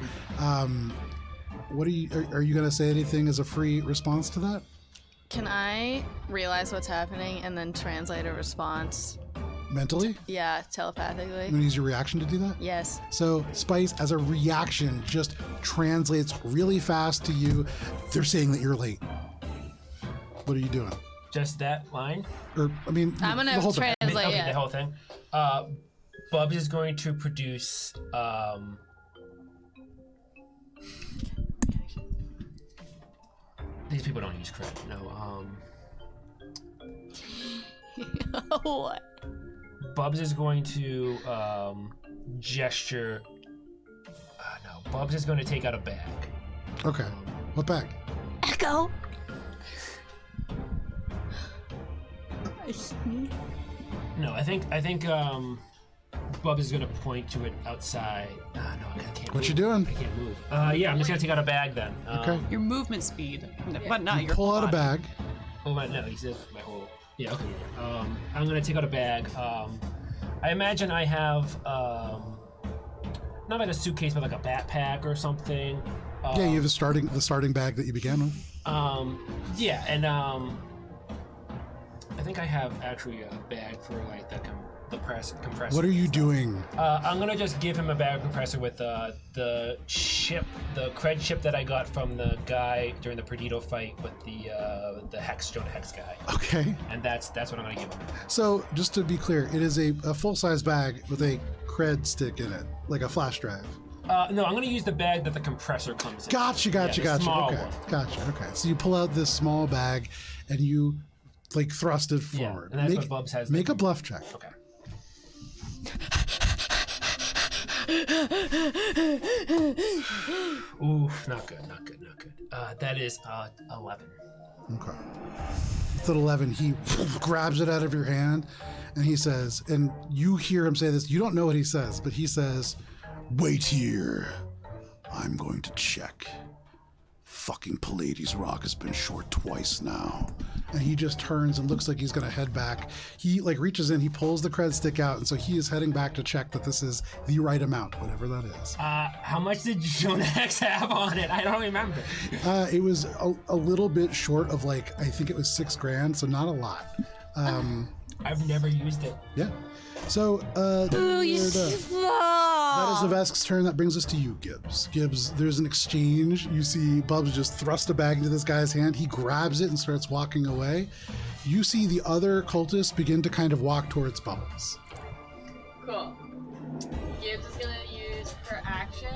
A: What are you going to say anything as a free response to that?
E: Can I realize what's happening and then translate a response?
A: Mentally,
E: Yeah,
A: you
E: telepathically.
A: want to use your reaction to do that?
E: Yes.
A: So Spice, as a reaction, just translates really fast to you. They're saying that you're late. What are you doing?
F: Just that line?
A: Or I mean,
E: I'm
A: the
E: gonna
A: whole thing.
E: translate
F: Okay, the
E: it.
F: whole thing. Bubs is going to produce these people don't use credit. No.
E: What?
F: Bubs is going to gesture. No, Bubs is going to take out a bag.
A: Okay. What bag?
E: Echo.
F: No, I think Bubs is going to point to it outside. No, I can't.
A: What
F: move.
A: you doing?
F: I can't move. Yeah, I'm just going to take out a bag then.
A: Okay.
C: Your movement speed, but not your
A: Pull out a
C: body.
A: bag.
F: Oh no, he said my whole. Yeah, okay. I'm gonna take out a bag. I imagine I have not like a suitcase, but like a backpack or something.
A: Yeah, you have the starting bag that you began with.
F: Yeah, and I think I have actually a bag for like that can compressor.
A: What are you doing?
F: I'm gonna just give him a bag compressor with the cred chip that I got from the guy during the Perdido fight with the hex guy.
A: Okay.
F: And that's what I'm gonna give him.
A: So just to be clear, it is a full-size bag with a cred stick in it, like a flash drive.
F: No, I'm gonna use the bag that the compressor comes in.
A: Gotcha.
F: the small
A: Okay,
F: one.
A: gotcha. Okay, so you pull out this small bag and you like thrust it
F: Yeah,
A: forward.
F: and that's what Bubs has.
A: Make a bluff check.
F: Okay. Ooh, not good. That is 11.
A: Okay. With an 11, he grabs it out of your hand and he says, and you hear him say this, you don't know what he says, but he says, "Wait here. I'm going to check. Fucking Pallades Rock has been short twice now." And he just turns and looks like he's gonna head back. He like reaches in, he pulls the cred stick out, and so he is heading back to check that this is the right amount, whatever that is.
F: How much did Jonah X have on it? I don't remember.
A: It was a little bit short of like, I think it was $6,000, so not a lot.
F: I've never used it.
A: Yeah. So that is the Vesk's turn. That brings us to you, Gibbs. Gibbs, there's an exchange. You see Bubs just thrust a bag into this guy's hand. He grabs it and starts walking away. You see the other cultists begin to kind of walk towards Bubbles.
D: Cool. Gibbs is gonna use her action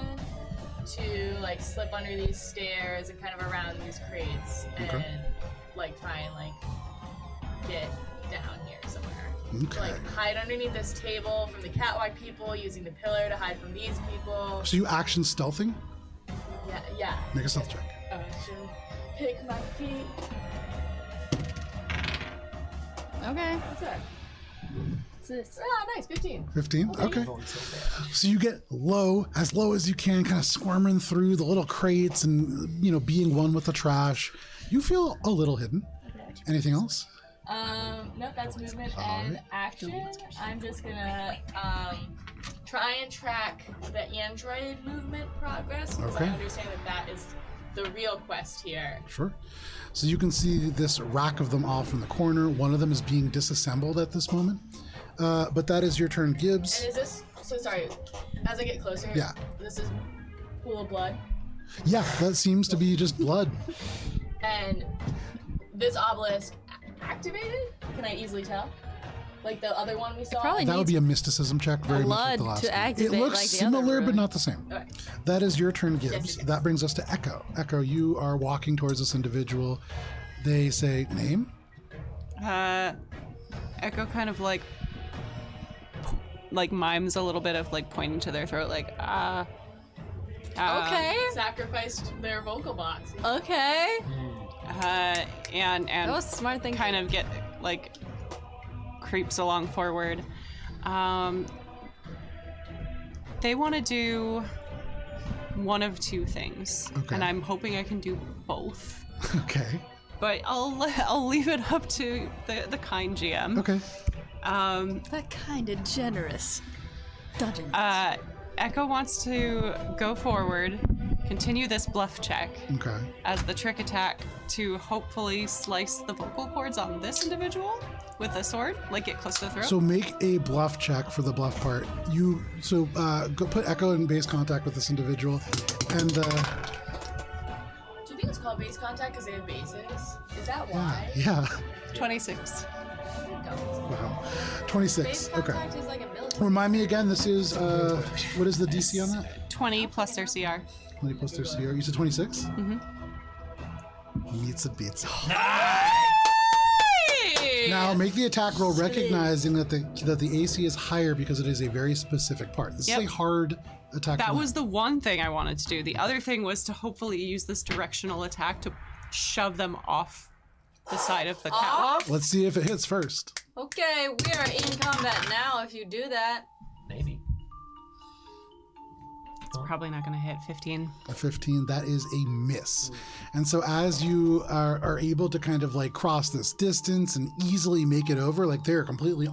D: to like slip under these stairs and kind of around these crates and like try and like get down here somewhere.
A: Okay.
D: Like hide underneath this table from the catwalk people, using the pillar to hide from these people.
A: So you action stealthing?
D: Yeah.
A: Make a stealth check.
D: Action. Pick my feet.
E: Okay.
D: What's that? What's this? Ah, nice. 15.
A: 15? Okay. So you get low as you can, kind of squirming through the little crates and, being one with the trash. You feel a little hidden. Anything else?
D: Nope, that's movement and action. I'm just gonna try and track the android movement progress because I understand that is the real quest here.
A: Sure. So you can see this rack of them all from the corner. One of them is being disassembled at this moment. But that is your turn, Gibbs.
D: And is this, so sorry, as I get closer,
A: Yeah.
D: This is pool of blood.
A: Yeah, that seems to be just blood.
D: And this obelisk activated? Can I easily tell? Like the other one we saw?
E: Probably
A: That would be a mysticism check, very much like the
E: blood
A: last
E: to
A: one.
E: activate
A: It looks
E: like the other
A: similar, but
E: room.
A: not the same.
D: Okay.
A: That is your turn, Gibbs.
D: Yes.
A: That brings us to Echo. Echo, you are walking towards this individual. They say, name?
C: Echo kind of like mimes a little bit of like pointing to their throat, like
E: Okay.
D: Sacrificed their vocal box.
E: Okay.
C: and
E: That was a smart thing.
C: kind of get like creeps along forward. They want to do one of two things,
A: Okay.
C: and I'm hoping I can do both.
A: Okay.
C: But I'll leave it up to the kind GM.
A: Okay.
E: That kind of generous. Dungeon.
C: Echo wants to go forward, continue this bluff check
A: Okay.
C: as the trick attack to hopefully slice the vocal cords on this individual with a sword, like get close to the throat.
A: So make a bluff check for the bluff part. Go put Echo in base contact with this individual, and
D: Do you think it's called base contact because they have bases? Is that why?
A: yeah.
C: 26.
A: Wow.
D: Base
A: 26. Okay.
D: contact is like a military.
A: Remind me again. This is what is the DC on that?
C: 20 plus their CR.
A: 20 plus their CR. You said 26.
C: Mm-hmm.
A: Meets a beats. Now make the attack roll, recognizing that the AC is higher because it is a very specific part. This is a hard attack.
C: That
A: roll.
C: was the one thing I wanted to do. The other thing was to hopefully use this directional attack to shove them off the side of the catwalk.
A: Let's see if it hits first.
E: Okay, we are in combat now if you do that.
F: Maybe.
C: It's probably not going to hit 15.
A: A 15, that is a miss. And so as you are able to kind of like cross this distance and easily make it over, like they're completely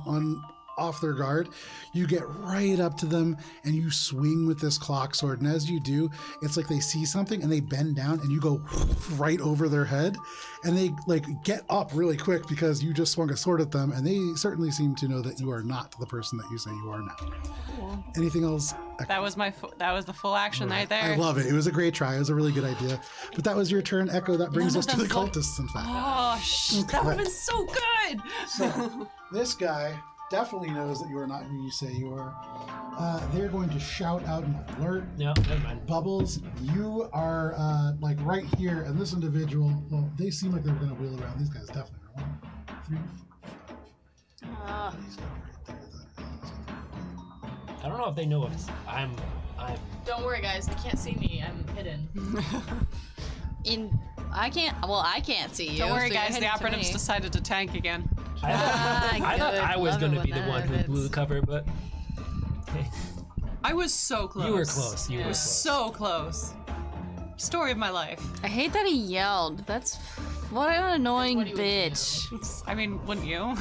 A: off their guard. You get right up to them and you swing with this clock sword. And as you do, it's like they see something and they bend down and you go right over their head. And they like get up really quick because you just swung a sword at them. And they certainly seem to know that you are not the person that you say you are now.
C: Cool.
A: Anything else?
C: That was that was the full action right there.
A: I love it. It was a great try. It was a really good idea. But that was your turn, Echo. That brings us to the cultists, in fact.
C: Oh, that would have been so good.
A: So this guy definitely knows that you are not who you say you are. They're going to shout out an alert.
F: No, never mind.
A: Bubbles, you are like right here, and this individual, well, they seem like they're going to wheel around. These guys definitely are. 1, 3, 4, 5. He's not right there.
F: I don't know if they know if I'm.
D: Don't worry, guys. They can't see me. I'm hidden.
E: I can't see you.
C: Don't worry,
E: so
C: guys.
E: you're
C: The
E: hidden to
C: operatives
E: me.
C: decided to tank again.
F: I thought I was
E: Love
F: going
E: it
F: to be
E: when
F: the
E: that
F: one who
E: happens.
F: blew the cover, but
C: I was so close.
F: you were close. You were close.
C: So close. Story of my life.
E: I hate that he yelled. That's what an annoying
D: what he would
E: bitch.
C: I mean, wouldn't you?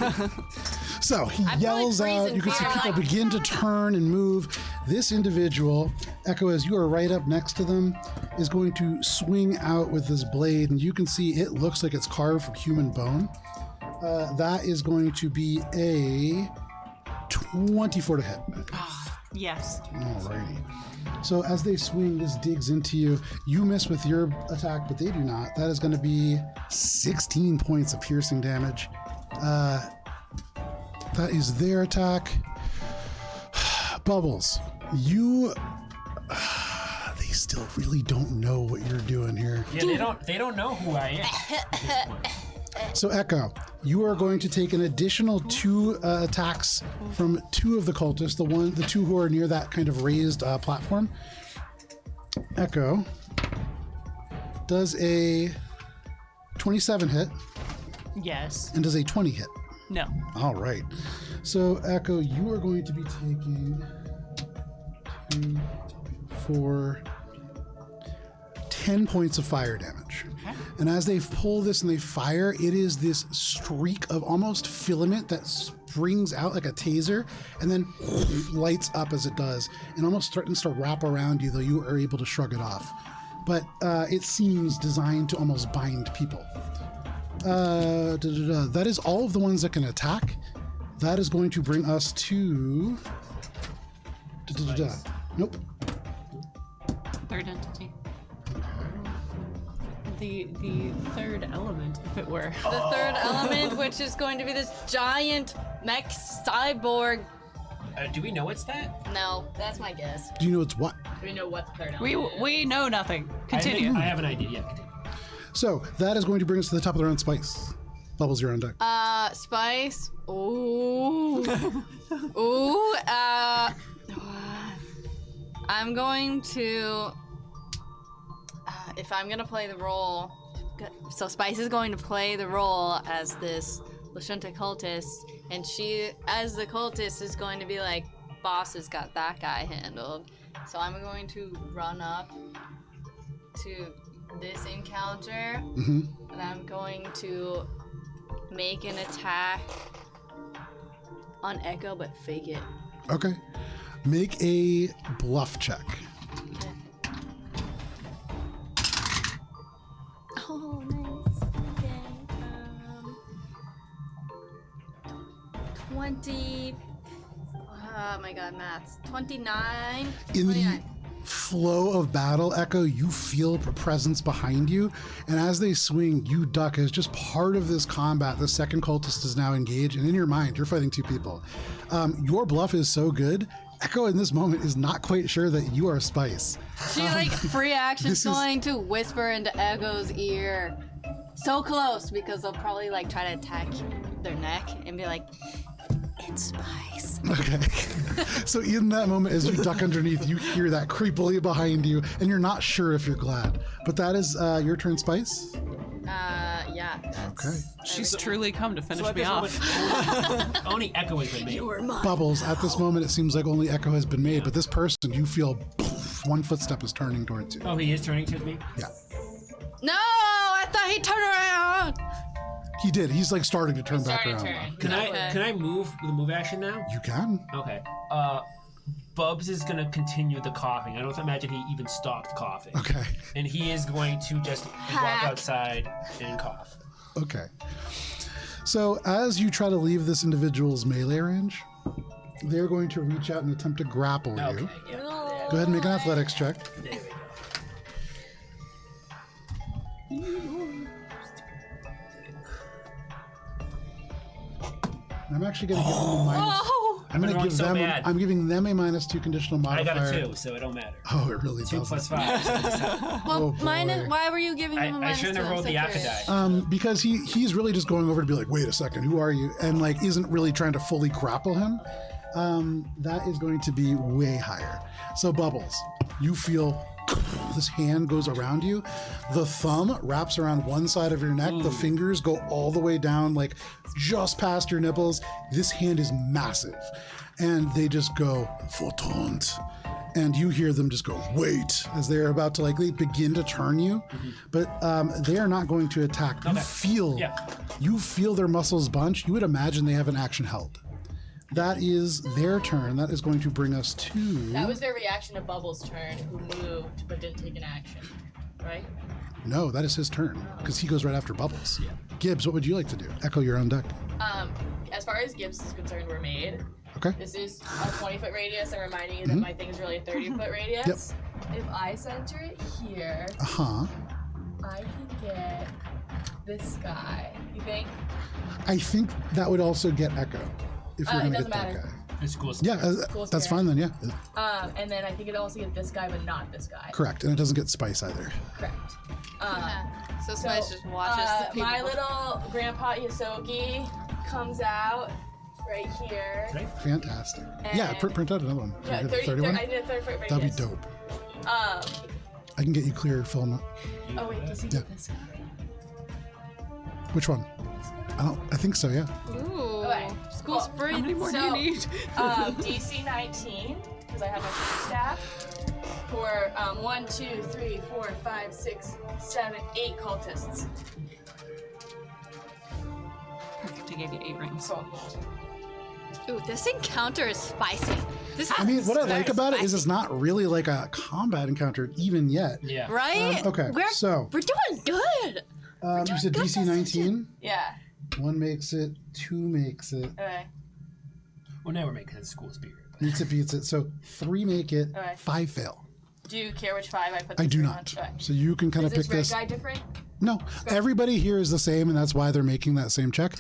A: So he
E: I'm
A: yells
E: probably
A: out.
E: freezing
A: You can see
E: fear,
A: people
E: like-
A: begin to turn and move. This individual, Echo, as you are right up next to them, is going to swing out with this blade, and you can see it looks like it's carved from human bone. That is going to be a 24 to hit.
C: Yes.
A: Alrighty. So as they swing, this digs into you. You miss with your attack, but they do not. That is going to be 16 points of piercing damage. That is their attack. Bubbles, you... they still really don't know what you're doing here.
F: Yeah, they don't know who I am. at this point.
A: So Echo, you are going to take an additional 2 attacks from 2 of the cultists, the 2 who are near that kind of raised platform. Echo does a 27 hit
C: Yes.
A: and does a 20 hit.
C: No.
A: All right. So Echo, you are going to be taking 2, 4, 10 points of fire damage.
C: Okay.
A: And as they pull this and they fire, it is this streak of almost filament that springs out like a taser and then lights up as it does and almost threatens to wrap around you, though you are able to shrug it off. But it seems designed to almost bind people. That is all of the ones that can attack. That is going to bring us to... Nope.
C: Third entity. The third element, if it were.
E: The third element, which is going to be this giant mech cyborg.
F: Do we know it's that?
E: No, that's my guess.
A: Do you know it's what?
D: Do we know what the third element is?
C: We know nothing. Continue.
F: I have an idea. Yeah, continue.
A: So that is going to bring us to the top of the round, Spice. Bubbles, you're on deck.
E: Spice. Ooh. Ooh, I'm going to, if I'm gonna play the role, so Spice is going to play the role as this Lashunta cultist, and she, as the cultist, is going to be like, boss has got that guy handled. So I'm going to run up to this encounter, and I'm going to make an attack on Echo, but fake it.
A: Okay. Make a bluff check.
E: Okay. Oh, nice. Okay. 20. Oh my god, maths. 29.
A: In
E: 29.
A: the flow of battle, Echo, you feel a presence behind you, and as they swing, you duck. As just part of this combat, the second cultist is now engaged, and in your mind, you're fighting 2 people. Your bluff is so good, Echo in this moment is not quite sure that you are Spice.
E: She like free action
A: this is-
E: going to whisper into Echo's ear. So close because they'll probably like try to attack their neck and be like, it's Spice.
A: Okay. So in that moment, as you duck underneath, you hear that creepily behind you, and you're not sure if you're glad. But that is your turn, Spice.
E: Yeah.
A: Okay.
C: She's truly come to finish
F: So at
C: me
F: this
C: off.
F: moment, only Echo has been made.
A: Bubbles, at this moment, it seems like only Echo has been made, but this person, you feel one footstep is turning towards you.
F: Oh, he is turning to me?
A: Yeah.
E: No, I thought he turned around.
A: He did. He's like starting to turn
D: He's
A: back
D: starting
A: around.
D: to turn.
A: now.
E: Okay.
F: Can I move with a move action now?
A: You can.
F: Okay. Bubs is gonna continue the coughing. I don't imagine he even stopped coughing.
A: Okay.
F: And he is going to just walk outside and cough.
A: Okay. So as you try to leave this individual's melee range, they're going to reach out and attempt to grapple
F: Okay.
A: you.
F: Yeah.
A: Go ahead and make an athletics check.
F: There we go.
A: I'm actually going to give them a minus.
E: Oh,
A: I'm going to
F: rolling
A: give
F: so
A: them.
F: bad.
A: I'm giving them a -2 conditional
F: I
A: modifier.
F: got a 2, so it don't matter.
A: Oh, it really
F: 2
A: doesn't.
F: plus 5. So it's not-
E: well,
A: Oh, boy.
E: why were you giving him a
F: I
E: minus
F: shouldn't have
E: two? I'm
F: rolled
E: so
F: the Aka
E: curious.
F: die.
A: Because he's really just going over to be like, wait a second, who are you? And like isn't really trying to fully grapple him. That is going to be way higher. So Bubbles, you feel this hand goes around you. The thumb wraps around one side of your neck. The fingers go all the way down, like just past your nipples. This hand is massive. And they just go, Photons. And you hear them just go, wait, as they're about to like they begin to turn you. But they are not going to attack. You
F: Yeah.
A: feel their muscles bunch. You would imagine they have an action held. That is their turn. That is going to bring us to.
D: That was their reaction to Bubbles' turn, who moved but didn't take an action, right?
A: No, that is his turn because he goes right after Bubbles. Gibbs, what would you like to do? Echo, you're on deck.
D: As far as Gibbs is concerned, we're made.
A: Okay.
D: This is a 20-foot radius. I'm reminding you that my thing is really a 30-foot radius. If I center it here,
A: Uh huh.
D: I can get this guy. You think?
A: I think that would also get Echo if you're
D: It
A: going to
D: doesn't
A: get that
D: matter.
A: guy.
F: It's cool.
A: Yeah,
D: Cool
A: that's
D: spirit.
A: fine then. Yeah,
D: And then I think it'll also get this guy, but not this guy.
A: correct. And it doesn't get Spice either.
D: Correct.
E: So Spice just watches the people.
D: My little grandpa Yosogi comes out right here.
A: Fantastic. Yeah,
D: And-
A: print out another one.
D: Yeah,
A: Can we get
D: 30,
A: 31?
D: I did a 30-foot radius.
A: That'd be dope. I can get you clear filament.
D: Oh wait, does he get this guy?
A: Which one? I think so. Yeah.
E: Ooh.
D: Okay.
E: School
D: Cool.
E: sprint.
C: How many more do you need?
D: DC 19, because I have my staff, for 1, 2, 3, 4, 5, 6, 7, 8 cultists.
C: Perfect. I gave you 8 rings.
D: Cool.
E: Ooh, this encounter is spicy. This
A: I mean, what I
E: very
A: like about it is
E: spicy.
A: it's not really like a combat encounter even yet.
F: Yeah.
E: Right?
A: Okay, so
E: We're doing good.
A: you said DC 19.
D: Yeah.
A: 1 makes it. 2 makes it.
D: Okay.
F: Well, now we're making school spirit.
A: Beats it, beats it. So 3 make it.
D: Okay.
A: 5 fail.
D: Do you care which 5 I put?
A: I
D: this
A: do
D: ring
A: not.
D: On? Okay.
A: So you can kind
D: Is
A: of
D: this
A: pick
D: red
A: this.
D: guy different?
A: No, everybody here is the same, and that's why they're making that same check.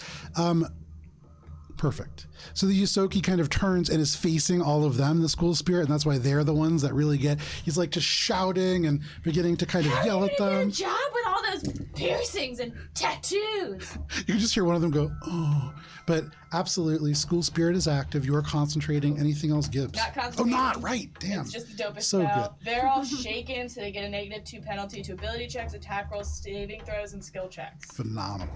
A: Perfect. So the Yosoki kind of turns and is facing all of them, the school spirit, and that's why they're the ones that really get. He's like just shouting and beginning to kind of yell at them.
D: Good job with all those piercings and tattoos.
A: You can just hear one of them go, "Oh!" But absolutely, school spirit is active. You are concentrating. Anything else, Gibbs?
D: Not concentrating.
A: Oh, not right. Damn.
D: It's just the dopest
A: So
D: spell. They're all shaken, so they get a -2 penalty to ability checks, attack rolls, saving throws, and skill checks.
A: Phenomenal.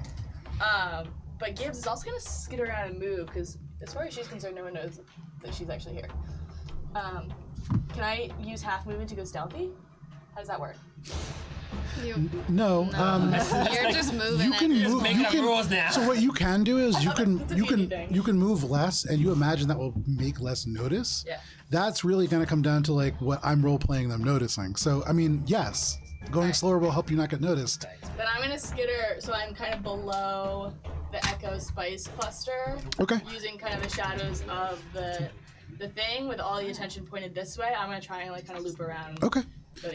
D: But Gibbs is also gonna skid around and move because, as far as she's concerned, no one knows that she's actually here. Can I use half movement to go stealthy? How does that work?
A: No.
E: You're just moving
A: You
E: it.
A: can move.
F: making
A: You
F: up
A: can,
F: rules now.
A: So what you can do is you can
D: that's a
A: you
D: sneaky
A: can
D: thing.
A: you can move less, and you imagine that will make less notice.
D: Yeah.
A: That's really going to come down to like what I'm role playing them noticing. So I mean, yes, going slower will help you not get noticed.
D: Then I'm gonna skitter, so I'm kind of below the Echo Spice cluster,
A: Okay.
D: using kind of the shadows of the thing with all the attention pointed this way. I'm gonna try and like kind of loop around.
A: Okay.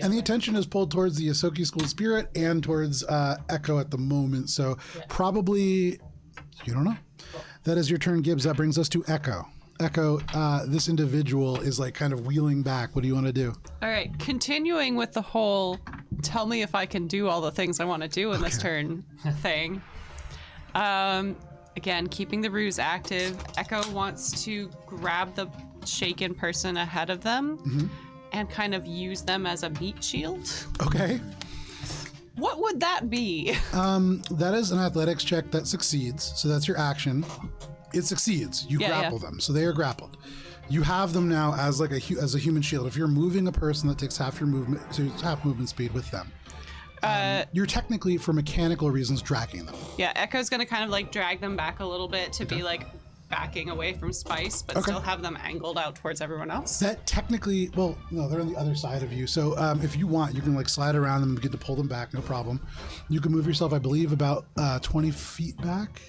A: And the attention is pulled towards the Yosoki school spirit and towards Echo at the moment. So probably, you don't know. That is your turn, Gibbs. That brings us to Echo. Echo, this individual is like kind of wheeling back. What do you want to do?
C: All right, continuing with the whole tell me if I can do all the things I want to do in this turn thing. Again, keeping the ruse active, Echo wants to grab the shaken person ahead of them and kind of use them as a meat shield.
A: Okay.
C: What would that be?
A: That is an athletics check that succeeds. So that's your action. It succeeds. You
C: Yeah,
A: grapple them. So they are grappled. You have them now as like as a human shield. If you're moving a person, that takes half your movement, so it's half movement speed with them. You're technically, for mechanical reasons, dragging them.
C: Yeah, Echo's gonna kind of like drag them back a little bit to be like backing away from Spice, but still have them angled out towards everyone else.
A: That technically, well, no, they're on the other side of you. So if you want, you can like slide around them and begin to pull them back, no problem. You can move yourself, I believe, about 20 feet back.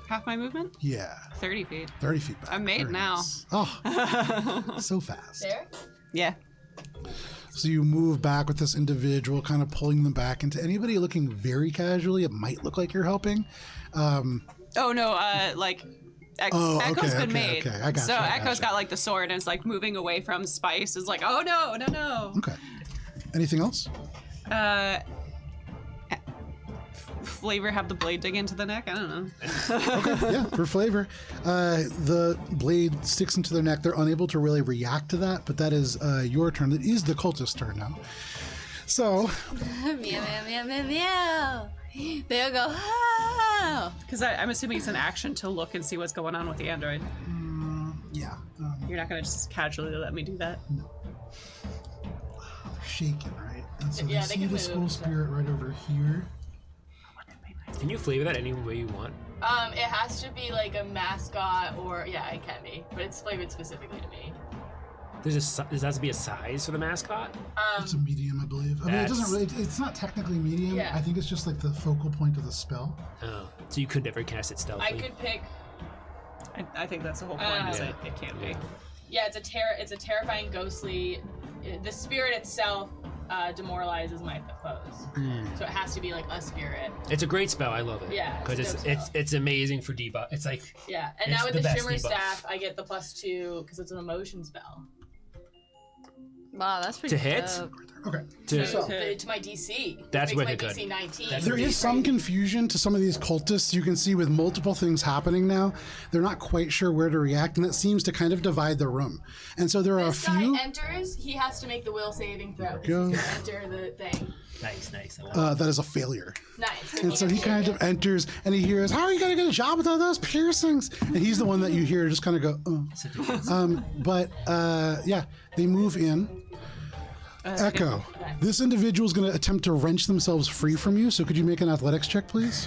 C: Half my movement?
A: Yeah.
C: 30 feet.
A: 30 feet back.
C: I'm made
A: Very
C: now.
A: nice. Oh, so fast.
D: There?
C: Yeah.
A: So you move back with this individual, kind of pulling them back into anybody looking very casually. It might look like you're helping.
C: Oh no, like Echo's been made.
A: Okay, I got
C: so
A: you,
C: Echo's got like the sword and it's like moving away from Spice. Is like, oh no.
A: Okay. Anything else?
C: Flavor have the blade dig into the neck? I don't know.
A: Okay, yeah, for flavor. The blade sticks into their neck. They're unable to really react to that, but that is your turn. It is the cultist's turn now. So,
E: Meow, meow, meow, meow, meow. They'll go, oh.
C: Because I'm assuming it's an action to look and see what's going on with the android.
A: yeah.
C: You're not gonna just casually let me do that.
A: Shaking, right? And so
D: Yeah,
A: they
D: they
A: see
D: can
A: the
D: move,
A: skull
D: so.
A: spirit right over here.
F: Can you flavor that any way you want?
D: It has to be like a mascot or yeah, it can be, but it's flavored specifically to me.
F: Does it have to be a size for the mascot?
A: It's a medium, I believe. I mean, it doesn't
F: That's-
A: really. It's not technically medium.
D: Yeah.
A: I think it's just like the focal point of the spell.
F: Oh, so you could never cast it stealthily.
D: I could pick.
C: I think that's the whole point. Is
F: Yeah.
C: it can't be.
D: Yeah, it's a terrifying, ghostly. The spirit itself demoralizes my foes, so it has to be like a spirit.
F: It's a great spell. I love it.
D: Yeah,
F: because
D: it's a
F: it's
D: dope
F: it's amazing for debuff. It's like
D: Yeah, and
F: It's
D: now with
F: the
D: the
F: best
D: shimmer
F: debuff.
D: staff, I get the +2 because it's an emotion spell
E: Wow, that's pretty
F: To hit?
E: dope.
A: Okay.
F: to,
D: to my DC.
F: That's
D: which makes
F: wicked
D: my
F: good.
D: DC 19.
F: That's
A: There is some confusion to some of these cultists. You can see with multiple things happening now, they're not quite sure where to react, and that seems to kind of divide the room. And so there are a
D: This
A: few.
D: guy enters, he has to make the will saving throw.
A: we
D: 'cause
A: go.
D: He's gonna enter the thing.
F: nice. I love it.
A: That is a failure.
D: Nice.
A: And so he kind of enters and he hears, "How are you going to get a job with all those piercings?" And he's the one that you hear just kind of go, "Oh."
F: Such a good
A: Yeah, they move in. Echo, this individual is going to attempt to wrench themselves free from you. So could you make an athletics check, please?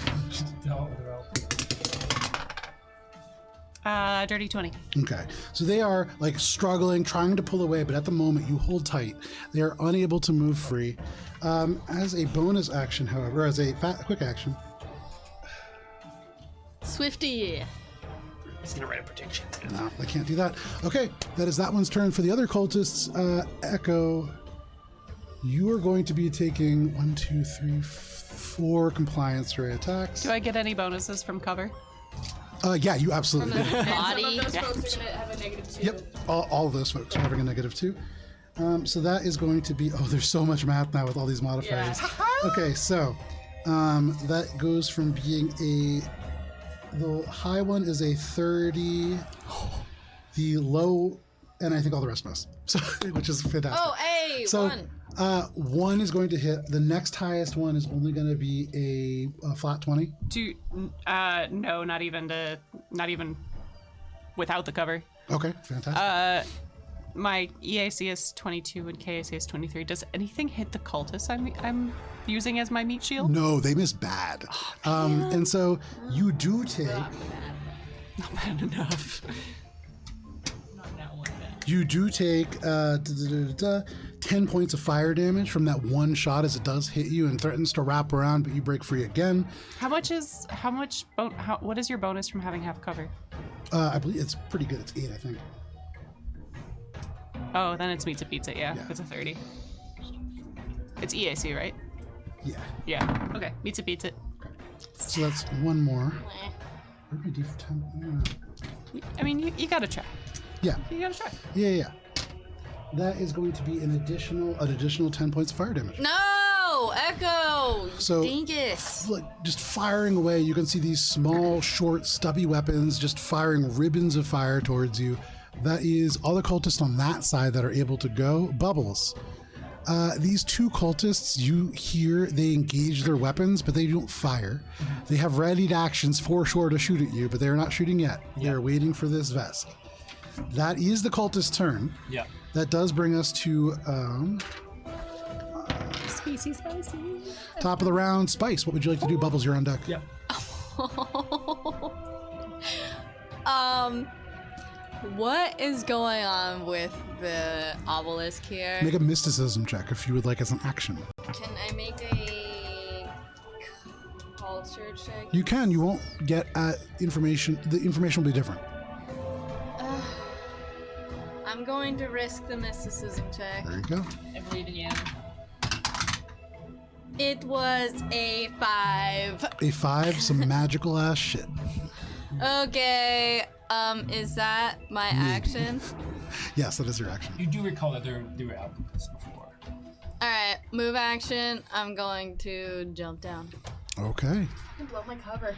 C: Dirty 20.
A: Okay. So they are like struggling, trying to pull away, but at the moment you hold tight. They are unable to move free. As a bonus action, however, as a quick action,
E: Swifty.
F: He's gonna write a prediction.
A: no, they can't do that. Okay, that is that one's turn. For the other cultists, Echo, you are going to be taking 1, 2, 3, 4 compliance ray attacks.
C: Do I get any bonuses from cover?
A: Yeah, you absolutely do.
D: And
E: Body.
D: some of those folks are gonna have a -2.
A: Yep, all of those folks are having a -2. So that is going to be, oh, there's so much math now with all these modifiers. Okay, so that goes from being the high one is a 30, the low, and I think all the rest miss, so, which is fantastic.
E: Oh, hey,
A: So
E: one.
A: one is going to hit. The next highest one is only going to be a flat 20.
C: No, not even without the cover.
A: Okay, fantastic.
C: My EAC is 22 and KAC is 23. Does anything hit the cultist I'm using as my meat shield?
A: No, they miss bad. And so you do take.
C: Not bad enough.
D: Not that one bit.
A: You do take 10 points of fire damage from that one shot as it does hit you and threatens to wrap around, but you break free again.
C: What is your bonus from having half cover?
A: I believe it's pretty good. It's 8, I think.
C: Oh, then it's meets it beats it. Yeah,
A: Yeah.
C: it's a 30. It's EAC, right?
A: Yeah.
C: Yeah. Okay, meets it beats it.
A: So that's one more. Where'd my D for 10?
C: I mean, you gotta try.
A: Yeah.
C: You gotta try.
A: Yeah. That is going to be an additional 10 points of fire damage.
E: No, Echo.
A: So-
E: Dingus.
A: Like just firing away, you can see these small, short, stubby weapons just firing ribbons of fire towards you. That is all the cultists on that side that are able to go. Bubbles. These 2 cultists, you hear they engage their weapons, but they don't fire. They have readied actions for sure to shoot at you, but they're not shooting yet. They're waiting for this vest. That is the cultist's turn.
F: Yeah.
A: That does bring us to
C: Spicy, spicy.
A: Top of the round, Spice. What would you like to do? Bubbles, you're on deck.
F: Yep.
E: What is going on with the obelisk here?
A: Make a mysticism check if you would like as an action.
E: Can I make a culture check?
A: You can. You won't get information. The information will be different.
E: I'm going to risk the mysticism check.
A: There you go.
D: I believe in you.
E: It was a 5.
A: A 5, some magical ass shit.
E: Okay, is that my action?
A: Yes, that is your action.
F: You do recall that they were out this before.
E: Alright, move action. I'm going to jump down.
A: Okay.
D: I blow my cover.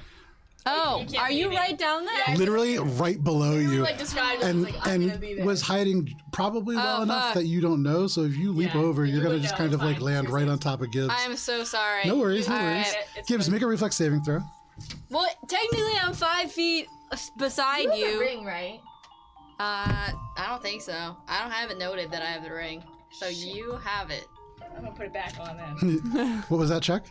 E: Oh,
D: you can't
E: are
D: see
E: you
D: me.
E: right down there?
A: Literally right below you.
D: Like described it,
A: And,
D: like, I'm gonna be
A: and
D: there.
A: was hiding probably well
E: Oh,
A: enough
E: fuck.
A: that you don't know. So if you leap
D: Yeah,
A: over,
D: you
A: you're gonna
D: would
A: just
D: know,
A: kind
D: it's
A: of like
D: fine.
A: land
D: You're
A: right
D: safe.
A: on top of Gibbs.
E: I'm so sorry.
A: No worries, no
E: Alright.
A: worries.
D: It's
A: Gibbs,
D: fine.
A: make a reflex saving throw.
E: Well, technically I'm 5 feet beside
D: You have
E: you.
D: the ring, right?
E: I don't think so. I don't have it noted that I have the ring. So you have it.
D: I'm gonna put it back on then.
A: What was that check?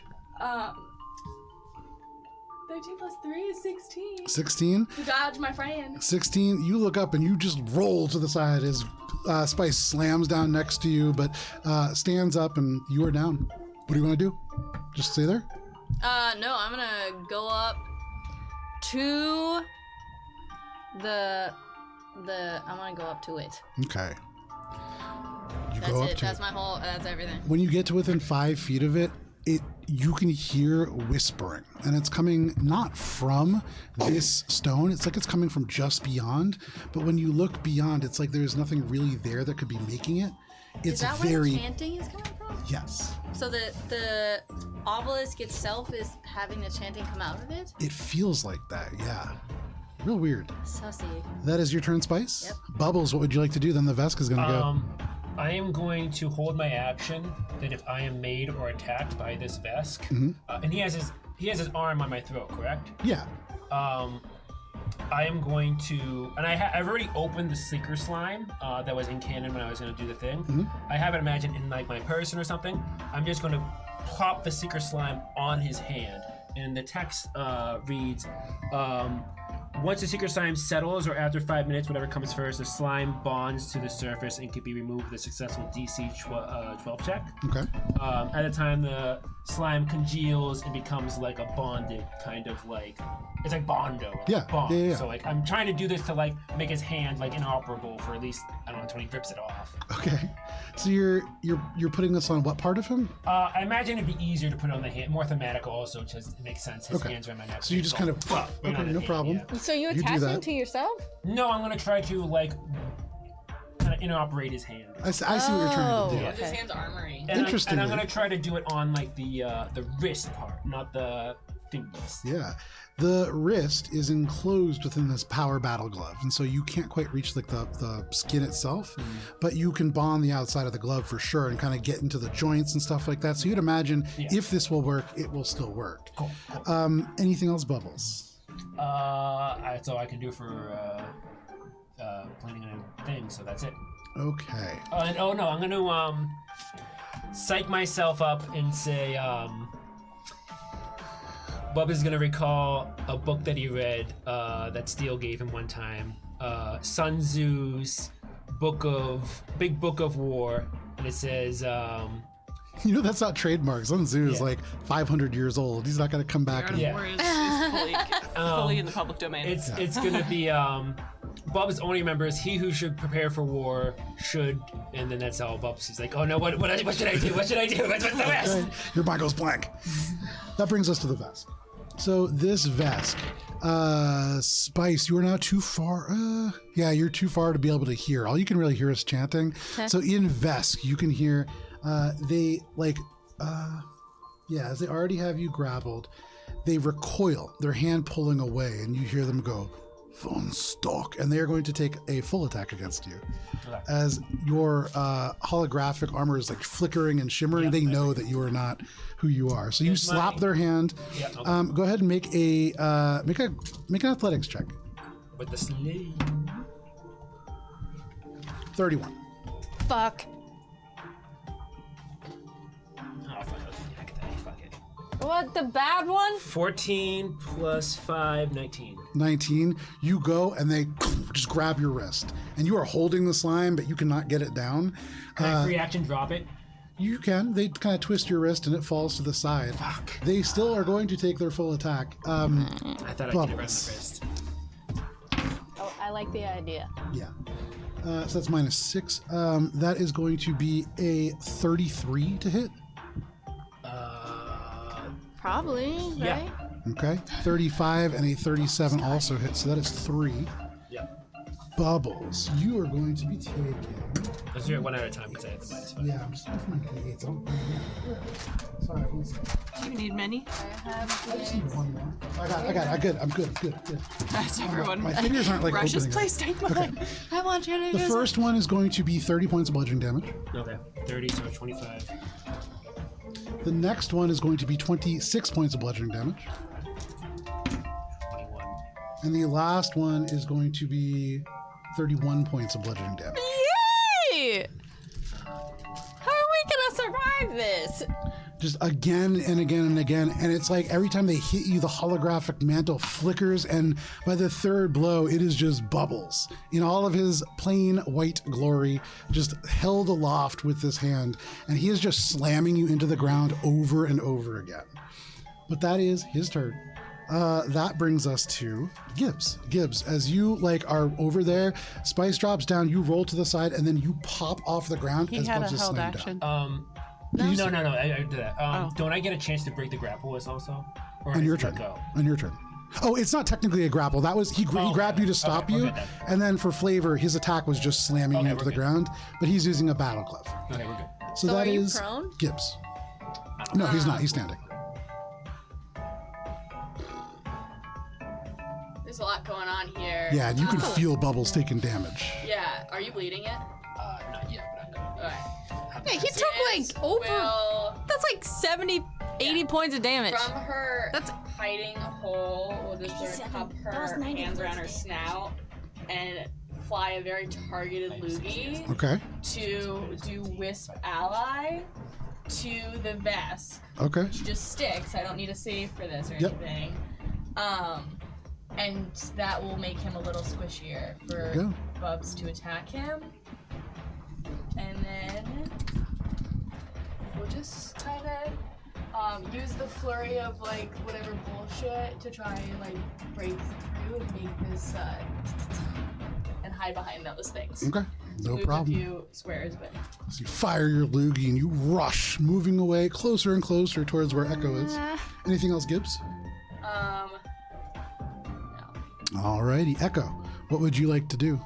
D: 13 plus 3 is 16.
A: 16.
D: To dodge my friend.
A: 16. You look up and you just roll to the side as Spice slams down next to you, but stands up and you are down. What do you want to do? Just stay there?
E: No, I'm gonna go up to I want to go up to it.
A: Okay. You
E: That's
A: go up
E: it.
A: to
E: That's
A: it.
E: my whole. That's everything.
A: When you get to within 5 feet of it, you can hear whispering, and it's coming not from this stone. It's like it's coming from just beyond. But when you look beyond, it's like there's nothing really there that could be making it. It's
E: Is that
A: very
E: where the chanting is coming from?
A: yes.
E: So the obelisk itself is having the chanting come out of it?
A: It feels like that. Yeah. Real weird.
E: Sussy.
A: That is your turn, Spice.
E: Yep.
A: Bubbles, what would you like to do? Then the Vesk is gonna go.
F: I am going to hold my action that if I am made or attacked by this Vesk, and he has his arm on my throat, correct?
A: Yeah.
F: I am going to, and I've already opened the Seeker Slime that was in canon when I was going to do the thing. I have it imagined in like my person or something. I'm just going to plop the Seeker Slime on his hand, and the text reads, once the Seeker Slime settles or after 5 minutes, whatever comes first, the slime bonds to the surface and can be removed with a successful DC 12 check.
A: Okay.
F: At the time the slime congeals and becomes like a bonded kind of like, it's like Bondo.
A: Yeah,
F: Bond.
A: yeah.
F: So like I'm trying to do this to like make his hand like inoperable for at least, I don't know, until he rips it off.
A: Okay. So you're putting this on what part of him?
F: I imagine it'd be easier to put it on the hand, more thematic also, because it makes sense. His
A: Okay.
F: hands are in my neck.
A: So you just kind of
F: right
A: okay,
F: on his
A: no
F: hand,
A: problem.
F: yeah.
E: So you
A: You do
E: attach him
A: that.
E: to yourself?
F: No, I'm gonna try to like kind of inoperate his hand.
A: I see what you're trying to do.
E: Oh.
D: His hand's armory.
F: And
A: Interestingly.
F: I'm gonna try to do it on like the wrist part, not the fingers.
A: Yeah. The wrist is enclosed within this power battle glove, and so you can't quite reach like the skin itself, but you can bond the outside of the glove for sure and kind of get into the joints and stuff like that. So you'd imagine if this will work, it will still work.
F: Cool. Cool.
A: Anything else, Bubbles?
F: That's all I can do for planning a thing. So that's it.
A: Okay.
F: And oh no, I'm gonna psych myself up and say Bub is gonna recall a book that he read that Steele gave him one time, Sun Tzu's Big Book of War, and it says
A: You know that's not trademark. Sun Tzu is
F: Yeah.
A: like 500 years old. He's not going to come back.
C: Art
A: And,
C: of War is fully in the public domain.
F: it's gonna be Bub's only remembers he who should prepare for war should, and then that's all Bub's. He's like, oh no, what should I do? What should I do? What's the best?
A: Okay, your mind goes blank. That brings us to the Vesk. So this Vesk, Spice, you are now too far. Yeah, you're too far to be able to hear. All you can really hear is chanting.
E: Okay.
A: So in Vesk, you can hear they like, as they already have you grappled, they recoil, their hand pulling away, and you hear them go, Von Stock, and they are going to take a full attack against you. As your holographic armor is like flickering and shimmering, they know that you are not who you are. So you
F: Here's
A: slap
F: my-
A: their hand.
F: Yeah, okay.
A: Go ahead and make an athletics check.
F: With the sleeve.
A: 31.
E: Fuck. What, the bad one?
F: 14 plus 5, 19.
A: 19. You go and they just grab your wrist. And you are holding the slime, but you cannot get it down.
F: Can I free action drop it?
A: You can. They kind of twist your wrist and it falls to the side.
F: Fuck.
A: They still are going to take their full attack.
F: I thought I'd get it right in my
A: Bubbles.
F: wrist.
E: Oh, I like the idea.
A: Yeah. So that's -6. That is going to be a 33 to hit.
E: Probably,
F: Yeah.
E: right?
A: Okay. 35 and a 37 also hit. So that is 3.
F: Yep.
A: Bubbles. You are going to be taking.
F: Let's do it one at a time because I have the -5.
A: Yeah, I'm just looking for my D8s. Sorry, one second.
C: Do you need many?
A: I just need one more. I got it. I'm good.
C: That's everyone.
A: My fingers aren't like
C: Rush's
A: opening.
C: place, take mine.
E: I want you to
A: The first one is going to be 30 points of bludgeoning damage.
F: Okay. 30, so 25.
A: The next one is going to be 26 points of bludgeoning damage.
F: 21.
A: And the last one is going to be 31 points of bludgeoning damage.
E: Yay! How are we gonna survive this?
A: Just again and again and again. And it's like every time they hit you, the holographic mantle flickers. And by the third blow, it is just Bubbles in all of his plain white glory, just held aloft with this hand. And he is just slamming you into the ground over and over again. But that is his turn. That brings us to Gibbs. Gibbs, as you like are over there, Spice drops down, you roll to the side, and then you pop off the ground
C: He
A: as
C: had a
A: Bubs is
C: held
A: slammed
C: action.
A: down.
F: No, I did that.
C: Oh.
F: Don't I get a chance to break the grapple also? Or
A: On
F: is
A: your
F: it
A: turn.
F: let go?
A: On your turn. Oh, it's not technically a grapple. That was he grabbed you to stop
F: Okay,
A: you,
F: we're good then.
A: and then for flavor, his attack was just slamming
F: Okay,
A: you into
F: we're
A: the
F: good.
A: ground. But he's using a battle glove.
F: Okay, we're good.
A: So
E: So
A: that
E: are you
A: is
E: prone?
A: Gibbs. No, he's not. He's standing.
D: There's a lot going on here.
A: Yeah, and you can feel Bubbles taking damage.
D: Yeah. Are you bleeding yet?
F: Not yet, but I'm gonna.
D: Alright.
E: Yeah, he took like over.
D: Will,
E: That's like 70, 80 points of damage.
D: from her
E: That's-
D: hiding hole, will just sort of cup her hands around her snout and fly a very targeted loogie
A: Okay.
D: to do Wisp Ally to the vest.
A: Okay.
D: She just sticks. I don't need a save for this or
A: Yep.
D: anything. And that will make him a little squishier
A: There you
D: for
A: go.
D: Bubs to attack him. And then we'll just kind of use the flurry of like whatever bullshit to try and like break through and make this and hide behind those things.
A: Okay. No
D: Move
A: problem.
D: a few squares, but
A: So you fire your loogie and you rush, moving away closer and closer towards where Echo is. Anything else, Gibbs?
D: no.
A: Alrighty, Echo. What would you like to do?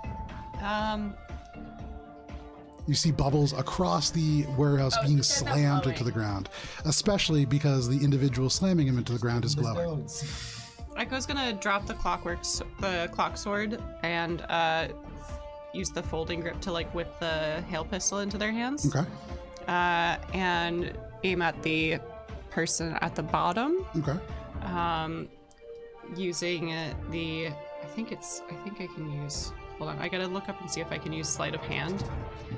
A: You see Bubbles across the warehouse
D: Oh,
A: being
D: you said that
A: slammed
D: glowing.
A: into the ground, especially because the individual slamming him into the ground is glowing.
C: Echo's gonna drop the clock sword and use the folding grip to like whip the hail pistol into their hands.
A: Okay.
C: And aim at the person at the bottom.
A: Okay.
C: Using the I think I can use. Hold on, I gotta look up and see if I can use sleight of hand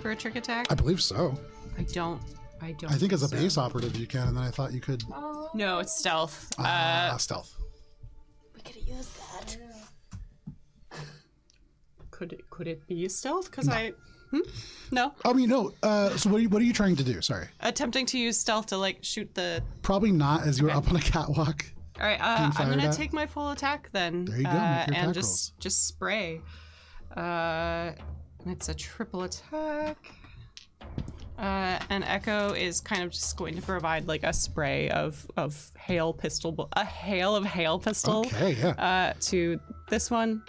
C: for a trick attack.
A: I believe so.
C: I don't.
A: I think as a
C: so.
A: base operative you can, and then I thought you could
C: No, it's stealth.
A: stealth.
E: We could use that.
C: Could it be stealth? Because no.
A: I mean, no. So what are you trying to do? Sorry.
C: Attempting to use stealth to like shoot the.
A: Probably not, as you were up on a catwalk.
C: All right,
A: Being
C: I'm
A: fired
C: gonna
A: at?
C: take my full attack then.
A: There you go, make your
C: and
A: attack
C: just spray. It's a triple attack. And Echo is kind of just going to provide like a spray of hail pistol, a hail of hail pistol.
A: Okay, yeah.
C: To this one,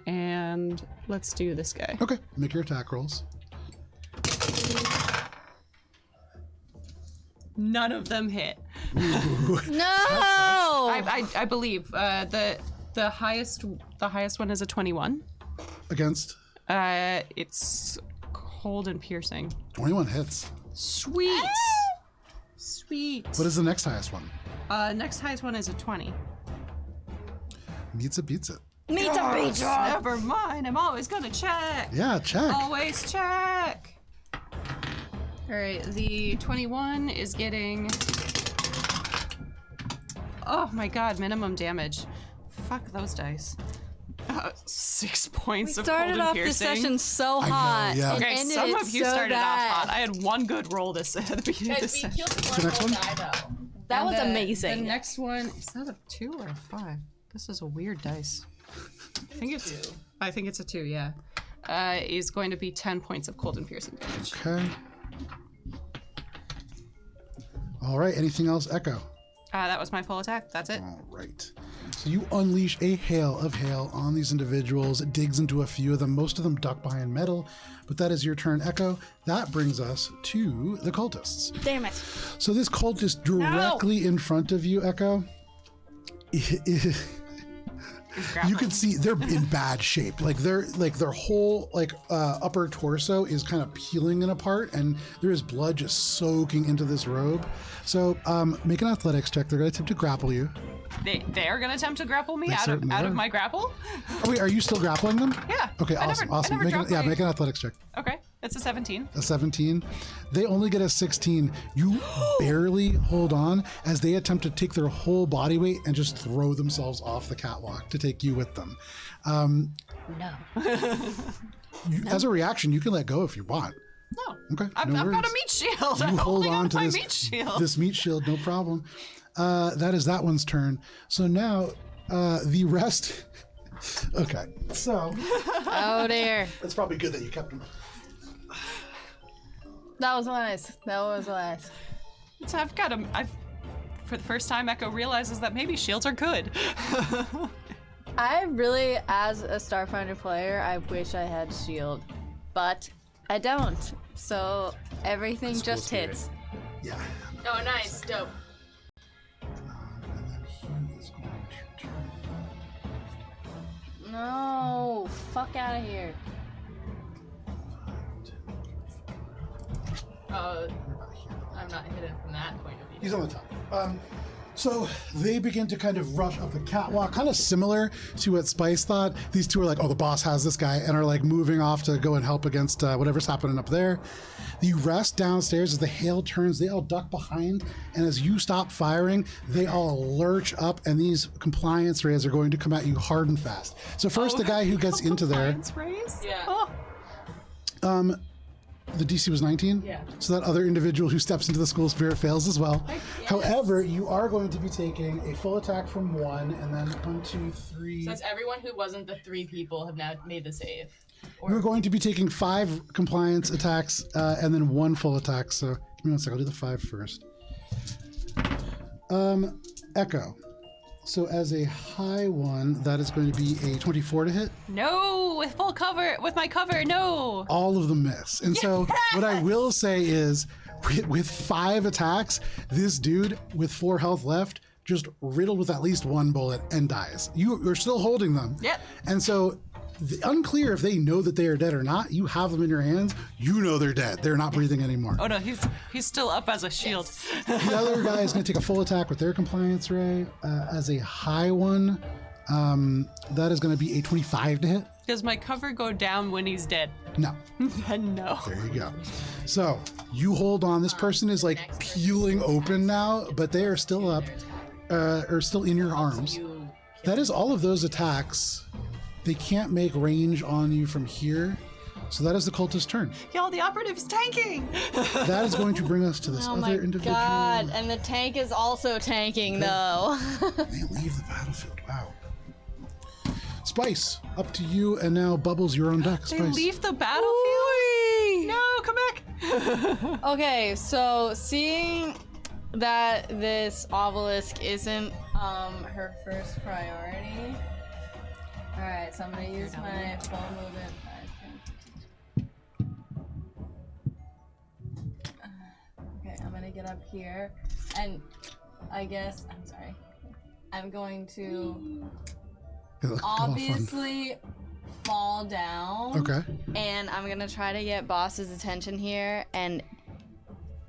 C: and let's do this guy.
A: Okay, make your attack rolls.
C: None of them hit.
E: No!
C: I believe the highest one is a 21.
A: Against
C: It's cold and piercing.
A: 21 hits.
C: Sweet. Sweet.
A: What is the next highest one?
C: Next highest one is a 20.
A: Meets it, beats it.
E: Meet the beach.
C: Never mind. I'm always gonna check.
A: Yeah, check.
C: Always check. All right. The 21 is getting Oh my god, minimum damage. Fuck those dice. 6 points
E: We
C: of
E: started
C: cold and
E: off
C: piercing.
E: this session so
A: I know,
E: hot.
A: yeah.
E: And
C: Okay,
E: ended
C: some
E: it
C: of you
E: so
C: started off
E: bad.
C: hot. I had one good roll this at the beginning of
D: Guys,
C: this
D: we
C: session.
D: killed
A: The next
D: one
A: one?
D: whole guy though.
E: That was
C: The
E: amazing.
C: next one, is that a 2 or a 5? This is a weird dice. I think it's a 2, yeah. Is going to be 10 points of cold and piercing damage.
A: Okay. All right. Anything else, Echo?
C: That was my full attack. That's it.
A: All right. So you unleash a hail of hail on these individuals. It digs into a few of them. Most of them duck behind metal, but that is your turn, Echo. That brings us to the cultists.
E: Damn it.
A: So this cultist directly in front of you, Echo. You can see they're in bad shape. Like their whole upper torso is kind of peeling and apart, and there is blood just soaking into this robe. So make an athletics check. They're going to attempt to grapple you.
C: They are going to attempt to grapple me
A: They
C: out
A: certainly
C: of
A: are.
C: my grapple?
A: Oh, wait, are you still grappling them?
C: Yeah.
A: Okay,
C: I
A: awesome,
C: never- I
A: awesome.
C: never dropped my-
A: Make an athletics check.
C: Okay, it's a 17.
A: A 17. They only get a 16. You barely hold on as they attempt to take their whole body weight and just throw themselves off the catwalk to take you with them.
E: No.
A: As a reaction, you can let go if you want.
C: No.
A: Okay,
C: I've
A: no
C: got
A: worries.
C: a meat shield.
A: You
C: I'm
A: hold
C: holding
A: on to
C: my
A: this
C: meat shield.
A: this meat shield, no problem. That is that one's turn. So now the rest. Okay, so
E: Oh dear.
A: it's probably good that you kept them.
E: That was nice.
C: So I've for the first time, Echo realizes that maybe shields are good.
E: I really, as a Starfinder player, I wish I had shield, but I don't. So everything
F: That's cool
E: just
F: spirit.
E: hits.
A: Yeah.
D: Oh, nice, dope.
A: And then he is going to turn.
E: No, fuck out of here.
D: I'm not hidden from that point of view.
A: He's on the top. So they begin to kind of rush up the catwalk, kind of similar to what Spice thought. These two are like, oh, the boss has this guy, and are like moving off to go and help against whatever's happening up there. The rest downstairs, as the hail turns, they all duck behind, and as you stop firing, they all lurch up, and these compliance rays are going to come at you hard and fast. So first, the guy who gets into there,
C: Compliance raise?
D: Yeah.
C: Oh,
A: the DC was 19.
D: Yeah.
A: So that other individual who steps into the school spirit fails as well.
D: Yes.
A: However, you are going to be taking a full attack from 1, and then 1, 2, 3.
D: So that's everyone who wasn't the 3 people have now made the save.
A: You're going to be taking 5 compliance attacks and then 1 full attack. So give me 1 second. I'll do the 5 first. Echo. So as a high one, that is going to be a 24 to hit.
C: no, with full cover, with my cover, no.
A: All of them miss. And so what I will say is with 5 attacks, this dude with 4 health left just riddled with at least 1 bullet and dies. You're still holding them.
C: Yep.
A: And so unclear if they know that they are dead or not. You have them in your hands. You know they're dead. They're not breathing anymore.
C: Oh no, he's still up as a shield.
A: The other guy is going to take a full attack with their compliance ray as a high one. That is going to be a 25 to hit.
C: Does my cover go down when he's dead?
A: No.
C: No.
A: There you go. So you hold on. This person is like peeling open now, but they are still up, or still in your arms. That is all of those attacks. They can't make range on you from here. So that is the cultist turn.
C: Y'all, the operative's tanking.
A: That is going to bring us to this
E: Oh
A: other
E: my
A: individual.
E: god, and the tank is also tanking though.
A: They leave the battlefield. Wow. Spice, up to you, and now Bubbles, you're on deck.
C: They
A: Spice.
C: leave the battlefield? No, come back.
E: Okay, so seeing that this obelisk isn't her first priority. Alright, so I'm gonna use my full movement. Okay, I'm gonna get up here, and I guess, I'm sorry, I'm going to
A: Go on, fun.
E: obviously fall down.
A: Okay.
E: And I'm gonna try to get Boss's attention here, and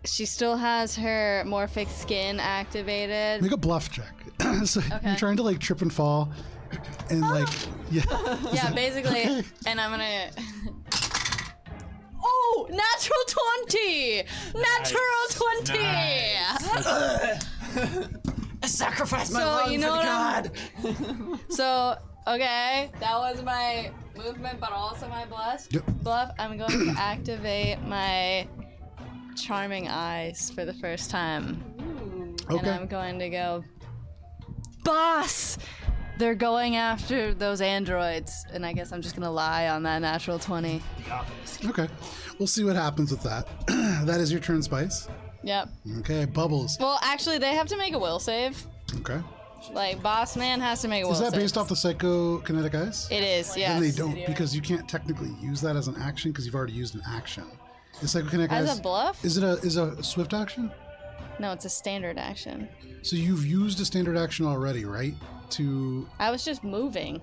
E: she still has her morphic skin activated.
A: Make a bluff check. So
E: Okay.
A: you're trying to like trip and fall, and like, yeah.
E: Yeah, basically,
A: Okay.
E: and I'm gonna. Oh, natural 20! Natural 20!
C: sacrifice my
E: So,
C: lung
E: you know
C: for
E: what
C: God.
E: So, okay, that was my movement, but also my bluff. I'm going to activate my charming eyes for the first time. And
A: Okay.
E: I'm going to go, boss! They're going after those androids. And I guess I'm just going to lie on that natural 20.
A: Okay. We'll see what happens with that. That is your turn, Spice.
E: Yep.
A: Okay, Bubbles.
E: Well, actually, they have to make a will save.
A: Okay.
E: Like, boss man has to make a will
A: Is that
E: save.
A: based off the psychokinetic eyes?
E: It is, yes.
A: Then they don't, because you can't technically use that as an action because you've already used an action. Is psychokinetic
E: As
A: eyes?
E: a bluff?
A: Is a swift action?
E: No, it's a standard action.
A: So you've used a standard action already, right?
E: I was just moving.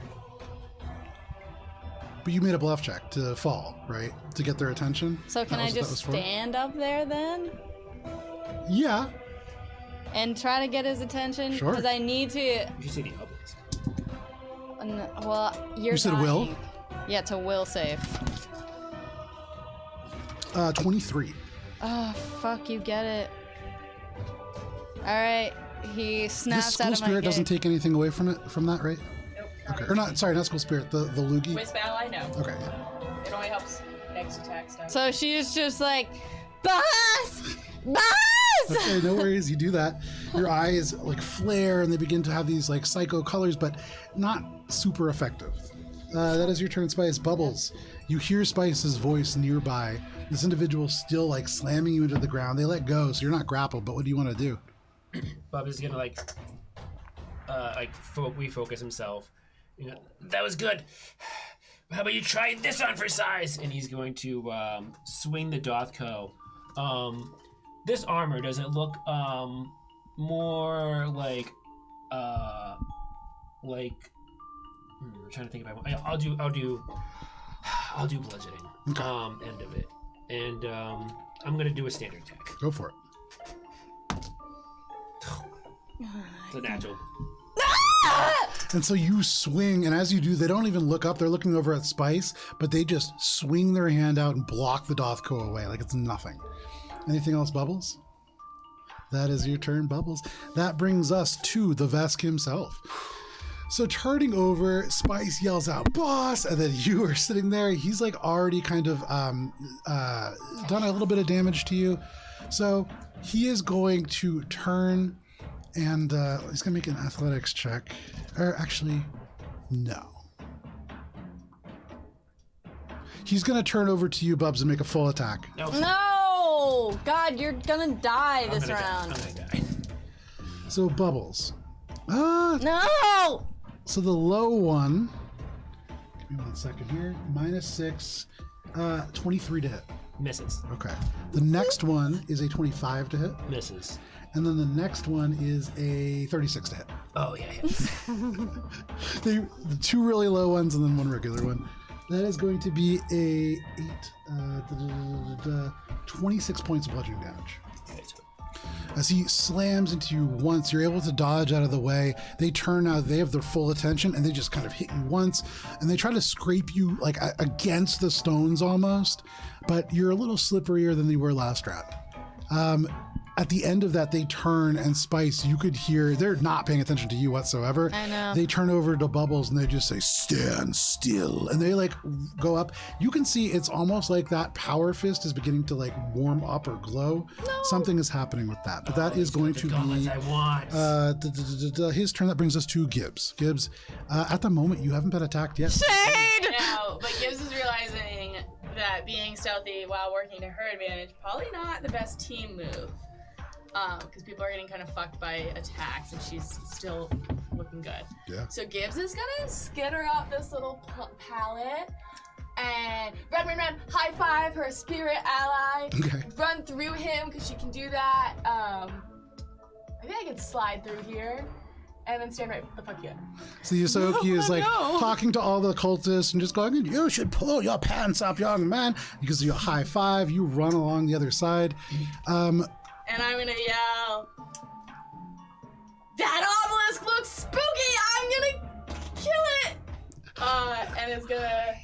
A: But you made a bluff check to fall, right? To get their attention.
E: So can
A: That
E: I
A: was what that
E: just
A: was for?
E: stand up there then?
A: Yeah.
E: And try to get his attention?
A: Sure.
E: Because I need to...
F: You should say the obelisk.
E: Well, you're
A: You said will?
E: dying. Yeah, to will save.
A: 23.
E: Oh, fuck, you get it. Alright, he
A: This
E: snaps
A: school
E: out of my
A: spirit doesn't
E: gate.
A: take anything away from that, right?
D: Nope.
A: Okay. Or not, sorry, not school spirit, the loogie.
D: Wisp ally, no.
A: Okay.
D: It only helps next attack stuff.
E: So she's just like, boss! Boss!
A: Okay, no worries. You do that. Your eyes like flare and they begin to have these like psycho colors, but not super effective. That is your turn, Spice. Bubbles. You hear Spice's voice nearby. This individual still like slamming you into the ground. They let go, so you're not grappled. But what do you want to do?
F: Bob is gonna refocus himself. You know, that was good. How about you try this on for size? And he's going to swing the Dothko. This armor, does it look more like I'm trying to think about. I'll do bludgeoning.
A: Okay.
F: End of it, and I'm gonna do a standard attack.
A: Go for it.
F: It's a natural.
A: And so you swing, and as you do, they don't even look up. They're looking over at Spice, but they just swing their hand out and block the Dothko away like it's nothing. Anything else, Bubbles? That is your turn, Bubbles. That brings us to the Vesk himself. So charting over, Spice yells out, boss, and then you are sitting there. He's like already kind of done a little bit of damage to you. So he is going to turn and he's going to make an athletics check. Or actually, no. He's going to turn over to you, Bubs, and make a full attack.
E: No! God, you're gonna die this round.
F: I'm gonna die.
A: So Bubbles.
E: No!
A: So the low one, give me 1 second here, -6, 23 to hit.
F: Misses.
A: Okay. The next one is a 25 to hit,
F: Misses.
A: and then the next one is a 36 to hit.
F: Oh yeah.
A: The two really low ones and then one regular one. That is going to be a 26 points of bludgeoning damage. As he slams into you once, you're able to dodge out of the way. They turn out, they have their full attention, and they just kind of hit you once, and they try to scrape you like against the stones almost, but you're a little slipperier than they were last round. At the end of that, they turn, and Spice, you could hear, they're not paying attention to you whatsoever.
E: I know.
A: They turn over to Bubbles and they just say, stand still. And they like go up. You can see it's almost like that power fist is beginning to like warm up or glow. No. Something is happening with that. But that is going to be
F: I want.
A: his turn. That brings us to Gibbs. Gibbs, at the moment, you haven't been attacked yet.
E: Shade!
D: No, but Gibbs is realizing that being stealthy while working to her advantage, probably not the best team move. Because people are getting kind of fucked by attacks, and she's still looking good.
A: Yeah.
D: So Gibbs is gonna skitter up this little pallet and run, high five her spirit ally.
A: Okay.
D: Run through him because she can do that. I think I can slide through here. And then stand right the fuck here.
A: So Yosoki is like talking to all the cultists and just going, you should pull your pants up, young man. Because you high five, you run along the other side.
D: And I'm gonna yell, that obelisk looks spooky! I'm gonna kill it! And it's gonna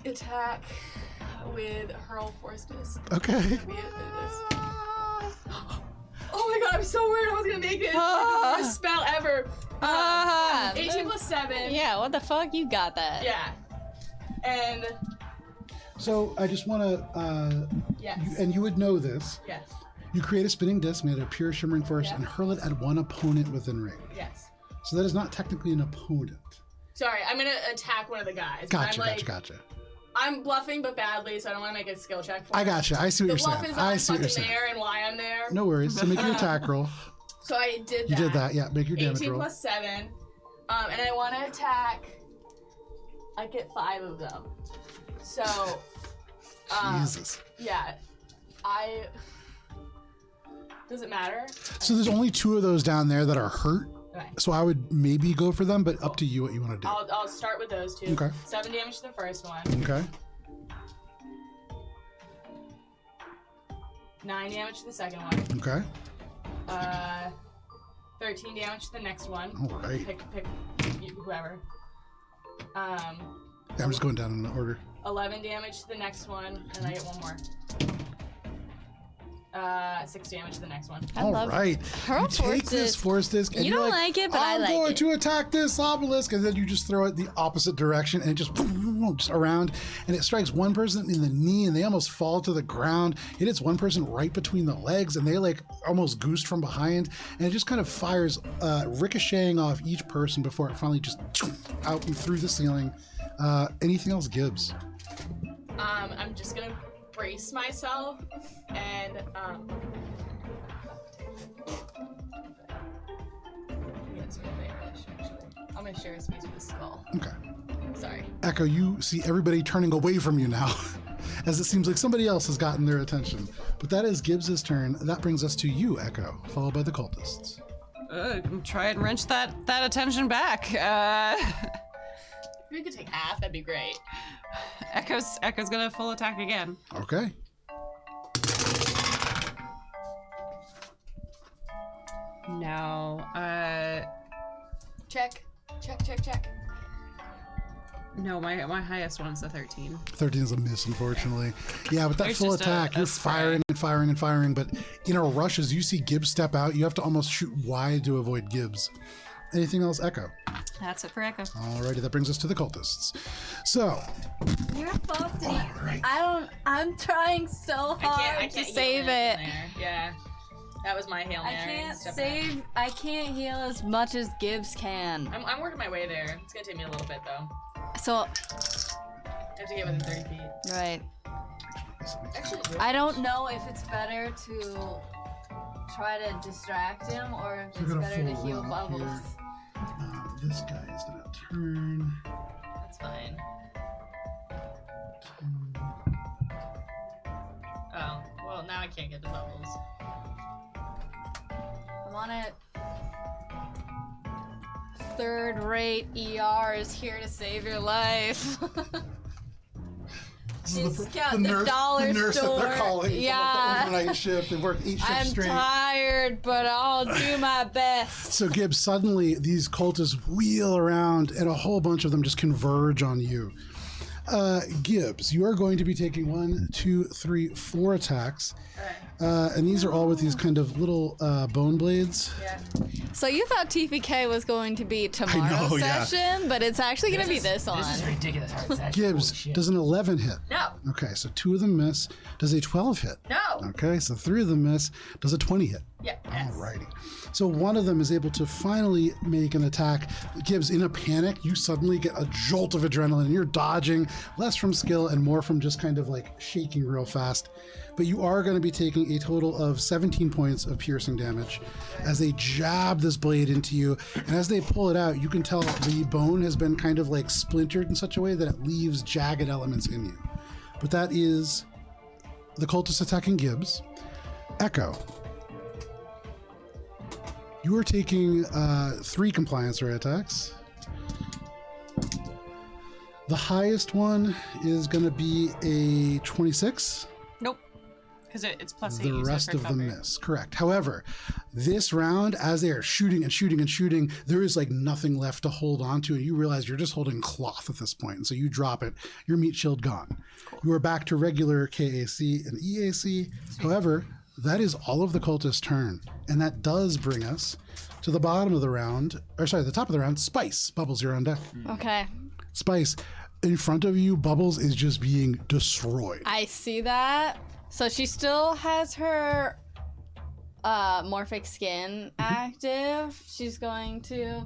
D: attack with Hurl Force Disc.
A: Okay.
D: Oh my god, I'm so worried I was gonna make it. Worst spell ever. 18 plus 7.
E: Yeah, what the fuck? You got that.
D: Yeah. And
A: So I just want to,
D: yes.
A: and you would know this.
D: Yes.
A: You create a spinning disc made of pure shimmering force
D: Yeah.
A: and hurl it at one opponent within range.
D: Yes.
A: So that is not technically an opponent.
D: Sorry, I'm gonna attack one of the guys.
A: Gotcha,
D: I'm
A: gotcha.
D: I'm bluffing, but badly, so I don't want to make a skill check for
A: I
D: it.
A: gotcha. I see what
D: The
A: you're
D: bluff
A: saying.
D: is
A: I
D: I'm
A: see what you're
D: fucking
A: saying.
D: there and why I'm there.
A: No worries. So make your attack roll.
D: So I did that.
A: You did that, yeah. Make your damage
D: 18
A: roll.
D: plus 7. And I want to attack. I get 5 of them. So.
A: Jesus.
D: Yeah. Does it matter?
A: So there's only 2 of those down there that are hurt.
D: Okay.
A: So I would maybe go for them, but up to you what you want to do.
D: I'll start with those 2.
A: Okay.
D: 7 damage to the first one.
A: Okay.
D: 9 damage to the second one.
A: Okay.
D: 13 damage to the next one.
A: All right.
D: Pick whoever.
A: Yeah, I'm just going down in order.
D: 11 damage to the next one, and I get 1 more. 6 damage to the next one.
E: I
A: All
E: love
A: right.
E: hurl
A: You take this force disc and
E: You
A: you're
E: don't like it, but I like
A: I'm going
E: it.
A: to attack this obelisk, and then you just throw it the opposite direction, and it just around, and it strikes one person in the knee, and they almost fall to the ground. It hits one person right between the legs, and they like almost goosed from behind, and it just kind of fires, ricocheting off each person before it finally just out and through the ceiling. Anything else, Gibbs?
D: I'm just gonna brace myself and I'm gonna share a space with the skull.
A: Okay.
D: Sorry.
A: Echo, you see everybody turning away from you now, as it seems like somebody else has gotten their attention. But that is Gibbs's turn. That brings us to you, Echo, followed by the cultists.
C: Try and wrench that attention back.
D: If we could take half, that'd be great.
C: Echo's gonna full attack again.
A: Okay.
C: No.
D: Check.
C: No, my highest one's a 13.
A: 13 is a miss, unfortunately. Yeah, with that
C: There's
A: full
C: just
A: attack,
C: a
A: you're
C: spray.
A: firing and firing and firing, but in a rush, as you see Gibbs step out, you have to almost shoot wide to avoid Gibbs. Anything else, Echo?
C: That's it for Echo.
A: Alrighty, that brings us to the cultists. So,
E: You're supposed to.
A: Alright.
E: I'm trying so hard
D: I can't
E: to save it.
D: Yeah. That was my Hail
E: I
D: Mary.
E: can't
D: Step
E: save. I can't heal as much as Gibbs can.
D: back. I'm working my way there. It's gonna take me a little bit though.
E: So,
D: I have to get within 30 feet.
E: right.
D: Actually,
E: I don't know if it's better to try to distract him or if
A: So
E: it's
A: we're gonna
E: better to
A: full
E: heal
A: run up
E: bubbles.
A: here. This guy is going to turn.
D: that's fine. Oh, well now I can't get the bubbles.
E: I'm on it. Third-rate ER is here to save your life. She's got the dollar
A: nurse that
E: store.
A: they're calling from
E: Yeah.
A: the overnight shift. They worked 8 shifts
E: I'm
A: straight.
E: tired, but I'll do my best.
A: So Gibbs, suddenly these cultists wheel around and a whole bunch of them just converge on you. Gibbs, you are going to be taking 1, 2, 3, 4 attacks. And these are all with these kind of little bone blades.
D: Yeah.
E: So you thought TPK was going to be tomorrow's
A: know, yeah.
E: session, but it's actually going to be this one.
F: This is ridiculous. Holy
A: Gibbs,
F: shit.
A: does an 11 hit?
D: No.
A: Okay, so 2 of them miss. Does a 12 hit?
D: No.
A: Okay, so 3 of them miss. Does a 20 hit?
D: Yeah. Yes.
A: Alrighty. So one of them is able to finally make an attack. Gibbs, in a panic, you suddenly get a jolt of adrenaline and you're dodging, less from skill and more from just kind of like shaking real fast. But you are going to be taking a total of 17 points of piercing damage as they jab this blade into you. And as they pull it out, you can tell the bone has been kind of like splintered in such a way that it leaves jagged elements in you. But that is the cultist attacking Gibbs. Echo. You are taking 3 compliance ray attacks. The highest one is going to be a 26.
C: Nope. Because it's plus 8.
A: The
C: you said
A: rest
C: for
A: of them
C: cover.
A: miss. Correct. However, this round, as they are shooting and shooting and shooting, there is like nothing left to hold on to, and you realize you're just holding cloth at this point. And so you drop it. Your meat shield gone. You are back to regular KAC and EAC. However, that is all of the cultists' turn. And that does bring us to the bottom of the round, or sorry, the top of the round. Spice. Bubbles, you're on deck.
E: Okay.
A: Spice, in front of you, Bubbles is just being destroyed.
E: I see that. So she still has her morphic skin active. She's going to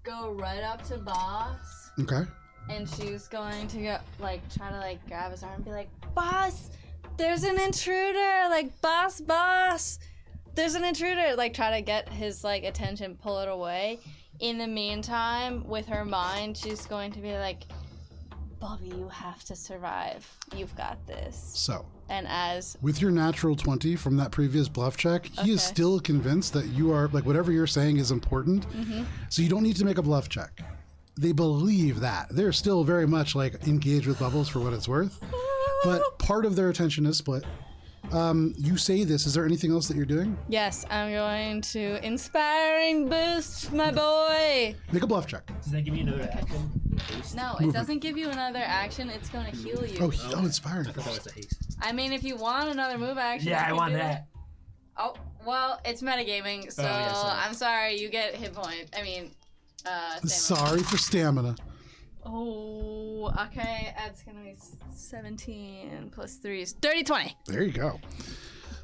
E: go right up to Boss.
A: Okay.
E: And she's going to go, try to, grab his arm and be like, Boss, there's an intruder! Boss! There's an intruder! Try to get his, attention, pull it away. In the meantime, with her mind, she's going to be like, Bobby, you have to survive. You've got this.
A: So,
E: and as...
A: with your natural 20 from that previous bluff check, he is still convinced that you are, whatever you're saying is important. Mm-hmm. So you don't need to make a bluff check. They believe that. They're still very much, engaged with Bubbles for what it's worth. But part of their attention is split. You say this. Is there anything else that you're doing?
E: Yes, I'm going to inspiring boost my boy.
A: Make a bluff check.
F: Does that give you another action?
E: No, it doesn't give you another action. It's going to heal you.
A: Inspiring.
F: I thought that was a haste.
E: I mean, if you want another move action.
F: Yeah, I want
E: do
F: that.
E: Oh, well, it's metagaming, so I'm sorry. You get hit point. I mean, stamina.
A: Sorry for stamina.
E: Oh, okay. That's going to be 17 plus 3 is 30-20.
A: There you go.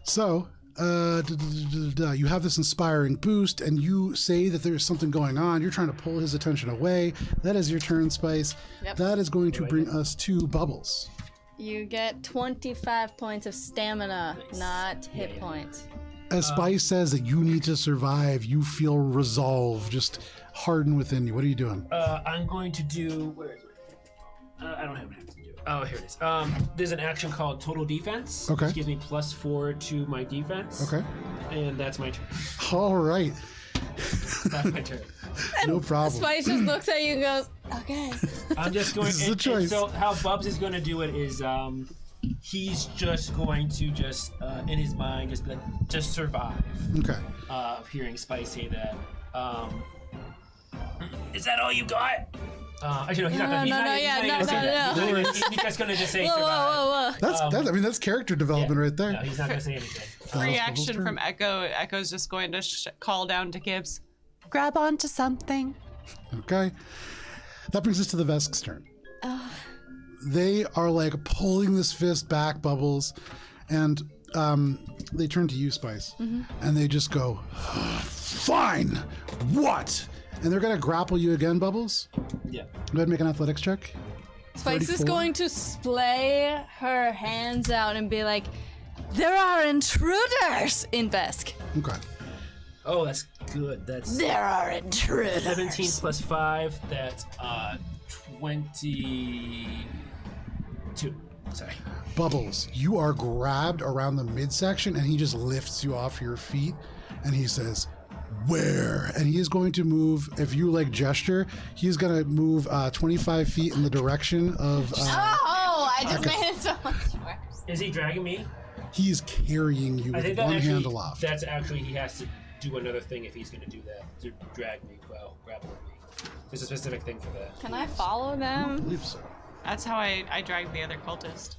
A: So, you have this inspiring boost, and you say that there's something going on. You're trying to pull his attention away. That is your turn, Spice.
E: Yep.
A: That is going to bring us to Bubbles.
E: You get 25 points of stamina, not hit points.
A: As Spice says that you need to survive, you feel resolve just harden within you. What are you doing?
F: I'm going to do... Where is it? I don't have an action to do. Oh, here it is. There's an action called Total Defense.
A: Okay.
F: Which gives me +4 to my defense.
A: Okay.
F: And that's my turn.
A: All right.
F: That's my turn.
A: No problem.
E: Spice just looks at you and goes, okay.
F: I'm just going...
A: This is a choice.
F: So how Bubs is going to do it is... he's just going to in his mind, just survive.
A: Okay.
F: Hearing Spice say that. Is that all you got? Actually, no, he's not gonna. He's just gonna just say survive.
E: Whoa.
A: That's character development right there.
F: No, he's not gonna say anything.
C: Reaction from Echo. Echo's just going to call down to Gibbs.
G: Grab onto something.
A: Okay. That brings us to the Vesk's turn. They are pulling this fist back, Bubbles, and they turn to you, Spice, and they just go, fine, what? And they're going to grapple you again, Bubbles.
F: Yeah.
A: Go ahead and make an athletics check.
E: Spice
A: 34.
E: is going to splay her hands out and be like, there are intruders in Vesk.
A: Okay.
F: Oh, that's good.
E: There are intruders.
F: 17 plus 5. That's 22. Sorry.
A: Bubbles, you are grabbed around the midsection, and he just lifts you off your feet, and he says, where? And he is going to move, if you gesture, he's going to move 25 feet in the direction of...
E: I just made it so much worse.
F: Is he dragging me?
A: He's carrying you with one handle off.
F: That's actually, he has to do another thing if he's going to do that, to drag me while grappling me. There's a specific thing for that.
E: Can I follow
A: I
E: them?
A: believe so.
C: That's how I dragged the other cultist.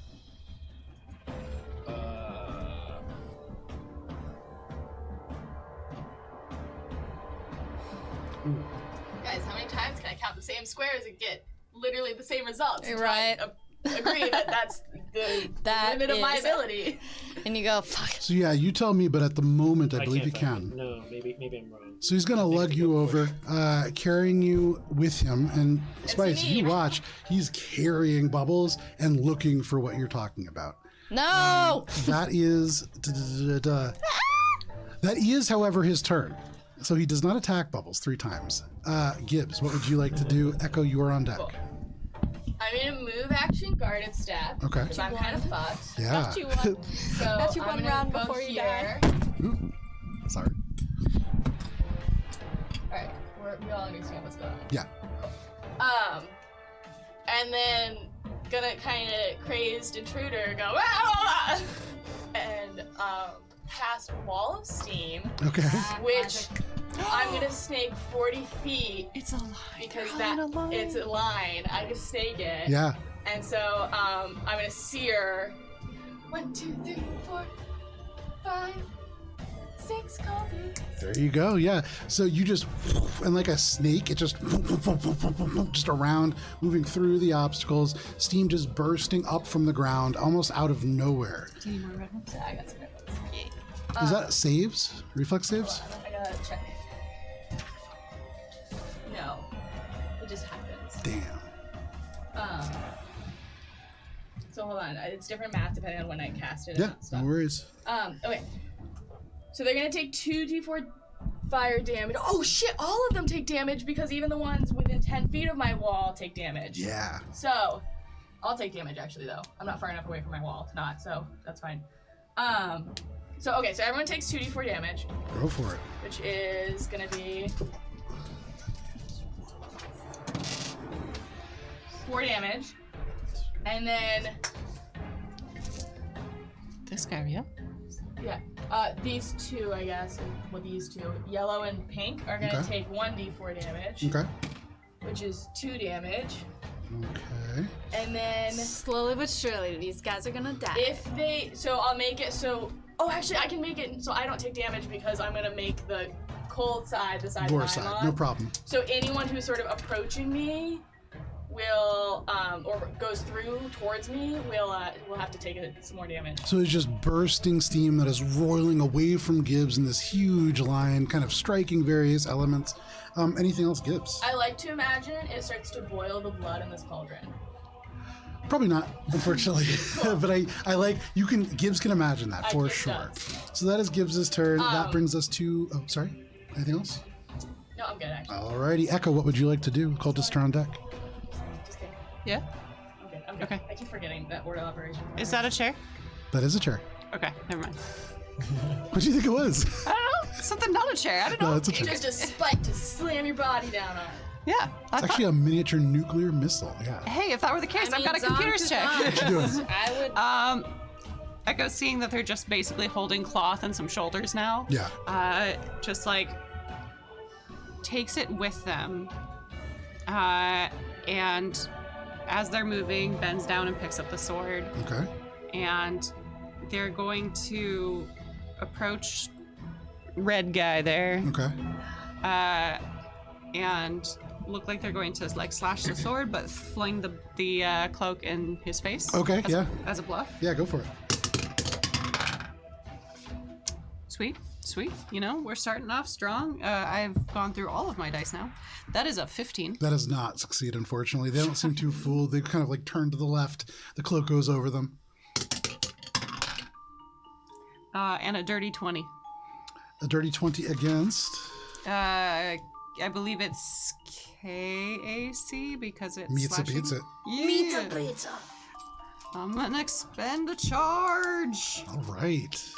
D: Guys, how many times can I count the same squares and get literally the same results?
E: Right.
D: Agree that that's the limit of my ability.
E: And you go, fuck.
A: So yeah, you tell me, but at the moment, I believe you
F: can't find
A: can.
F: it. No, maybe I'm wrong.
A: So he's gonna lug you over, carrying you with him, and Spice, you watch. He's carrying Bubbles and looking for what you're talking about.
E: No!
A: That is, that is, however, his turn. So he does not attack Bubbles 3 times. Gibbs, what would you like to do? Echo, you are on deck.
D: Cool. I'm gonna move action guarded step.
A: Okay.
D: Because I'm kind of fucked.
A: Yeah.
E: Got you one.
D: So
E: Got you
D: I'm
E: one
D: gonna
E: round
D: go
E: before you
D: here.
A: Ooh, sorry.
D: Alright, we all understand what's going on.
A: Yeah.
D: And then gonna kind of crazed intruder go "Ah!" and cast Wall of Steam,
A: Okay.
D: which I'm gonna snake 40 feet
C: It's a lie.
D: because
C: You're on a
D: it's a line. I just snake it.
A: Yeah.
D: And so I'm gonna sear 1, 2, 3, 4.
B: 5, 6 coffee.
A: There you go. Yeah. So you just, and like a snake, it just around, moving through the obstacles, steam just bursting up from the ground, almost out of nowhere.
C: Do you need more red ones?
D: Yeah, I got some red ones.
A: Is that saves? Reflex saves?
D: I gotta check. No. It just happens.
A: Damn.
D: So hold on. It's different math depending on when I cast it.
A: Yeah,
D: and stuff.
A: no worries.
D: Okay. So they're gonna take 2d4 fire damage. Oh shit! All of them take damage because even the ones within 10 feet of my wall take damage.
A: Yeah.
D: So, I'll take damage actually though. I'm not far enough away from my wall to not, so that's fine. So okay, so everyone takes 2d4 damage,
A: Go for it.
D: which is gonna be 4 damage, and then
C: This guy, yeah.
D: these two, I guess, well these two, yellow and pink, are gonna
A: Okay.
D: take 1d4 damage,
A: Okay.
D: which is 2 damage,
A: Okay.
D: and then
E: Slowly but surely, these guys are gonna die.
D: if they, so I'll make it so. Oh, actually, I can make it so I don't take damage because I'm gonna make the cold side the side
A: Your
D: that I'm
A: side,
D: on.
A: no problem.
D: So anyone who's sort of approaching me will, or goes through towards me, will have to take some more damage.
A: So it's just bursting steam that is roiling away from Gibbs in this huge line, kind of striking various elements. Anything else, Gibbs?
D: I like to imagine it starts to boil the blood in this cauldron.
A: Probably not, unfortunately. But I like, Gibbs can imagine that for
D: Gibbs
A: sure.
D: does.
A: So that is Gibbs' turn. That brings us to, oh, sorry. Anything else?
D: No, I'm good actually.
A: Alrighty, Echo, what would you like to do? Cultist are on deck.
D: Just kidding.
C: Yeah.
D: I'm good. I'm good.
C: Okay.
D: I keep forgetting that order of operation.
C: Is that a chair?
A: That is a chair.
C: Okay, never mind.
A: What do you think it was?
C: I don't know. Something not a chair. I don't know.
A: No, it's a chair.
D: Just a spike to slam your body down on.
C: Yeah. I
A: It's actually a miniature nuclear missile. Yeah.
C: Hey, if that were the case, I've got a computer's check.
A: What you doing?
E: I would.
C: Echo, seeing that they're just basically holding cloth and some shoulders now.
A: Yeah.
C: Just like takes it with them, and as they're moving, bends down and picks up the sword,
A: Okay.
C: and they're going to approach red guy there,
A: Okay.
C: and look like they're going to like slash the sword, but fling the cloak in his face.
A: Okay, yeah.
C: As a bluff.
A: Yeah, go for it.
C: Sweet. You know, we're starting off strong. I've gone through all of my dice now. That is a 15.
A: That does not succeed, unfortunately. They don't seem too fooled. They kind of like turn to the left. The cloak goes over them.
C: And a dirty 20.
A: A dirty 20 against.
C: I believe it's KAC because it's
A: Meets it,
C: slashing.
A: beats it.
C: Yeah. Pizza. I'm gonna expend a charge
A: All right.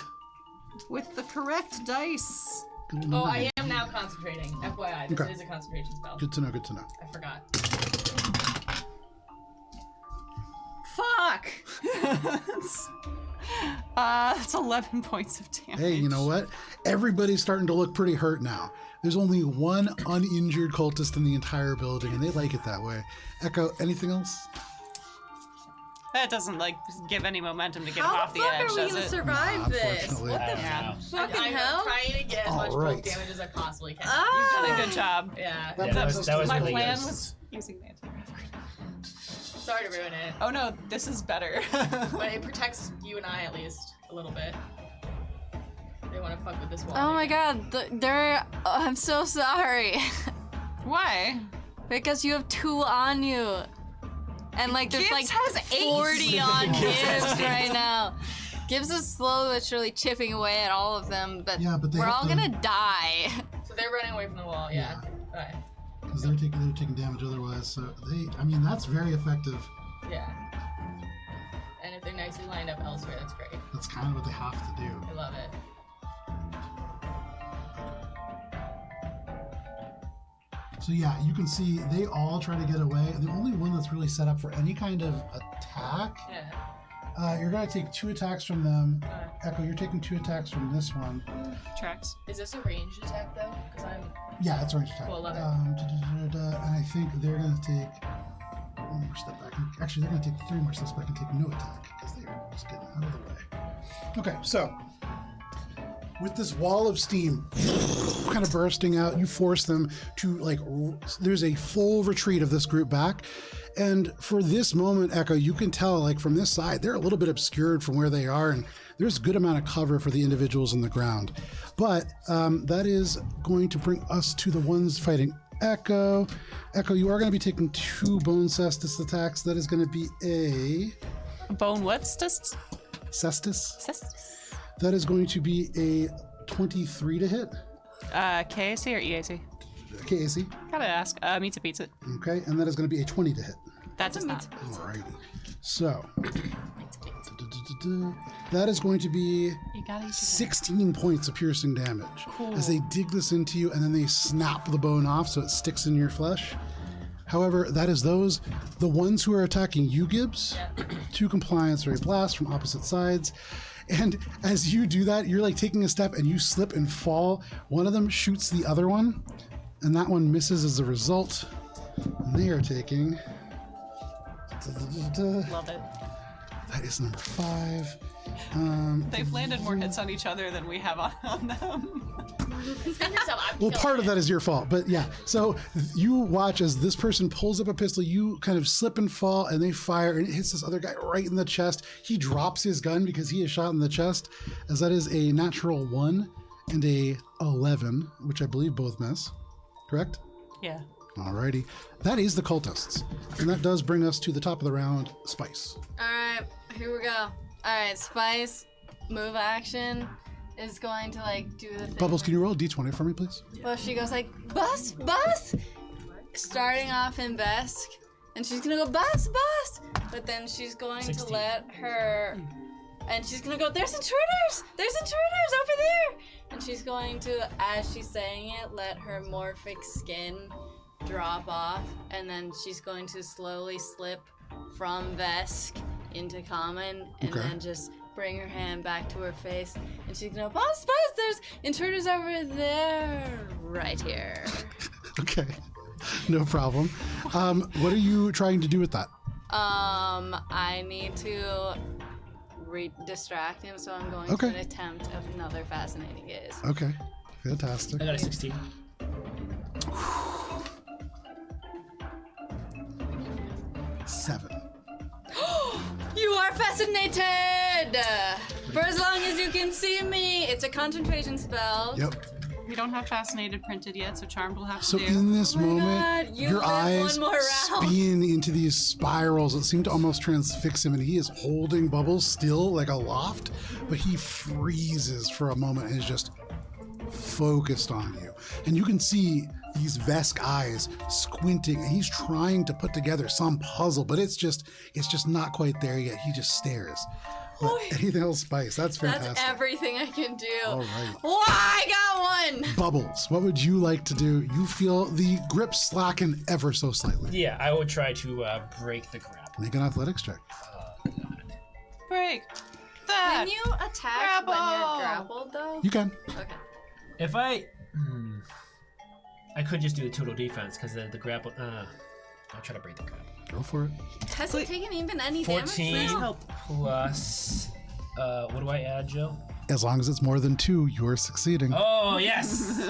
C: with the correct dice.
A: Good
D: Oh,
A: number.
D: I am now concentrating. FYI, this
A: Okay.
D: is a concentration spell.
A: Good to know, good to know.
D: I forgot.
C: Fuck. That's 11 points of damage.
A: Hey, you know what? Everybody's starting to look pretty hurt now. There's only one uninjured cultist in the entire building, and they like it that way. Echo, anything else?
C: That doesn't like give any momentum to get him
E: How
C: off
E: the
C: the
E: fuck
C: edge,
E: are we
C: does
E: gonna
C: it?
E: survive this?
A: Unfortunately.
E: What the
C: Yeah.
E: fucking
D: I'm
E: hell?
D: trying to get as much
A: Alright.
D: bulk damage as I possibly can.
E: Ah!
C: Done a good job.
D: Yeah.
A: That
F: Yeah, that
A: brings
F: was
A: us to
C: My
F: really
C: plan
F: good.
C: was using the anti-gravity.
D: Sorry to ruin it.
C: Oh no, this is better.
D: But it protects you and I at least a little bit. They want to fuck with this wall.
E: Oh my god, they're. I'm so sorry.
C: Why?
E: Because you have 2 on you. And like there's
C: Gibbs
E: like
C: has 8.
E: 40 on Gibbs right now. Gibbs is slowly but surely chipping away at all of them, but,
A: Yeah, but they
E: we're
A: have
E: all
A: to-
E: gonna die.
D: So they're running away from the wall, yeah. Alright.
A: Because they're taking damage otherwise. So that's very effective.
D: Yeah. And if they're nicely lined up elsewhere, that's great.
A: That's kind of what they have to do.
D: I love it.
A: So yeah, you can see they all try to get away. The only one that's really set up for any kind of attack,
D: Yeah.
A: you're gonna take 2 attacks from them.
D: Alright.
A: Echo, you're taking 2 attacks from this one.
C: Tracks.
D: Is this a ranged attack though? Because I'm.
A: Yeah, it's a ranged attack.
D: Cool, love it.
A: And I think they're gonna take 1 more step back. Actually, they're gonna take 3 more steps back and take no attack because they're just getting out of the way. Okay, so with this wall of steam kind of bursting out, you force them to there's a full retreat of this group back. And for this moment, Echo, you can tell from this side, they're a little bit obscured from where they are, and there's a good amount of cover for the individuals on the ground. But that is going to bring us to the ones fighting Echo. Echo, you are going to be taking 2 bone cestus attacks. That is going to be a...
C: Bone what? Cestus?
A: Cestus? That is going to be a 23 to hit.
C: KAC or EAC?
A: KAC.
C: Gotta ask. Meets it, beats it.
A: Okay, and that is going to be a 20 to hit.
C: That does not.
A: Alrighty. So... that is going to be 16 points of piercing damage as they dig this into you, and then they snap the bone off so it sticks in your flesh. However, that is those. The ones who are attacking you, Gibbs, 2 compliance ray blasts from opposite sides. And as you do that, you're taking a step and you slip and fall. One of them shoots the other one, and that one misses as a result. And they are taking...
C: Love it.
A: That is number 5.
C: They've landed more hits on each other than we have on them.
A: Well, part of that is your fault, but yeah. So you watch as this person pulls up a pistol, you kind of slip and fall, and they fire, and it hits this other guy right in the chest. He drops his gun because he is shot in the chest, as that is a natural 1 and a 11, which I believe both miss. Correct?
C: Yeah.
A: Alrighty. That is the cultists. And that does bring us to the top of the round, Spice.
E: Alright, here we go. Alright, Spice, move action, is going to do the thing.
A: Bubbles, can you roll a d20 for me, please?
E: Well, she goes bus, starting off in Besk, and she's gonna go bus, but then she's going
F: 16.
E: to let her, and she's gonna go, there's intruders over there, and she's going to, as she's saying it, let her morphic skin drop off, and then she's going to slowly slip from Vesk into common, and then just bring her hand back to her face, and she's gonna bus, there's intruders over there, right here.
A: Okay, no problem. What are you trying to do with that?
E: I need to distract him, so I'm going to an attempt of another fascinating gaze.
A: Okay, fantastic.
F: I got a 16.
A: 7.
E: You are fascinated! For as long as you can see me. It's a concentration spell.
A: Yep.
C: We don't have Fascinated printed yet, so Charmed will have to
A: So
C: do.
A: in this
E: Oh my
A: moment,
E: God, you
A: your
E: live
A: eyes
E: one more round.
A: spin into these spirals that seem to almost transfix him, and he is holding Bubbles still aloft, but he freezes for a moment and is just focused on you. And you can see these Vesk eyes squinting, and he's trying to put together some puzzle, but it's just not quite there yet. He just stares. But anything else, Spice? That's fantastic.
E: That's everything I can do.
A: All right.
E: Whoa, I got one!
A: Bubbles, what would you like to do? You feel the grip slacken ever so slightly.
F: Yeah, I will try to break the grapple.
A: Make an athletics check.
C: Break that.
E: Can you attack when you're
C: Grapple.
E: grappled, though?
A: You can.
E: Okay.
F: If I could just do the total defense because the grapple. I'll try to break the grapple.
A: Go for it.
E: Has it taken even any
F: 14
E: damage now?
F: plus. What do I add, Joe?
A: As long as it's more than 2, you're succeeding.
F: Oh yes.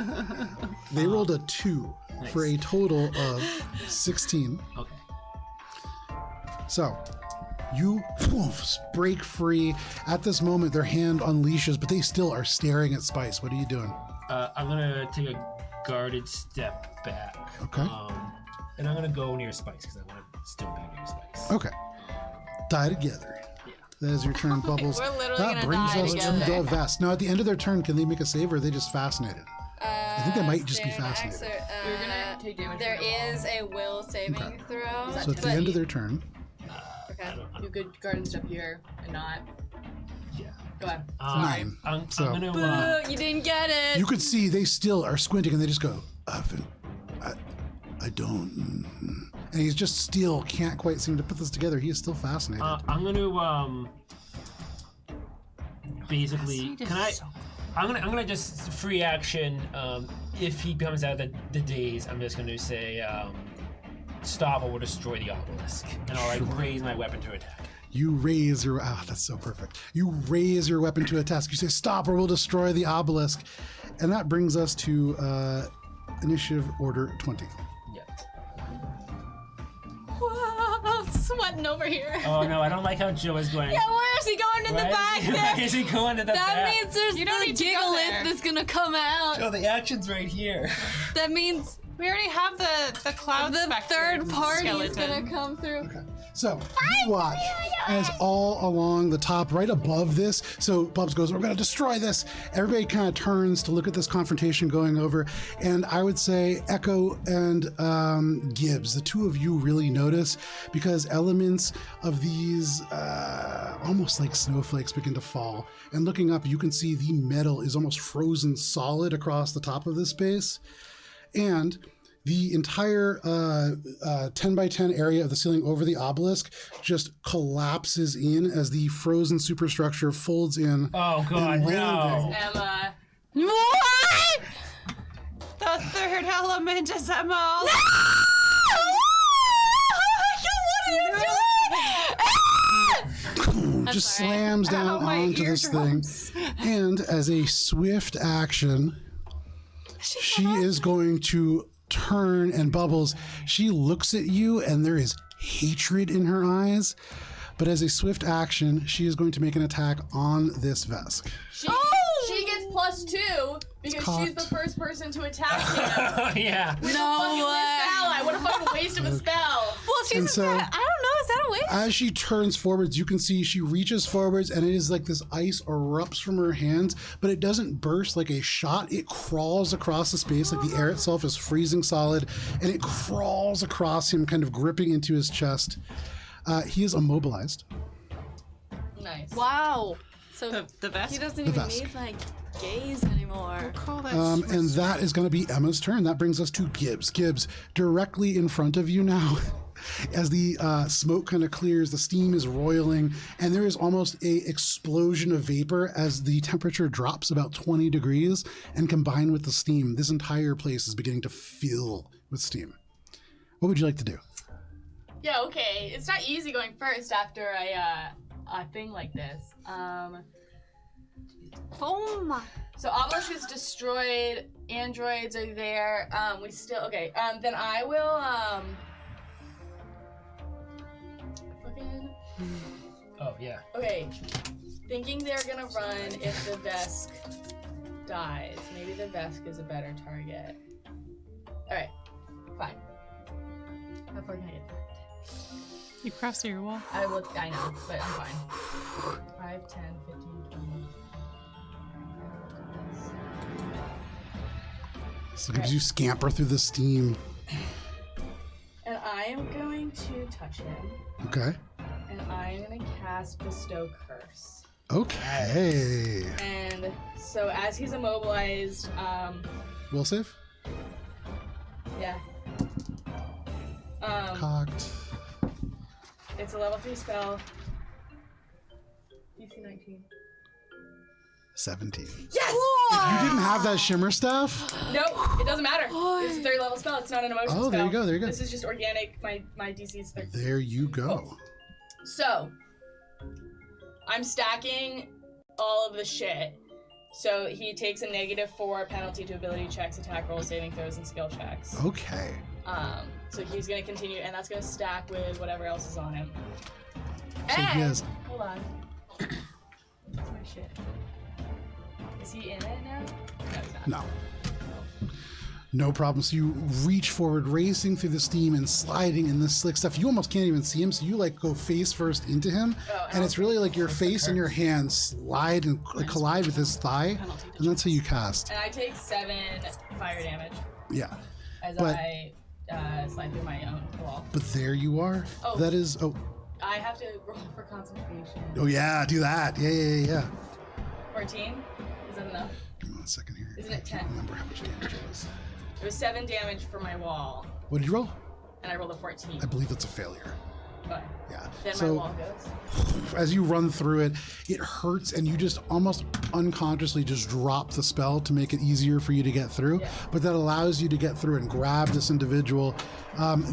A: They rolled a 2
F: Nice.
A: for a total of 16.
F: Okay.
A: So you break free. At this moment, their hand unleashes, but they still are staring at Spice. What are you doing?
F: I'm gonna take a guarded step back.
A: Okay.
F: And I'm gonna go near Spice because I want to still be near Spice.
A: Okay. Die together.
F: Yeah.
A: That is your turn, Bubbles.
E: We're literally
A: That
E: gonna
A: brings
E: die
A: us
E: together.
A: to the vest. Now, at the end of their turn, can they make a save, or are they just fascinated? I think they might just be
E: standard
A: fascinated.
D: You're gonna take damage.
E: There
D: from your
E: is a will saving throw.
A: So at the end of their turn,
E: Okay.
D: wall. You could guard and step here and not.
F: Yeah.
D: Go ahead.
A: 9.
F: I'm
A: So-
F: gonna.
E: Boo, you didn't get it.
A: you could see they still are squinting, and they just go, I don't. And he's just still can't quite seem to put this together. He is still fascinated.
F: I'm gonna basically. Can I? I'm gonna just free action. If he comes out of the daze, I'm just gonna say stop or destroy the obelisk, and I'll raise my weapon to attack.
A: You raise your that's so perfect. You raise your weapon to a task. You say, "Stop, or we'll destroy the obelisk," and that brings us to initiative order 20.
F: Yep.
E: Whoa, sweating over here.
F: Oh no, I don't like how Joe is going.
E: Yeah, where is he going in the back
F: Why
E: there?
F: is he going to the
E: That
F: back?
E: means there's
C: You don't
E: the
C: need to go
E: giggle
C: there.
E: that's gonna come out.
F: Joe, the action's right here.
E: That means
C: We already have the cloud
E: the
C: specter
E: third party is
C: skeleton.
E: gonna come through.
A: So you watch as all along the top, right above this. So Bubs goes, "We're going to destroy this." Everybody kind of turns to look at this confrontation going over, and I would say Echo and Gibbs, the two of you really notice because elements of these almost like snowflakes begin to fall. And looking up, you can see the metal is almost frozen solid across the top of this space, and the entire 10 by 10 area of the ceiling over the obelisk just collapses in as the frozen superstructure folds in.
F: Oh god,
A: and
F: no.
A: landing.
D: Emma.
E: What?
C: The third element is Emma.
A: Just slams down
C: Ow, my
A: onto this thing. And as a swift action, she is going to turn, and Bubbles, she looks at you and there is hatred in her eyes. But as a swift action, she is going to make an attack on this Vesk.
D: She gets +2 because she's the
A: cocked.
D: first person to attack him.
F: Yeah.
D: Fucking
E: No
D: missed
E: way.
D: ally. What a fucking waste of a spell.
E: Well, she's
A: And so-
E: I don't know. Is that a waste?
A: As she turns forwards, you can see she reaches forwards and it is like this ice erupts from her hands, but it doesn't burst like a shot. It crawls across the space like the air itself is freezing solid, and it crawls across him, kind of gripping into his chest. He is immobilized.
D: Nice.
E: Wow. So
C: The vest.
E: he doesn't
A: The
E: even
A: Vesk.
E: need like gaze anymore.
C: Call that
A: And that is going to be Emma's turn. That brings us to Gibbs. Gibbs, directly in front of you now. As the smoke kind of clears, the steam is roiling, and there is almost a explosion of vapor as the temperature drops about 20 degrees, and combined with the steam, this entire place is beginning to fill with steam. What would you like to do?
D: Yeah, okay. It's not easy going first after a thing like this.
E: Oh my.
D: So obelisk is destroyed. Androids are there. We still okay. Then I will fucking
F: Oh yeah.
D: okay. Thinking they're gonna run if the Vesk dies. Maybe the Vesk is a better target. All right, fine. How far can I get?
C: You crossed your wall.
D: I know, but I'm fine. 5, 10, 15, 20.
A: So Gibbs, you scamper through the steam.
D: And I am going to touch him,
A: Okay.
D: and I'm going to cast Bestow Curse.
A: Okay.
D: And so as he's immobilized,
A: Will save?
D: yeah.
A: Cocked.
D: It's a level 3 spell. DC 19.
A: 17.
D: Yes!
A: You didn't have that shimmer stuff?
D: Nope, it doesn't matter. It's a 3rd level spell. It's not an emotion spell.
A: Oh, there you go, there you go.
D: This is just organic. My DC is 13.
A: There you go.
D: So, I'm stacking all of the shit. So he takes a -4 penalty to ability checks, attack rolls, saving throws, and skill checks.
A: Okay.
D: So he's gonna continue, and that's gonna stack with whatever else is on him.
A: So he has
D: Hold on. Where's my shit? Is he in it now? No, he's not.
A: no. No problem. So you reach forward, racing through the steam and sliding in this slick stuff. You almost can't even see him, so you like go face first into him, and it's really like your face and your hands slide and collide with his thigh, and that's how you cast.
D: And I take 7 fire damage
A: Yeah.
D: as
A: But-
D: I slide through my own wall.
A: But there you are.
D: Oh.
A: That is.
D: I have to roll for concentration.
A: Oh yeah. Do that. Yeah.
D: 14? Is that enough?
A: Give me 1 second here.
D: Isn't it
A: I can't
D: 10?
A: remember how much damage it was.
D: It was 7 damage for my wall,
A: What did you roll?
D: and I rolled a 14.
A: I believe that's a failure.
D: But
A: Yeah.
D: Then my
A: So
D: wall goes.
A: as you run through it, it hurts, and you just almost unconsciously just drop the spell to make it easier for you to get through. But that allows you to get through and grab this individual.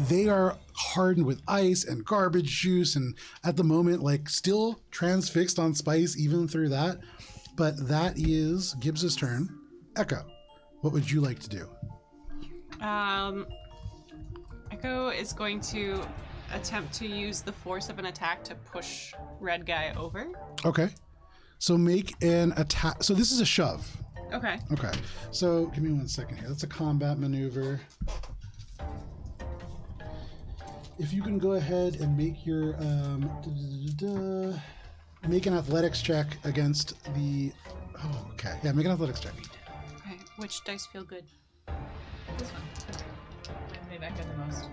A: They are hardened with ice and garbage juice, and at the moment, like still transfixed on spice, even through that. But that is Gibbs's turn. Echo, what would you like to do?
C: Echo is going to attempt to use the force of an attack to push red guy over.
A: Okay. So make an attack. So this is a shove.
C: Okay.
A: Okay. So give me 1 second here. That's a combat maneuver. If you can go ahead and make your make an athletics check against the. Oh, okay. Yeah, make an athletics check.
C: Okay. Which dice feel good?
D: This one. Maybe I got the most.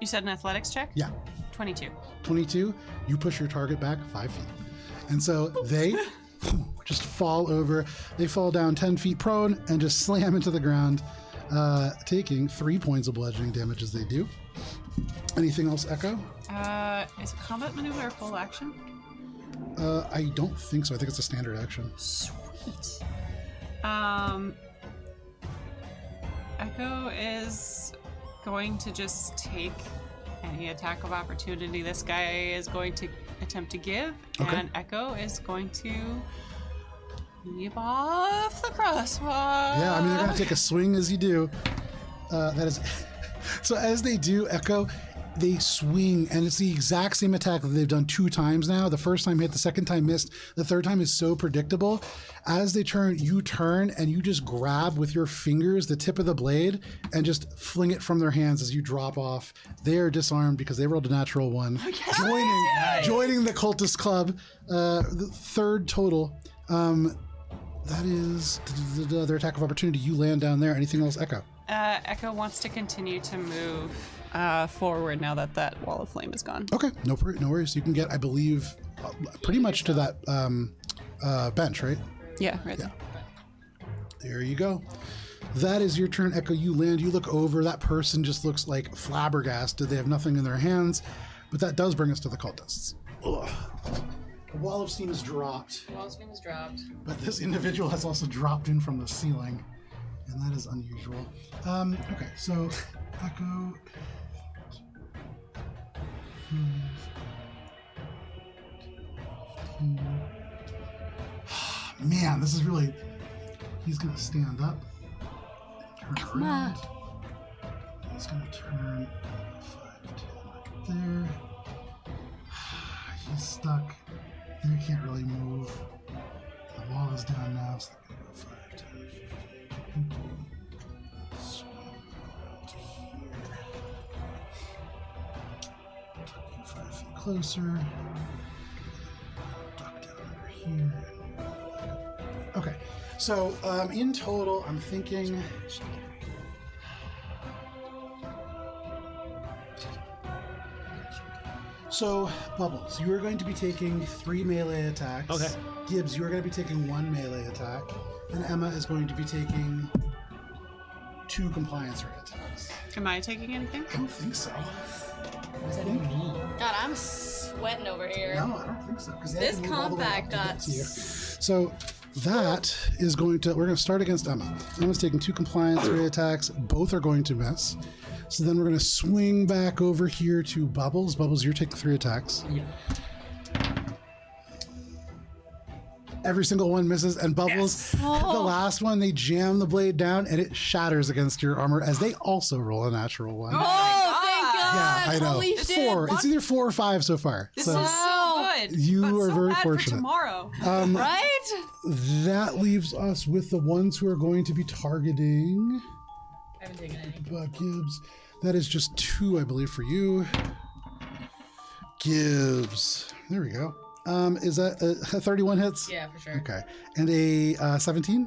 C: You said an athletics check?
A: Yeah.
C: 22.
A: 22. You push your target back 5 feet, and so they just fall over. They fall down 10 feet prone and just slam into the ground, taking 3 points of bludgeoning damage as they do. Anything else, Echo?
C: Is a combat maneuver a full action?
A: I don't think so. I think it's a standard action.
C: Sweet. Echo is going to just take any attack of opportunity this guy is going to attempt to give,
A: Okay.
C: and Echo is going to leap off the crossbar.
A: Yeah, I mean, they're going to take a swing as you do. That is. So as they do, Echo, they swing, and it's the exact same attack that they've done 2 times now. The first time hit, the second time missed. The third time is so predictable. As they turn, you turn, and you just grab with your fingers the tip of the blade and just fling it from their hands as you drop off. They are disarmed because they rolled a natural 1. Joining the cultist club, the 3rd total. That is their attack of opportunity. You land down there. Anything else, Echo?
C: Echo wants to continue to move forward now that that wall of flame is gone.
A: Okay, no worries. You can get, I believe, pretty much to that bench, right?
C: Yeah, right there.
A: There you go. That is your turn, Echo. You land, you look over. That person just looks like flabbergasted. They have nothing in their hands. But that does bring us to the cultists. Ugh. The wall of steam is dropped.
D: Wall of steam is dropped.
A: But this individual has also dropped in from the ceiling. And that is unusual. Okay, so Echo. Man, this is really. He's gonna stand up, turn around. He's gonna turn 5, 10 right there. He's stuck. They can't really move. The wall is down now, so they're gonna go 5, 10, 15. Swing around to here. Tuck you 5 feet closer. Duck down over here. Okay, so in total, I'm thinking. So, Bubbles, you are going to be taking 3 melee attacks.
F: Okay.
A: Gibbs, you are going to be taking 1 melee attack. And Emma is going to be taking 2 compliance rate attacks.
C: Am I taking anything?
A: I don't think so.
F: What does that even mean?
E: God, I'm sweating over here.
A: No, I don't think so. 'Cause they
E: This
A: have to move all the way
E: combat
A: up to get
E: got
A: to you. So that is going to. We're going to start against Emma. Emma's taking 2 compliance rate attacks. Both are going to miss. So then we're going to swing back over here to Bubbles. Bubbles, you're taking 3 attacks.
F: Yeah.
A: Every single one misses, and Bubbles, the last one, they jam the blade down, and it shatters against your armor as they also roll a natural 1.
E: Oh, thank God!
A: Yeah, I know.
E: Holy shit!
A: 4. It's either 4 or 5 so far.
C: This
A: So
C: is so good.
A: You
C: but
A: are
C: so
A: very
C: bad
A: fortunate.
C: For tomorrow.
E: Right?
A: that leaves us with the ones who are going to be targeting
D: I haven't taken any.
A: Buck Gibbs. That is just 2, I believe, for you. Gibbs. There we go. Is that a 31 hits?
D: Yeah, for sure.
A: Okay. And a 17?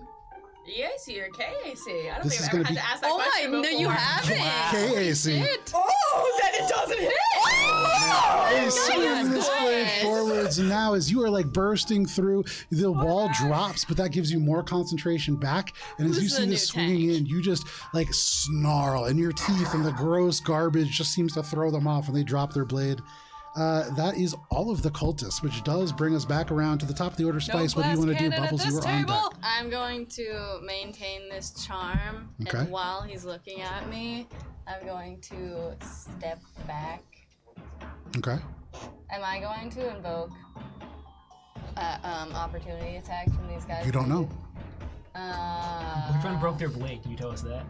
D: EAC or KAC? I don't
A: This
D: think
A: is
D: I've
A: gonna
D: ever had
A: be-
D: to ask that
E: Oh my,
D: question
E: no,
D: before.
E: you haven't.
A: KAC.
E: Shit.
D: Oh, then it doesn't hit!
A: They swing this blade forwards, and now as you are like bursting through, the wall drops, but that gives you more concentration back. And as you see this swinging in, you just like snarl, and your teeth and the gross garbage just seems to throw them off, and they drop their blade. That is all of the cultists, which does bring us back around to the top of the order. Spice, what do you want to do? Bubbles, you were on deck.
E: I'm going to maintain this charm, and while he's looking at me, I'm going to step back.
A: Okay.
E: Am I going to invoke opportunity attacks from these guys?
A: You don't know.
F: Which one broke their blade? Can you tell us that?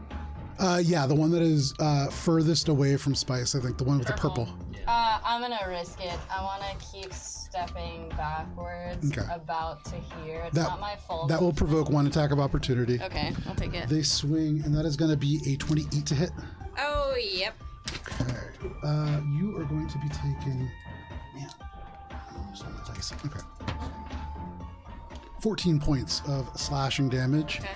A: Yeah, the one that is furthest away from Spice, I think, the one with the purple.
E: I'm gonna risk it. I want to keep stepping backwards about to here. It's not my fault.
A: That will provoke one attack of opportunity.
E: Okay, I'll take it.
A: They swing, and that is going to be a 28 to hit.
E: Oh, yep.
A: Okay. You are going to be taking... Man. Okay. 14 points of slashing damage.
E: Okay.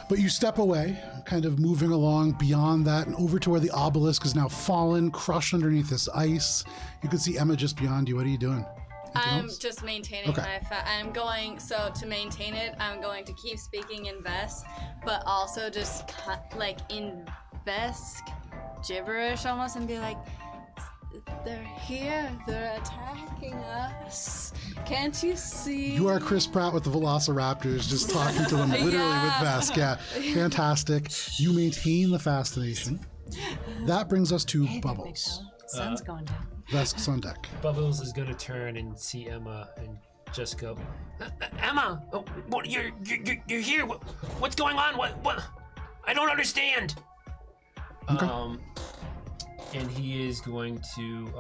A: But you step away, kind of moving along beyond that and over to where the obelisk is now fallen, crushed underneath this ice. You can see Emma just beyond you. What are you doing?
E: I'm just maintaining my I'm going, so to maintain it, I'm going to keep speaking in Vesk, but also just like in Vesk gibberish almost, and be like, they're here, they're attacking us. Can't you see?
A: You are Chris Pratt with the Velociraptors, just talking to them literally with Vesk. Yeah, fantastic. You maintain the fascination. That brings us to Bubbles.
C: Sun's going down.
A: Vesk's on deck.
F: Bubbles is gonna turn and see Emma and just go, Emma, what, you're here. What's going on? What? I don't understand.
A: Okay.
F: And he is going to,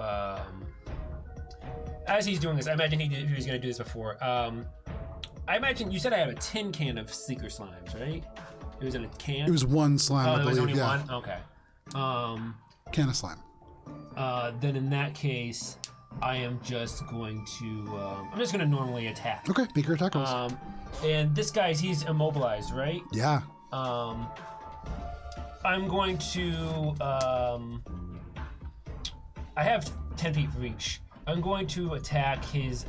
F: as he's doing this, I imagine he was going to do this before. I imagine you said I have a tin can of Seeker Slimes, right? It was in a can?
A: It was one slime, I
F: it was
A: believe,
F: only one? Okay.
A: Can of slime.
F: Then in that case, I am just going to, I'm just going to normally attack.
A: Okay, make your attack rolls.
F: And this guy's, he's immobilized, right?
A: Yeah.
F: I'm going to, I have 10 feet reach. I'm going to attack his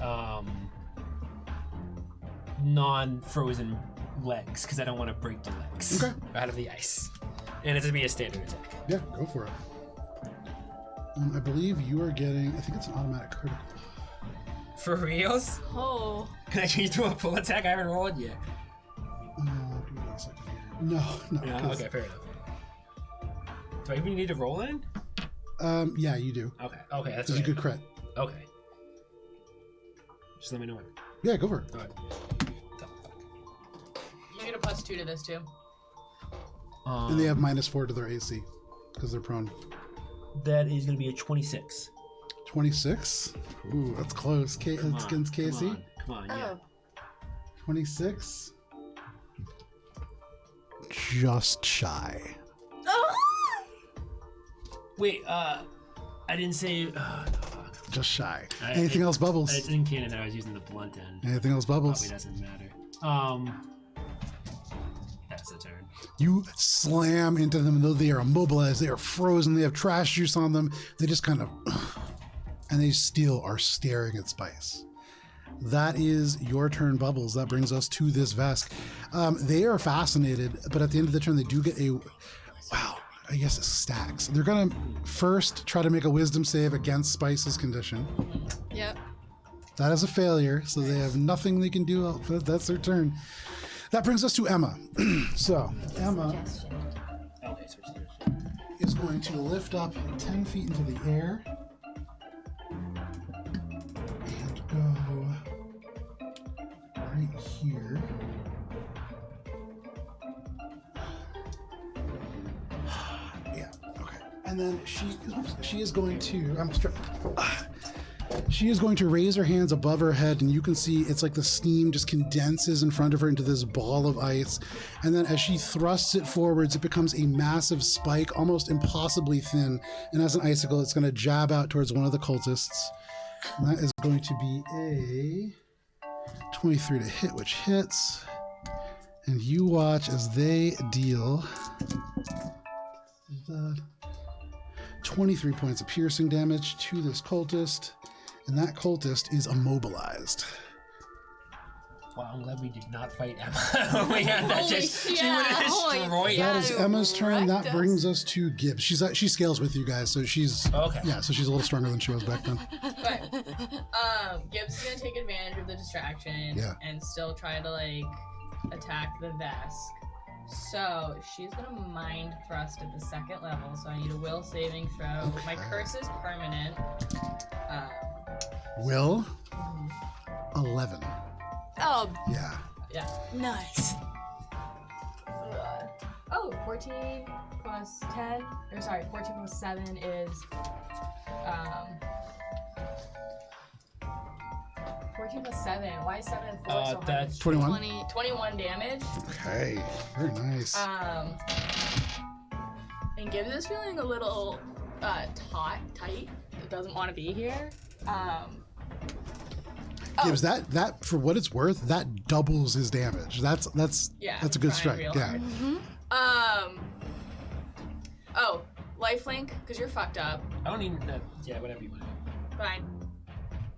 F: non-frozen legs because I don't want to break the legs out of the ice. And it's going to be a standard attack.
A: Yeah, go for it. I believe you are getting, I think it's an automatic critical.
F: For reals?
E: Oh.
F: Can I change to a full attack? I haven't rolled yet.
A: Give me 1 second here. No.
F: Okay, fair enough. Do I even need to roll in?
A: Yeah, you do.
F: Okay, that's
A: Because you could crit.
F: Okay. Just let me know when.
A: Yeah, go for it.
F: All right.
D: You get a +2 to this too.
A: And they have -4 to their AC because they're prone.
F: That is going to be a 26.
A: 26? Ooh, that's close. It's against Casey.
F: Come on, yeah.
A: 26. Just shy.
F: Wait, I didn't say.
A: Just shy. Anything else, Bubbles?
F: It's in canon that I was using the blunt end.
A: Anything else, Bubbles?
F: Probably doesn't matter. That's the turn.
A: You slam into them, though they are immobilized, they are frozen, they have trash juice on them. They just kind of, and they still are staring at Spice. That is your turn, Bubbles. That brings us to this Vesk. They are fascinated, but at the end of the turn, they do get a, wow, I guess it stacks. They're gonna first try to make a wisdom save against Spice's condition.
E: Yep.
A: That is a failure, so they have nothing they can do. That's their turn. That brings us to Emma. So, Emma is going to lift up 10 feet into the air and go right here. Yeah, okay. And then she is going to, she is going to raise her hands above her head, and you can see it's like the steam just condenses in front of her into this ball of ice. And then as she thrusts it forwards, it becomes a massive spike, almost impossibly thin. And as an icicle, it's going to jab out towards one of the cultists. And that is going to be a 23 to hit, which hits. And you watch as they deal 23 points of piercing damage to this cultist. and that cultist is immobilized.
F: Wow, I'm glad we did not fight Emma. We had that
E: Holy
F: just, she
E: yeah,
F: would have
E: holy
F: destroyed
E: yeah.
A: That
F: us.
A: is Emma's turn. That
E: wrecked us.
A: brings us to Gibbs. She scales with you guys, so she's
F: Okay.
A: yeah, so she's a little stronger than she was back then.
D: Okay. Gibbs is gonna take advantage of the distraction
A: Yeah.
D: and still try to like attack the Vesk. So she's gonna mind thrust at the second level. So I need a will saving throw. My curse is permanent.
A: Will 11.
E: Oh,
A: Yeah.
D: Yeah.
E: nice.
D: 14 plus 10. Or sorry, 14 plus 7 is 14 plus 7. Why is 7 and 4 so high?
F: That's
A: 21.
D: 21 damage.
A: Okay. Very nice.
D: And Gibbs is feeling a little tight. Doesn't want to be here.
A: Gibbs, that for what it's worth, that doubles his damage. That's
D: Yeah,
A: a good
D: trying
A: strike.
D: real
A: Yeah.
D: hard. Lifelink, because you're fucked up.
F: I don't even. Yeah, whatever you want to do.
D: Fine.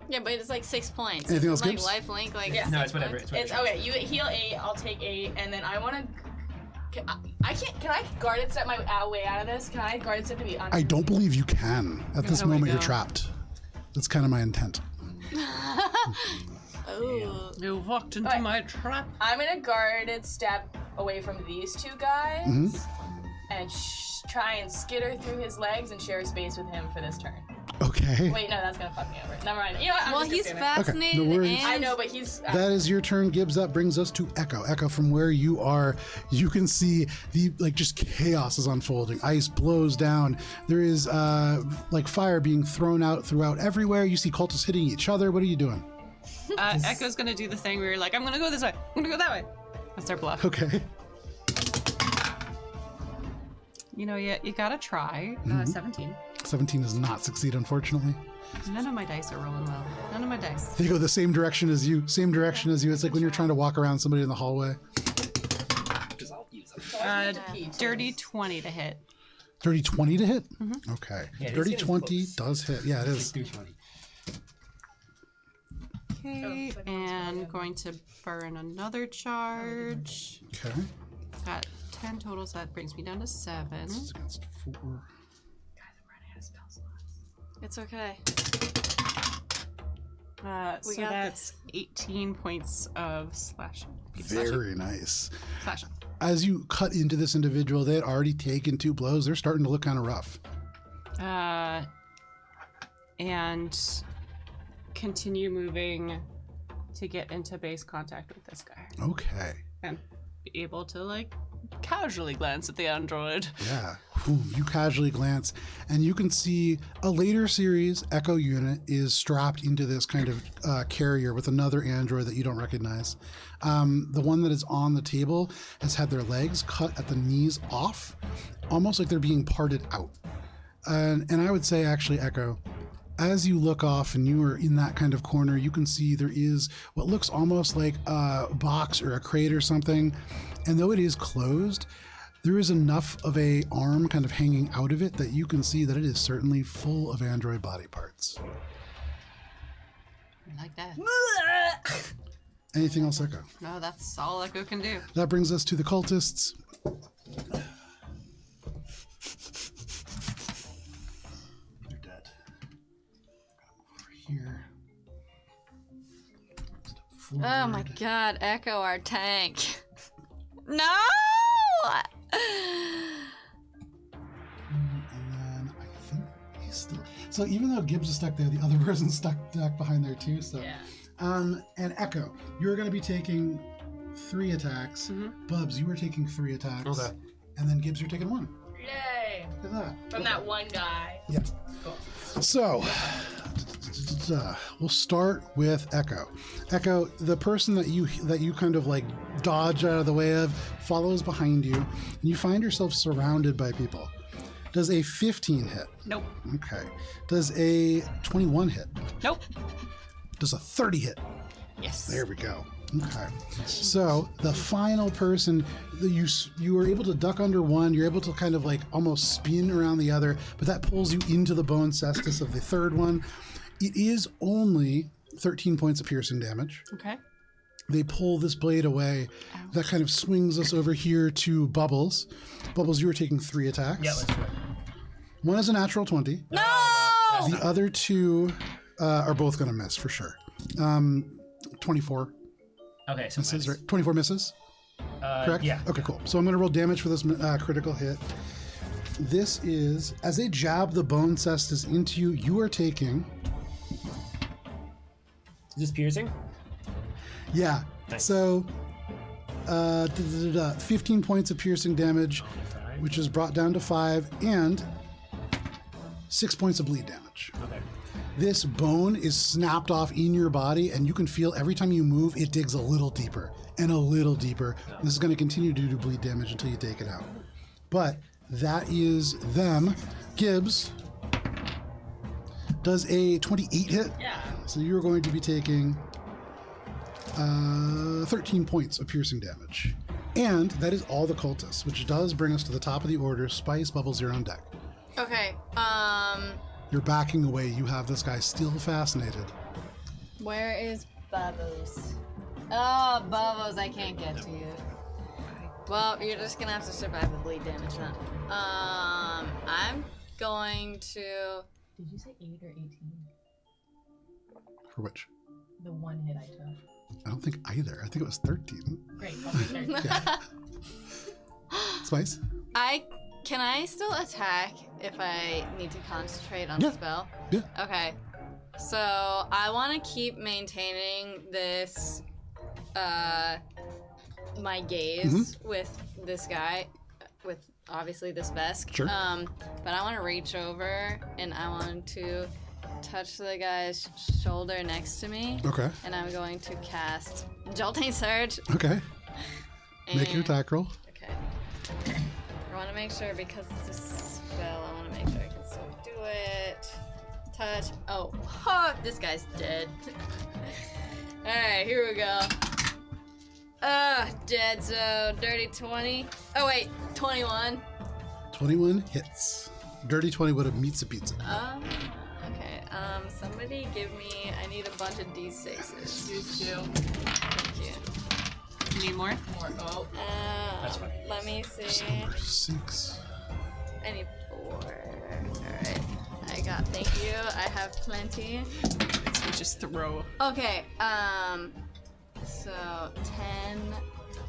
E: Yeah, but it's like 6 points.
A: Anything else,
E: Like
A: Gibbs?
E: lifelink, like
D: Yeah.
F: No,
E: 6
F: it's whatever.
E: points.
F: It's
D: It's okay. You heal 8. I'll take 8, and then I want to. I can't. Can I guarded step my way out of this? Can I guarded step to be under?
A: I don't believe you can. At this
C: No, we
A: moment, you're
C: don't.
A: trapped. That's kind of my intent.
E: Ooh.
C: You walked into
D: Alright.
C: my trap.
D: I'm gonna guarded step away from these two guys
A: Mhm.
D: and try and skitter through his legs and share space with him for this turn.
A: Okay.
D: Wait, no, that's gonna fuck me over. Never mind. You know what? I'm
E: Well,
D: just
E: he's
D: assuming.
E: fascinated
A: no worries.
E: and
D: I know, but he's.
A: That is your turn, Gibbs. That brings us to Echo. Echo, from where you are, you can see the just chaos is unfolding. Ice blows down. There is fire being thrown out throughout everywhere. You see cultists hitting each other. What are you doing?
C: Echo's gonna do the thing where you're like, I'm gonna go this way. I'm gonna go that way. That's their bluff.
A: Okay.
C: You know, you gotta try. 17.
A: 17 does not succeed, unfortunately.
C: None of my dice are rolling well. None of my dice.
A: They go the same direction as you. Same direction as you. It's like when you're trying to walk around somebody in the hallway.
C: Dirty 20 to hit.
A: Dirty 20 to hit? Okay.
F: Yeah, it is
A: Dirty
F: getting
A: 20
F: close.
A: does hit. Yeah, it is.
F: 320.
C: Okay, and going to burn another charge.
A: Okay.
C: Got 10 total, so that brings me down to 7.
A: It's against 4.
E: it's okay. We
C: So
E: got
C: that's 18 points of slashing.
A: Very nice.
C: Slashing.
A: As you cut into this individual, they had already taken 2 blows. They're starting to look kind of rough.
C: And continue moving to get into base contact with this guy.
A: Okay.
C: And be able to, casually glance at the android.
A: Yeah. Boom. You casually glance, and you can see a later series Echo unit is strapped into this kind of carrier with another android that you don't recognize. The one that is on the table has had their legs cut at the knees off, almost like they're being parted out. And I would say, actually, Echo, as you look off and you are in that kind of corner, you can see there is what looks almost like a box or a crate or something. And though it is closed, there is enough of a arm kind of hanging out of it that you can see that it is certainly full of android body parts.
C: Like that.
A: Anything else, Echo?
C: No, that's all Echo can do.
A: That brings us to the cultists. They're dead. Over here. Step
E: Oh my
A: forward.
E: god, Echo, our tank. No!
A: And then I think he's still. So even though Gibbs is stuck there, the other person's stuck behind there too. So,
D: Yeah.
A: And Echo, you're going to be taking 3 attacks. Bubs, you were taking 3 attacks.
F: Okay.
A: And then Gibbs, you're taking 1.
D: Yay!
A: Look at that.
D: From that one guy.
A: Yeah.
D: Cool.
A: So, we'll start with Echo. Echo, the person that you kind of dodge out of the way of follows behind you, and you find yourself surrounded by people. Does a 15 hit?
C: Nope.
A: Okay. Does a 21 hit?
C: Nope.
A: Does a 30 hit?
C: Yes.
A: There we go. Okay. So the final person, you were able to duck under one. You're able to kind of almost spin around the other, but that pulls you into the bone cestus of the third one. It is only 13 points of piercing damage.
C: Okay.
A: They pull this blade away. That kind of swings us over here to Bubbles. Bubbles, you are taking 3 attacks.
F: Yeah, let's do it.
A: One is a natural 20.
E: No!
A: The other 2 are both going to miss for sure. 24
F: Okay, so
A: misses,
F: minus.
A: right? 24 misses, correct?
F: Yeah.
A: Okay, cool. So I'm going to roll damage for this critical hit. This is, as they jab the bone cestus into you, you are taking...
F: Is this piercing?
A: Yeah.
F: Nice.
A: So 15 points of piercing damage, which is brought down to 5, and 6 points of bleed damage.
F: Okay.
A: This bone is snapped off in your body, and you can feel every time you move, it digs a little deeper and a little deeper. This is going to continue to do bleed damage until you take it out. But that is them. Gibbs does a 28 hit.
D: Yeah.
A: So you're going to be taking 13 points of piercing damage. And that is all the cultists, which does bring us to the top of the order. Spice, Bubbles, you're on deck.
E: Okay,
A: You're backing away. You have this guy still fascinated.
E: where is Bubbles? Oh, Bubbles, I can't get to you. Well, you're just gonna have to survive the bleed damage then. I'm going to...
D: Did you say 8 or 18?
A: For which?
D: The one hit I took.
A: I don't think either. I think it was 13.
D: Great. I'll be 13.
A: Spice?
E: Can I still attack if I need to concentrate on
A: Yeah.
E: the spell?
A: Yeah.
E: Okay. So I want to keep maintaining this, my gaze with this guy, with obviously this Vesk.
A: Sure.
E: But I want to reach over and I want to touch the guy's shoulder next to me.
A: Okay.
E: And I'm going to cast Jolting Surge.
A: Okay. Make your
E: and-
A: attack roll.
E: Okay. I want to make sure because it's a spell. I want to make sure I can still do it. Touch. Oh, this guy's dead. All right, here we go. Dead. So dirty 20. Oh wait, 21.
A: 21 hits. Dirty 20 would have meets a pizza.
E: Okay. Somebody give me. I need a bunch of d6s.
C: You too.
E: Thank you.
C: You need more?
D: More. Oh.
F: That's fine.
E: Let me see.
A: Number 6.
E: I need 4. Alright. I got, thank you. I have plenty.
C: So just throw.
E: Okay, so 10,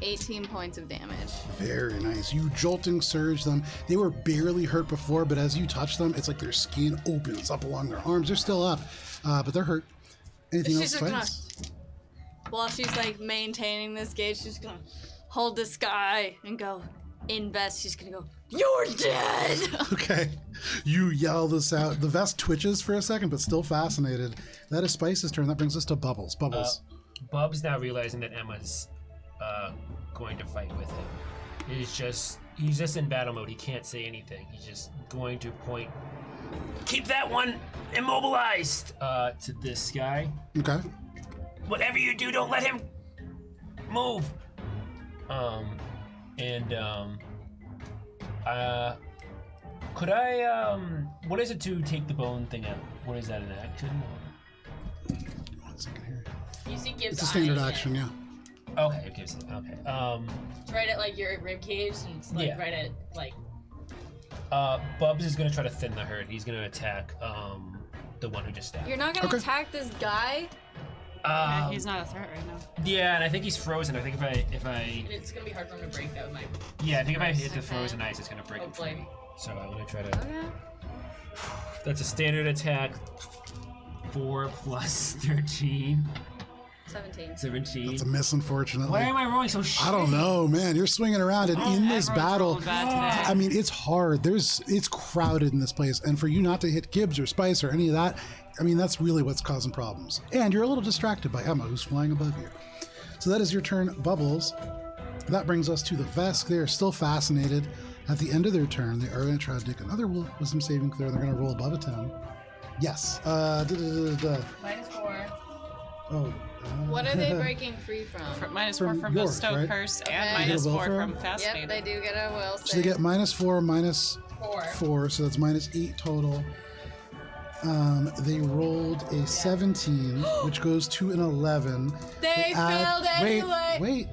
E: 18 points of damage.
A: Very nice. You jolting surge them. They were barely hurt before, but as you touch them, it's like their skin opens up along their arms. They're still up, but they're hurt. Anything
E: She's
A: else,
E: just
A: Spice?
E: While she's like maintaining this gauge, she's gonna hold this guy and go, invest. She's gonna go, you're dead!
A: Okay. You yell this out. The vest twitches for a second, but still fascinated. That is Spice's turn. That brings us to Bubbles. Bubbles.
F: Bub's now realizing that Emma's going to fight with him. He's just in battle mode. He can't say anything. He's just going to point. Keep that one immobilized to this guy.
A: Okay.
F: Whatever you do, don't let him move. Could I what is it to take the bone thing out? What is that, an action?
A: 1 second here.
D: You see Gibbs'
A: It's a standard
D: eye,
A: action, yeah.
F: Okay, okay, okay.
D: It's right at like your rib cage, and it's like
F: Yeah.
D: right at like.
F: Bubs is gonna try to thin the herd. He's gonna attack the one who just stabbed.
E: You're not gonna
A: Okay.
E: attack this guy?
C: Yeah, he's not a threat right now.
F: Yeah, and I think he's frozen. I think if I
D: It's gonna be hard for him to break that with my.
F: yeah, I think if I hit the
E: Okay.
F: frozen ice, it's gonna break him
D: Hopefully.
F: free. So I'm gonna try to.
E: Okay.
F: That's a standard attack. 4 plus 13,
E: 17.
F: 17.
A: It's a miss, unfortunately.
F: Why am I rolling so shit?
A: I don't know, man. You're swinging around, and in this
C: Everyone's
A: battle,
C: rolling bad today.
A: I mean, it's hard. It's crowded in this place, and for you not to hit Gibbs or Spice or any of that, I mean, that's really what's causing problems. And you're a little distracted by Emma, who's flying above you. So that is your turn, Bubbles. That brings us to the Vesk. They are still fascinated. At the end of their turn, they are going to try to take another wisdom saving throw. They're going to roll above a 10. Yes.
D: -4.
A: Oh.
E: What are they breaking free from?
C: -4
A: From
C: from
A: yours,
C: Bestow
A: right?
C: Curse
E: Okay.
C: and
A: You get a will
C: -4
A: for
C: from
A: him?
C: Fascinated.
E: Yep, they do get a will
A: So they get -4, minus
D: 4.
A: 4, so that's -8 total. They rolled a 17, which goes to an 11.
E: They failed anyway.
A: Wait.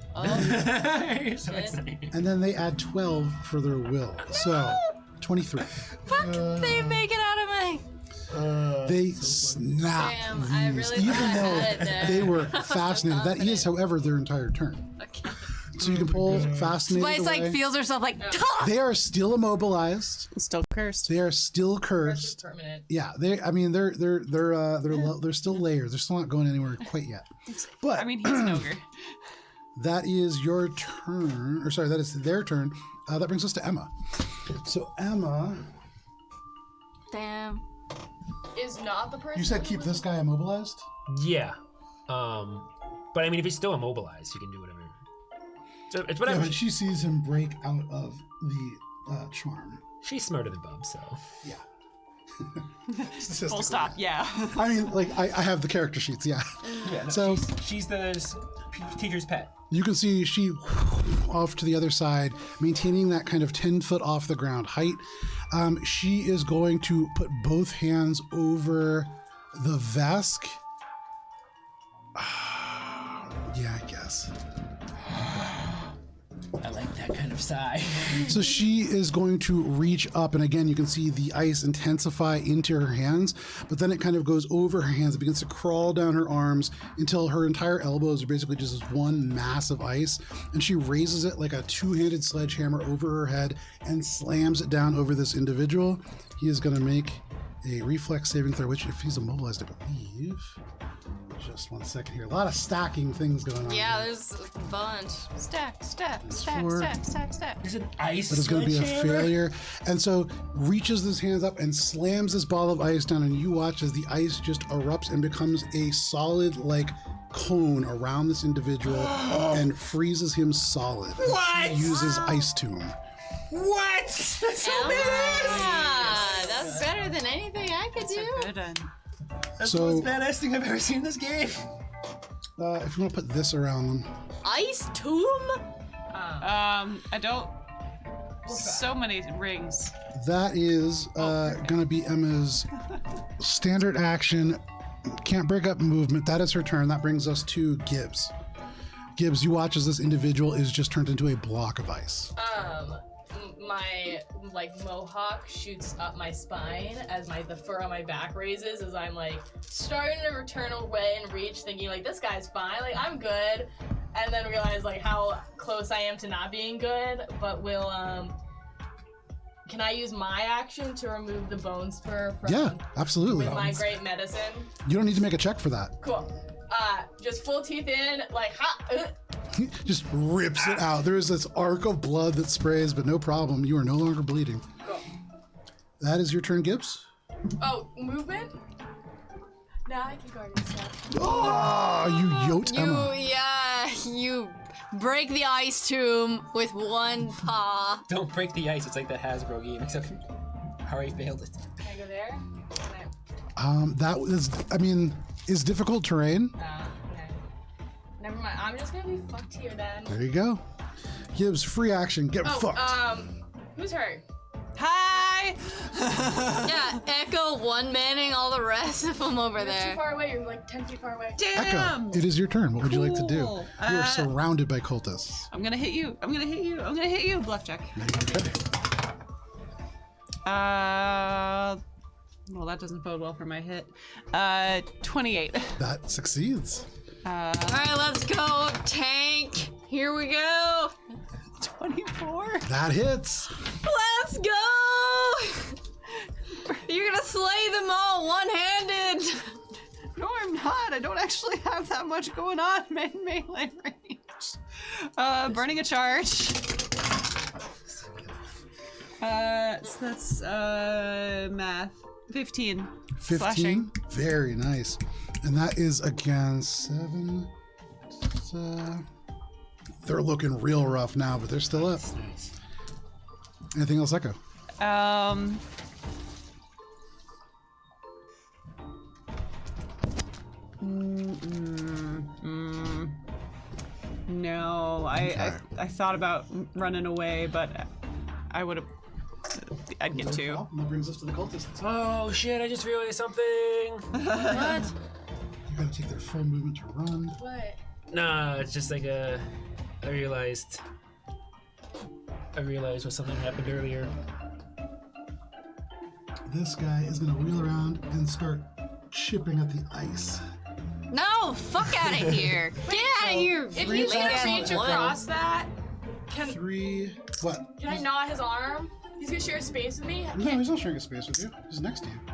F: You're so excited.
A: And then they add 12 for their will. So, 23.
E: Fuck, they make it out of my.
A: They snap
E: Damn, I
A: these,
E: really
A: even
E: thought I
A: though
E: had it there.
A: they were
E: I was so
A: fascinated. That is,
E: confident.
A: however, their entire turn.
E: Okay.
A: So you can pull fascinated
E: Spice
A: away.
E: like feels herself like.
A: They are still immobilized.
C: Still cursed.
A: They are still cursed.
D: Permanent.
A: Yeah, they're still layers. They're still not going anywhere quite yet. But
C: I mean, he's an ogre.
A: that is your turn, or sorry, that is their turn. That brings us to Emma. So Emma,
E: Damn.
D: Is not the person.
A: you said keep this guy immobilized.
F: Yeah. But I mean, if he's still immobilized, you can do whatever. So it's
A: Yeah,
F: whatever.
A: but she sees him break out of the charm.
F: She's smarter than Bub, so.
A: Yeah.
C: Full stop. Yeah.
A: I mean, like I have the character sheets. Yeah.
F: Yeah. No,
A: So
F: she's the teacher's pet.
A: you can see she off to the other side, maintaining that kind of 10-foot off the ground height. She is going to put both hands over the Vesk. Yeah, I guess.
F: I like that kind of sigh.
A: So she is going to reach up, and again, you can see the ice intensify into her hands, but then it kind of goes over her hands. It begins to crawl down her arms until her entire elbows are basically just this one mass of ice, and she raises it like a two-handed sledgehammer over her head and slams it down over this individual. He is going to make a reflex saving throw, which if he's immobilized, I believe. Just one second here. A lot of stacking things going on.
E: Yeah,
A: here.
E: there's a bunch.
G: Stack.
A: Four.
F: There's an ice.
A: But it's going to be a
F: sledgehammer.
A: failure. And so reaches his hands up and slams this ball of ice down, and you watch as the ice just erupts and becomes a solid, like, cone around this individual and freezes him solid.
F: What?
A: He uses Ice Tomb.
F: What? That's so badass.
E: That's better than anything I could do.
C: Good one.
F: That's
A: So-
F: the most badass thing I've ever seen in this game.
A: If you want to put this around them.
E: Ice tomb?
C: I don't. So many rings.
A: That is going to be Emma's standard action. Can't break up movement. That is her turn. That brings us to Gibbs. Gibbs, you watch as this individual is just turned into a block of ice.
D: My mohawk shoots up my spine as the fur on my back raises as I'm starting to return away and reach, thinking this guy's fine, I'm good, and then realize how close I am to not being good. But will can I use my action to remove the bone spur from
A: Yeah, absolutely.
D: with my great medicine?
A: You don't need to make a check for that.
D: Cool. Just full teeth in,
A: Just rips it out. There is this arc of blood that sprays, but no problem. You are no longer bleeding.
D: Cool.
A: That is your turn, Gibbs.
D: Oh, movement? Now I can guard and stuff.
A: Oh, you yote Emma.
E: You break the ice tomb with one paw.
F: Don't break the ice. It's like that Hasbro game, except Hari failed it.
D: Can I go there? Can
A: That was, is difficult terrain.
D: okay. Never mind. I'm just gonna be fucked here then.
A: There you go. Gibbs, free action. Get fucked.
D: Who's hurt?
C: Hi.
E: Yeah, Echo one-manning all the rest of them over
D: You're too
E: there.
D: far away. You're 10 feet far away.
C: Damn.
A: Echo, it is your turn. What would you like to do?
C: Cool.
A: You are surrounded by cultists.
C: I'm gonna hit you. I'm gonna hit you. I'm gonna hit you. Bluff check.
A: Okay.
C: Well, that doesn't bode well for my hit. 28.
A: That succeeds.
E: All right, let's go, tank. Here we go.
C: 24.
A: That hits.
E: Let's go. You're gonna slay them all one-handed.
C: No, I'm not. I don't actually have that much going on in melee range. Burning a charge. So that's math. 15.
A: 15.
C: Slashing.
A: Very nice. And that is against 7. They're looking real rough now, but they're still up.
F: Nice.
A: Anything else, Echo?
C: No, I thought about running away, but I would have. I'd get 2.
A: Well, that brings us to the cultists.
F: Oh shit! I just realized something.
E: What?
A: You gotta take their full movement to run.
D: What?
F: Nah, it's just like I realized what something happened earlier.
A: This guy is gonna wheel around and start chipping at the ice.
E: No, fuck out of here. Get out of here.
D: If he's gonna reach across that, can
A: 3. What?
D: I gnaw his arm? He's gonna share space with me.
A: No, he's not sharing a space with you. He's next to you.
C: It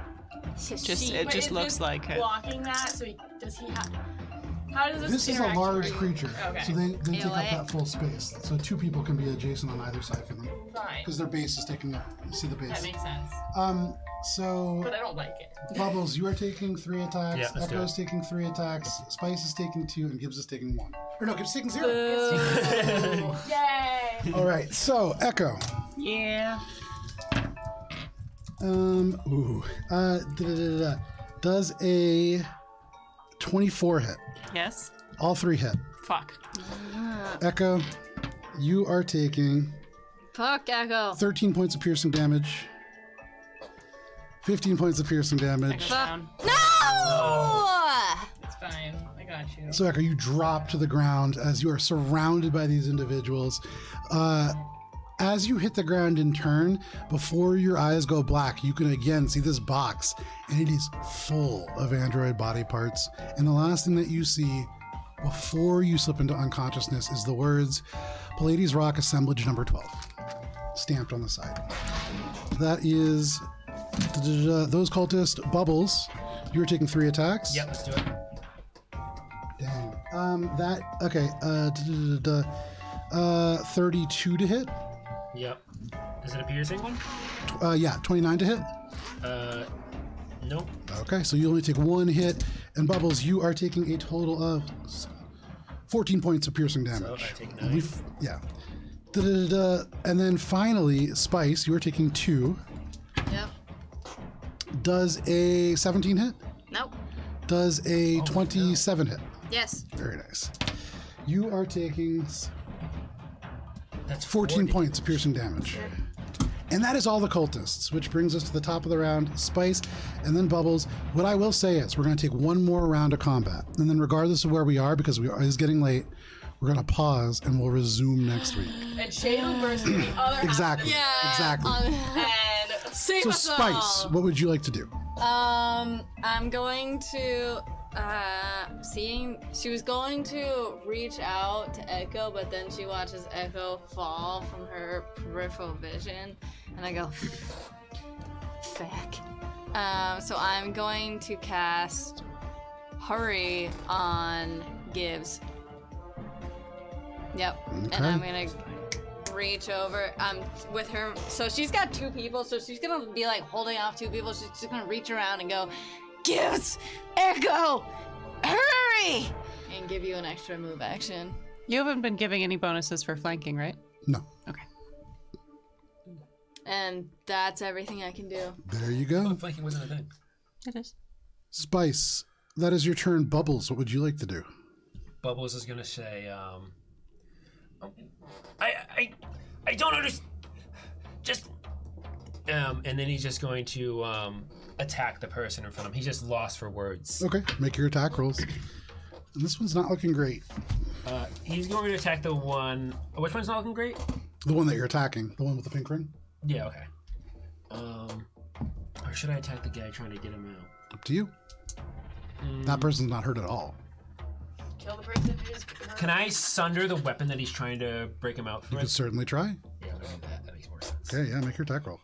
D: But
C: just
D: is
C: looks
D: this
C: like it.
D: blocking that. So does he have? How does this?
A: This is a
D: interact
A: large
D: work?
A: creature,
D: Okay.
A: so they take up
E: AOA.
A: that full space. So 2 people can be adjacent on either side for them
D: Fine.
A: because their base is taking up. You see the base.
D: That makes sense.
A: So
D: But I don't like it.
A: Bubbles, you are taking 3 attacks.
F: Yeah, let's do
A: Echo's
F: it.
A: taking 3 attacks. Spice is taking 2, and Gibbs is taking 1. Or no, Gibbs is taking 0.
D: Yay!
A: All right, so Echo.
C: Yeah.
A: Does a 24 hit?
C: Yes.
A: All 3 hit.
C: Fuck.
A: Echo, you are taking
E: Fuck, Echo.
A: 13 points of piercing damage. 15 points of piercing damage.
C: Echo's down.
E: No!
D: It's fine. I got you.
A: So Echo, you drop to the ground as you are surrounded by these individuals. As you hit the ground in turn, before your eyes go black, you can again see this box, and it is full of android body parts. And the last thing that you see before you slip into unconsciousness is the words Pallades Rock Assemblage number 12, stamped on the side. That is those cultists. Bubbles, you're taking 3 attacks.
F: Yep, let's do it.
A: Dang. Okay. 32 to hit.
F: Yep. Is it a piercing one?
A: Yeah, 29 to hit.
F: Nope.
A: Okay, so you only take 1 hit, and Bubbles, you are taking a total of 14 points of piercing damage.
F: So I take
A: And
F: 9.
A: we've- yeah. And then finally, Spice, you are taking 2.
E: Yep.
A: Does a 17 hit?
E: Nope.
A: Does a 27 hit?
E: Yes.
A: Very nice. You are taking
F: That's
A: 14
F: 40.
A: points of piercing damage. And that is all the cultists, which brings us to the top of the round. Spice, and then Bubbles. What I will say is we're going to take 1 more round of combat. And then regardless of where we are, because it is getting late, we're going to pause and we'll resume next week.
D: And Shade will burst to the other
A: Exactly.
D: half
A: Exactly.
D: and
E: Save
A: So
E: us
A: Spice,
E: all.
A: what would you like to do?
E: I'm going to she was going to reach out to Echo, but then she watches Echo fall from her peripheral vision, and I go, fuck. So I'm going to cast Hurry on Gibbs. Yep.
A: Okay.
E: And I'm gonna reach over with her. So she's got 2 people, so she's gonna be like holding off 2 people. She's just gonna reach around and go, Gibbs, Echo, hurry! And give you an extra move action.
C: You haven't been giving any bonuses for flanking, right?
A: No.
C: Okay.
E: And that's everything I can do.
A: There you go.
F: Flanking wasn't a thing.
C: It is.
A: Spice, that is your turn. Bubbles, what would you like to do?
F: Bubbles is gonna say, I don't understand. Just, and then he's just going to attack the person in front of him. He's just lost for words.
A: Okay, make your attack rolls. And this one's not looking great.
F: He's going to attack the one. Which one's not looking great?
A: The one that you're attacking, the one with the pink ring.
F: Yeah. Okay. Or should I attack the guy trying to get him out?
A: Up to you. That person's not hurt at all.
D: kill the person who's
F: Can I sunder the weapon that he's trying to break him out
A: You could
F: with?
A: certainly try.
F: Yeah, let's do that. That makes more sense.
A: Okay, yeah, make your attack roll.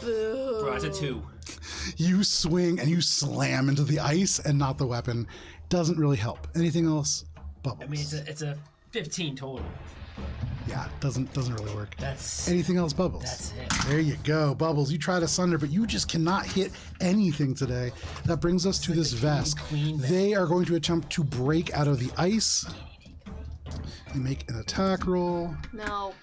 E: Boo.
F: Bro, that's a 2.
A: You swing and you slam into the ice and not the weapon. Doesn't really help. Anything else? Bubbles.
F: I mean, it's a 15 total.
A: Yeah, doesn't really work.
F: That's
A: Anything else, Bubbles?
F: that's it.
A: There you go, Bubbles. You try to sunder, but you just cannot hit anything today. That brings us to this vest.
F: queen vest.
A: They are going to attempt to break out of the ice. They make an attack roll.
E: No.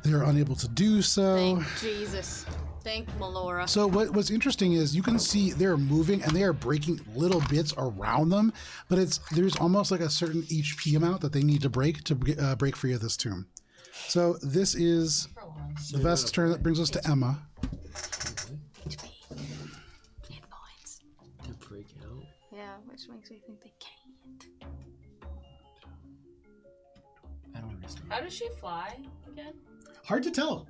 A: They are unable to do so.
E: Thank Jesus. Thank Melora.
A: So what's interesting is you can see they're moving and they are breaking little bits around them, but there's almost like a certain HP amount that they need to break free of this tomb. So this is
D: for a
A: The Vest's turn. That brings us to Emma.
F: To break out.
E: Yeah, which makes me think they can't.
H: I don't understand.
D: How does she fly again?
A: Hard to tell.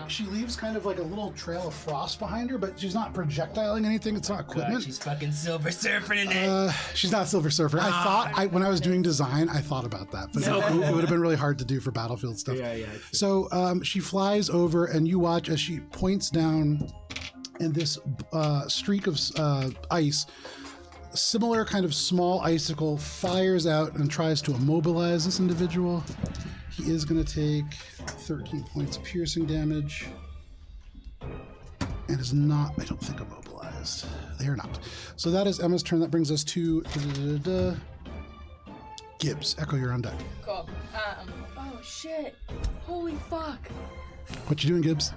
A: She leaves kind of like a little trail of frost behind her, but she's not projectiling anything. It's not equipment.
H: God, she's fucking Silver Surfing in it.
A: She's not Silver Surfer. I thought, when I was doing design, I thought about that, but it would have been really hard to do for battlefield stuff.
F: Yeah.
A: So she flies over, and you watch as she points down, and this streak of ice, similar kind of small icicle, fires out and tries to immobilize this individual. He is going to take 13 points of piercing damage and is not, I don't think, immobilized. They are not. So that is Emma's turn. That brings us to Gibbs. Echo, you're on deck.
D: Cool. Oh shit. Holy fuck.
A: What you doing, Gibbs?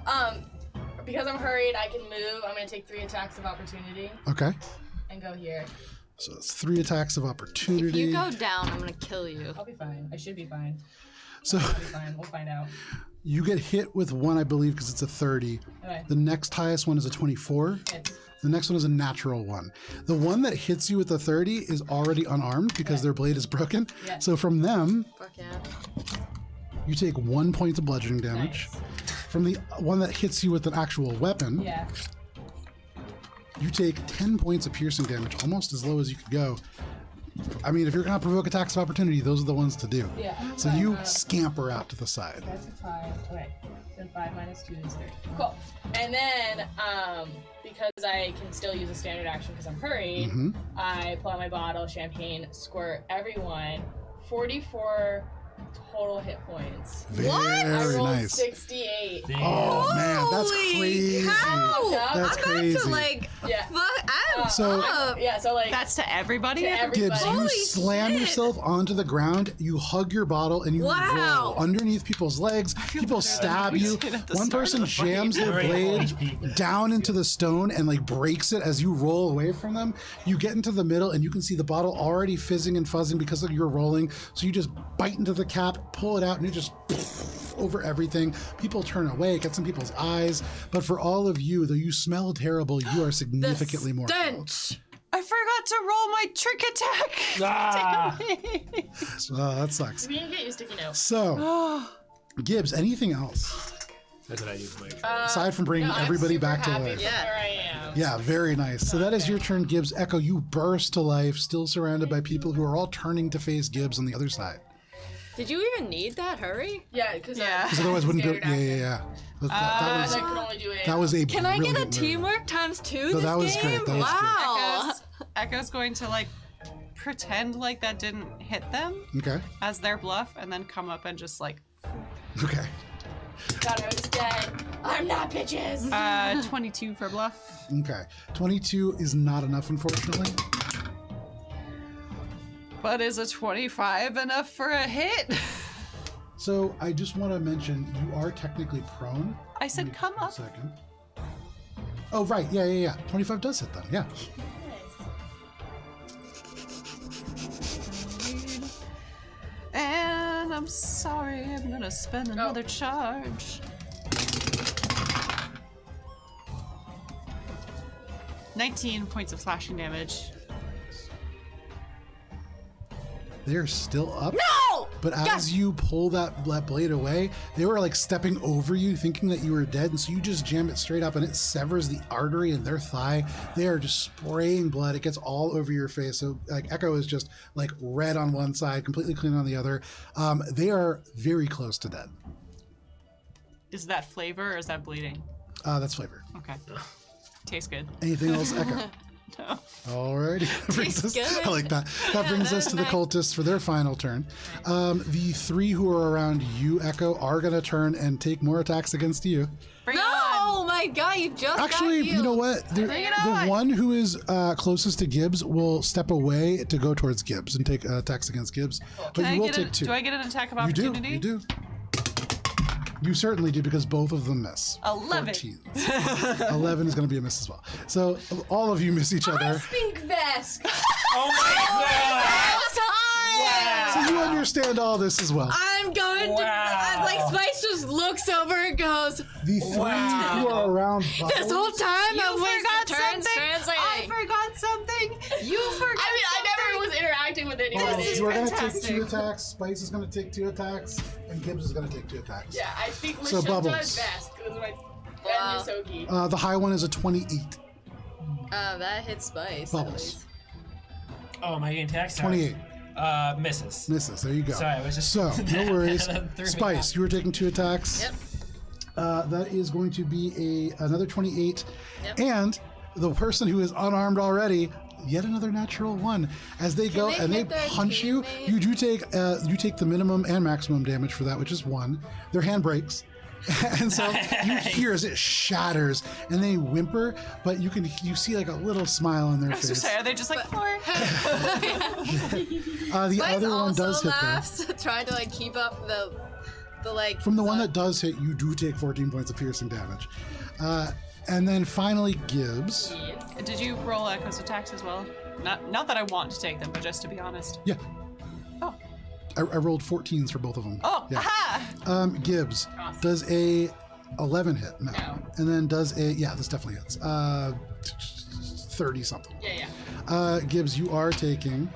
D: Because I'm hurried, I can move. I'm gonna take 3 attacks of opportunity
A: Okay.
D: and go here.
A: So it's 3 attacks of opportunity.
E: If you go down, I'm gonna kill you.
D: I'll be fine. I should be fine.
A: So
D: I'll be fine. We'll find out.
A: you get hit with 1, I believe, because it's a 30.
D: Okay.
A: The next highest one is a 24.
D: Hits.
A: The next one is a natural 1. The one that hits you with the 30 is already unarmed because their blade is broken.
D: Yeah.
A: So from them,
E: Fuck yeah.
A: you take 1 point of bludgeoning damage.
D: Nice.
A: From the one that hits you with an actual weapon,
D: Yeah.
A: you take 10 points of piercing damage, almost as low as you could go. I mean, if you're going to provoke attacks of opportunity, those are the ones to do.
D: Yeah.
A: So you scamper out to the side.
D: That's a 5. Okay. Then 5 minus 2 is 3. Cool. And then, because I can still use a standard action because I'm hurried, I pull out my bottle, champagne, squirt everyone. 44 total hit points.
A: Very
D: I rolled
A: nice.
D: 68.
A: Oh man, that's
E: Holy
A: crazy.
E: cow!
A: That's
E: I'm
A: crazy.
E: about to like.
D: Yeah.
E: Fuck. I'm
A: So-
E: up.
D: Yeah, so like
C: That's to everybody.
D: to everybody.
A: Gibbs, you
E: Holy
A: slam
E: shit.
A: yourself onto the ground, you hug your bottle, and you
E: Wow.
A: roll underneath people's legs. People stab you.
C: did at the
A: One
C: start
A: person
C: of the fight.
A: jams their
F: Very
A: blade
F: HP.
A: down into the stone and like breaks it as you roll away from them. You get into the middle, and you can see the bottle already fizzing and fuzzing because of your rolling. So you just bite into the cap, pull it out, and it just over everything. People turn away, it gets in people's eyes. But for all of you, though you smell terrible, you are significantly more cold.
E: Stench.
C: I forgot to roll my trick attack.
F: Ah!
A: That sucks.
D: We didn't get you sticky notes.
A: So, Gibbs, anything else
F: That's what I do for my turn.
A: aside from bringing
D: No, I'm
A: everybody
D: super
A: back to
D: happy
A: life?
D: with where I am.
A: Yeah, very nice. So that is your turn, Gibbs. Echo, you burst to life, still surrounded by people who are all turning to face Gibbs on the other side.
E: Did you even need that? Hurry.
D: Yeah, because
C: Yeah.
A: Because otherwise, wouldn't do it. Yeah. That was
D: I could only do it.
A: that was a.
E: Can I get a
A: brilliant move.
E: teamwork times 2
A: No,
E: this
A: that was
E: game?
A: great. That was
E: wow.
C: Echo's going to like pretend like that didn't hit them
A: Okay.
C: as their bluff, and then come up and just like
A: Okay.
D: God, I was dead. I'm not bitches.
C: 22 for bluff.
A: Okay. 22 is not enough, unfortunately.
C: But is a 25 enough for a hit?
A: So I just want to mention you are technically prone.
C: I said come
A: A
C: up.
A: second. Oh right. Yeah. 25 does hit them. Yeah.
C: And I'm sorry, I'm gonna spend another charge. 19 points of slashing damage.
A: They're still up.
E: No!
A: But as you pull that blade away, they were like stepping over you, thinking that you were dead, and so you just jam it straight up, and it severs the artery in their thigh. They are just spraying blood. It gets all over your face. So like Echo is just like red on one side, completely clean on the other. They are very close to dead.
C: Is that flavor or is that bleeding?
A: That's flavor.
C: Okay. Tastes good.
A: Anything else, Echo?
C: No.
A: Alrighty. Brings us-
E: good.
A: I like that. That brings us to the cultists for their final turn. The 3 who are around you, Echo, are going to turn and take more attacks against you.
C: Bring it
E: No!
C: on.
E: Oh my god, you just
A: Actually,
E: got
A: you know what? The
C: on.
A: one who is closest to Gibbs will step away to go towards Gibbs and take attacks against Gibbs. But
C: Can
A: you
C: I
A: will
C: get
A: take 2.
C: do I get an attack of
A: You do.
C: opportunity?
A: You do. You certainly do because both of them miss.
C: 11.
A: 14. 11 is going to be a miss as well. So all of you miss each
D: I
A: other.
D: speak Vesk.
F: Oh my god!
A: So you understand all this as well.
E: I'm going to. Like Spice just looks over and goes.
A: The three who are around
E: This whole time
C: You
E: I
C: forgot
E: wasted turns
C: something. I
E: translating.
C: forgot something. You forgot.
D: I mean, I never was interacting with anyone.
A: Bubbles, you are going to take
C: fantastic.
A: 2 attacks. Spice is going to take 2 attacks, and Gibbs is going to take 2 attacks.
D: Yeah, I speak
A: So
D: Lashunta
A: Bubbles.
D: best because my
E: Wow.
D: and Yosogi.
A: The high one is a 28.
E: That hits Spice.
A: Bubbles.
F: Oh, my attack. Sorry.
A: 28.
F: Misses.
A: Misses. There you go.
F: Sorry, I was just.
A: So, no worries.
F: Threw me
A: Spice,
F: off.
A: you were taking 2 attacks.
E: Yep.
A: That is going to be another 28.
E: Yep.
A: And the person who is unarmed already, yet another natural 1. As they go
E: they
A: and they
E: hit their
A: punch you,
E: teammate?
A: you do take the minimum and maximum damage for that, which is 1. Their hand breaks. And so you hear as it shatters and they whimper, but you see like a little smile on their
C: I was
A: face.
C: just saying, are they just like floor?
A: The
E: Spice
A: other one
E: also
A: does hit them.
E: laughs, trying to like keep up the like.
A: From the one that does hit, you do take 14 points of piercing damage. And then finally, Gibbs.
C: Did you roll Echo's attacks as well? Not that I want to take them, but just to be honest.
A: Yeah,
C: Oh.
A: I rolled 14s for both of them.
C: Oh.
A: Yeah.
C: Aha!
A: Gibbs does a 11 hit. No.
D: No.
A: And then does a, yeah, this definitely hits. 30 something.
D: Yeah.
A: Gibbs, you are taking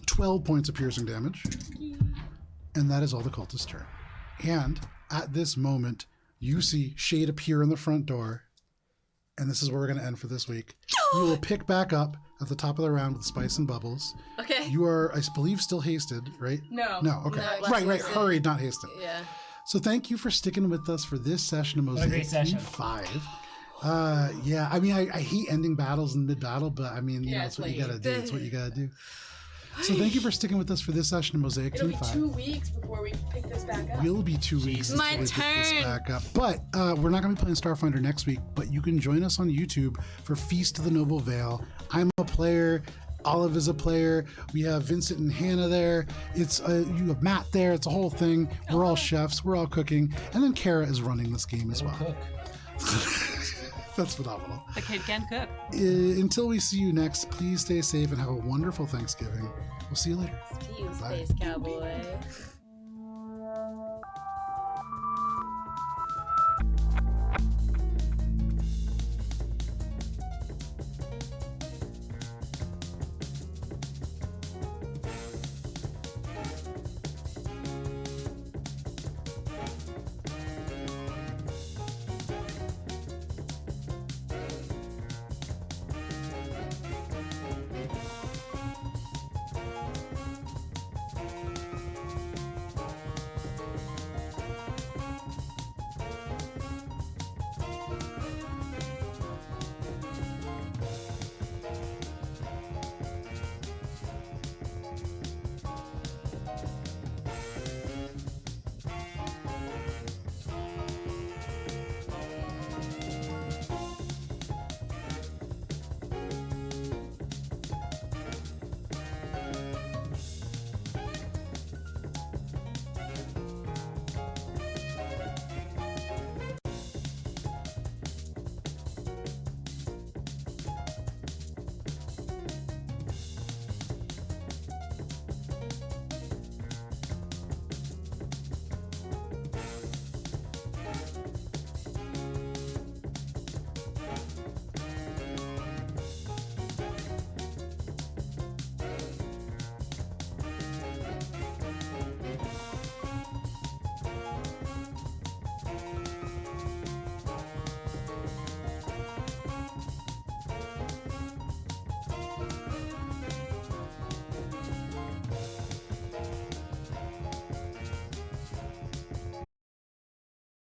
A: 12 points of piercing damage. And that is all the cultist's turn. And at this moment, you see Shade appear in the front door. And this is where we're going to end for this week. You will pick back up at the top of the round with Spice and Bubbles.
E: Okay.
A: You are, I believe, still hasted, right?
D: No.
A: No, okay.
E: No,
A: right,
E: hasted.
A: hurried, not hasted.
E: Yeah.
A: So thank you for sticking with us for this session of
F: a
A: Mosaic
F: great session.
A: Team 5. Yeah, I mean, I hate ending battles in mid-battle, but I mean, you know,
D: Yeah,
A: it's what
D: it's
A: you gotta
D: late.
A: do. It's what you gotta do. So thank you for sticking with us for this session of Mosaic
D: It'll
A: Team
D: be
A: 5.
D: 2 weeks before we pick this back up.
A: Will be 2 weeks
E: My
A: until we pick this
E: turn.
A: back up. But we're not going to be playing Starfinder next week, but you can join us on YouTube for Feast of the Noble Vale. I'm a player. Olive is a player. We have Vincent and Hannah there. It's you have Matt there. It's a whole thing. We're all chefs. We're all cooking. And then Kara is running this game as well.
F: Cook.
A: That's phenomenal.
C: The kid can cook.
A: Until we see you next, please stay safe and have a wonderful Thanksgiving. We'll see you later.
E: See you,
A: Bye.
E: Space Cowboy.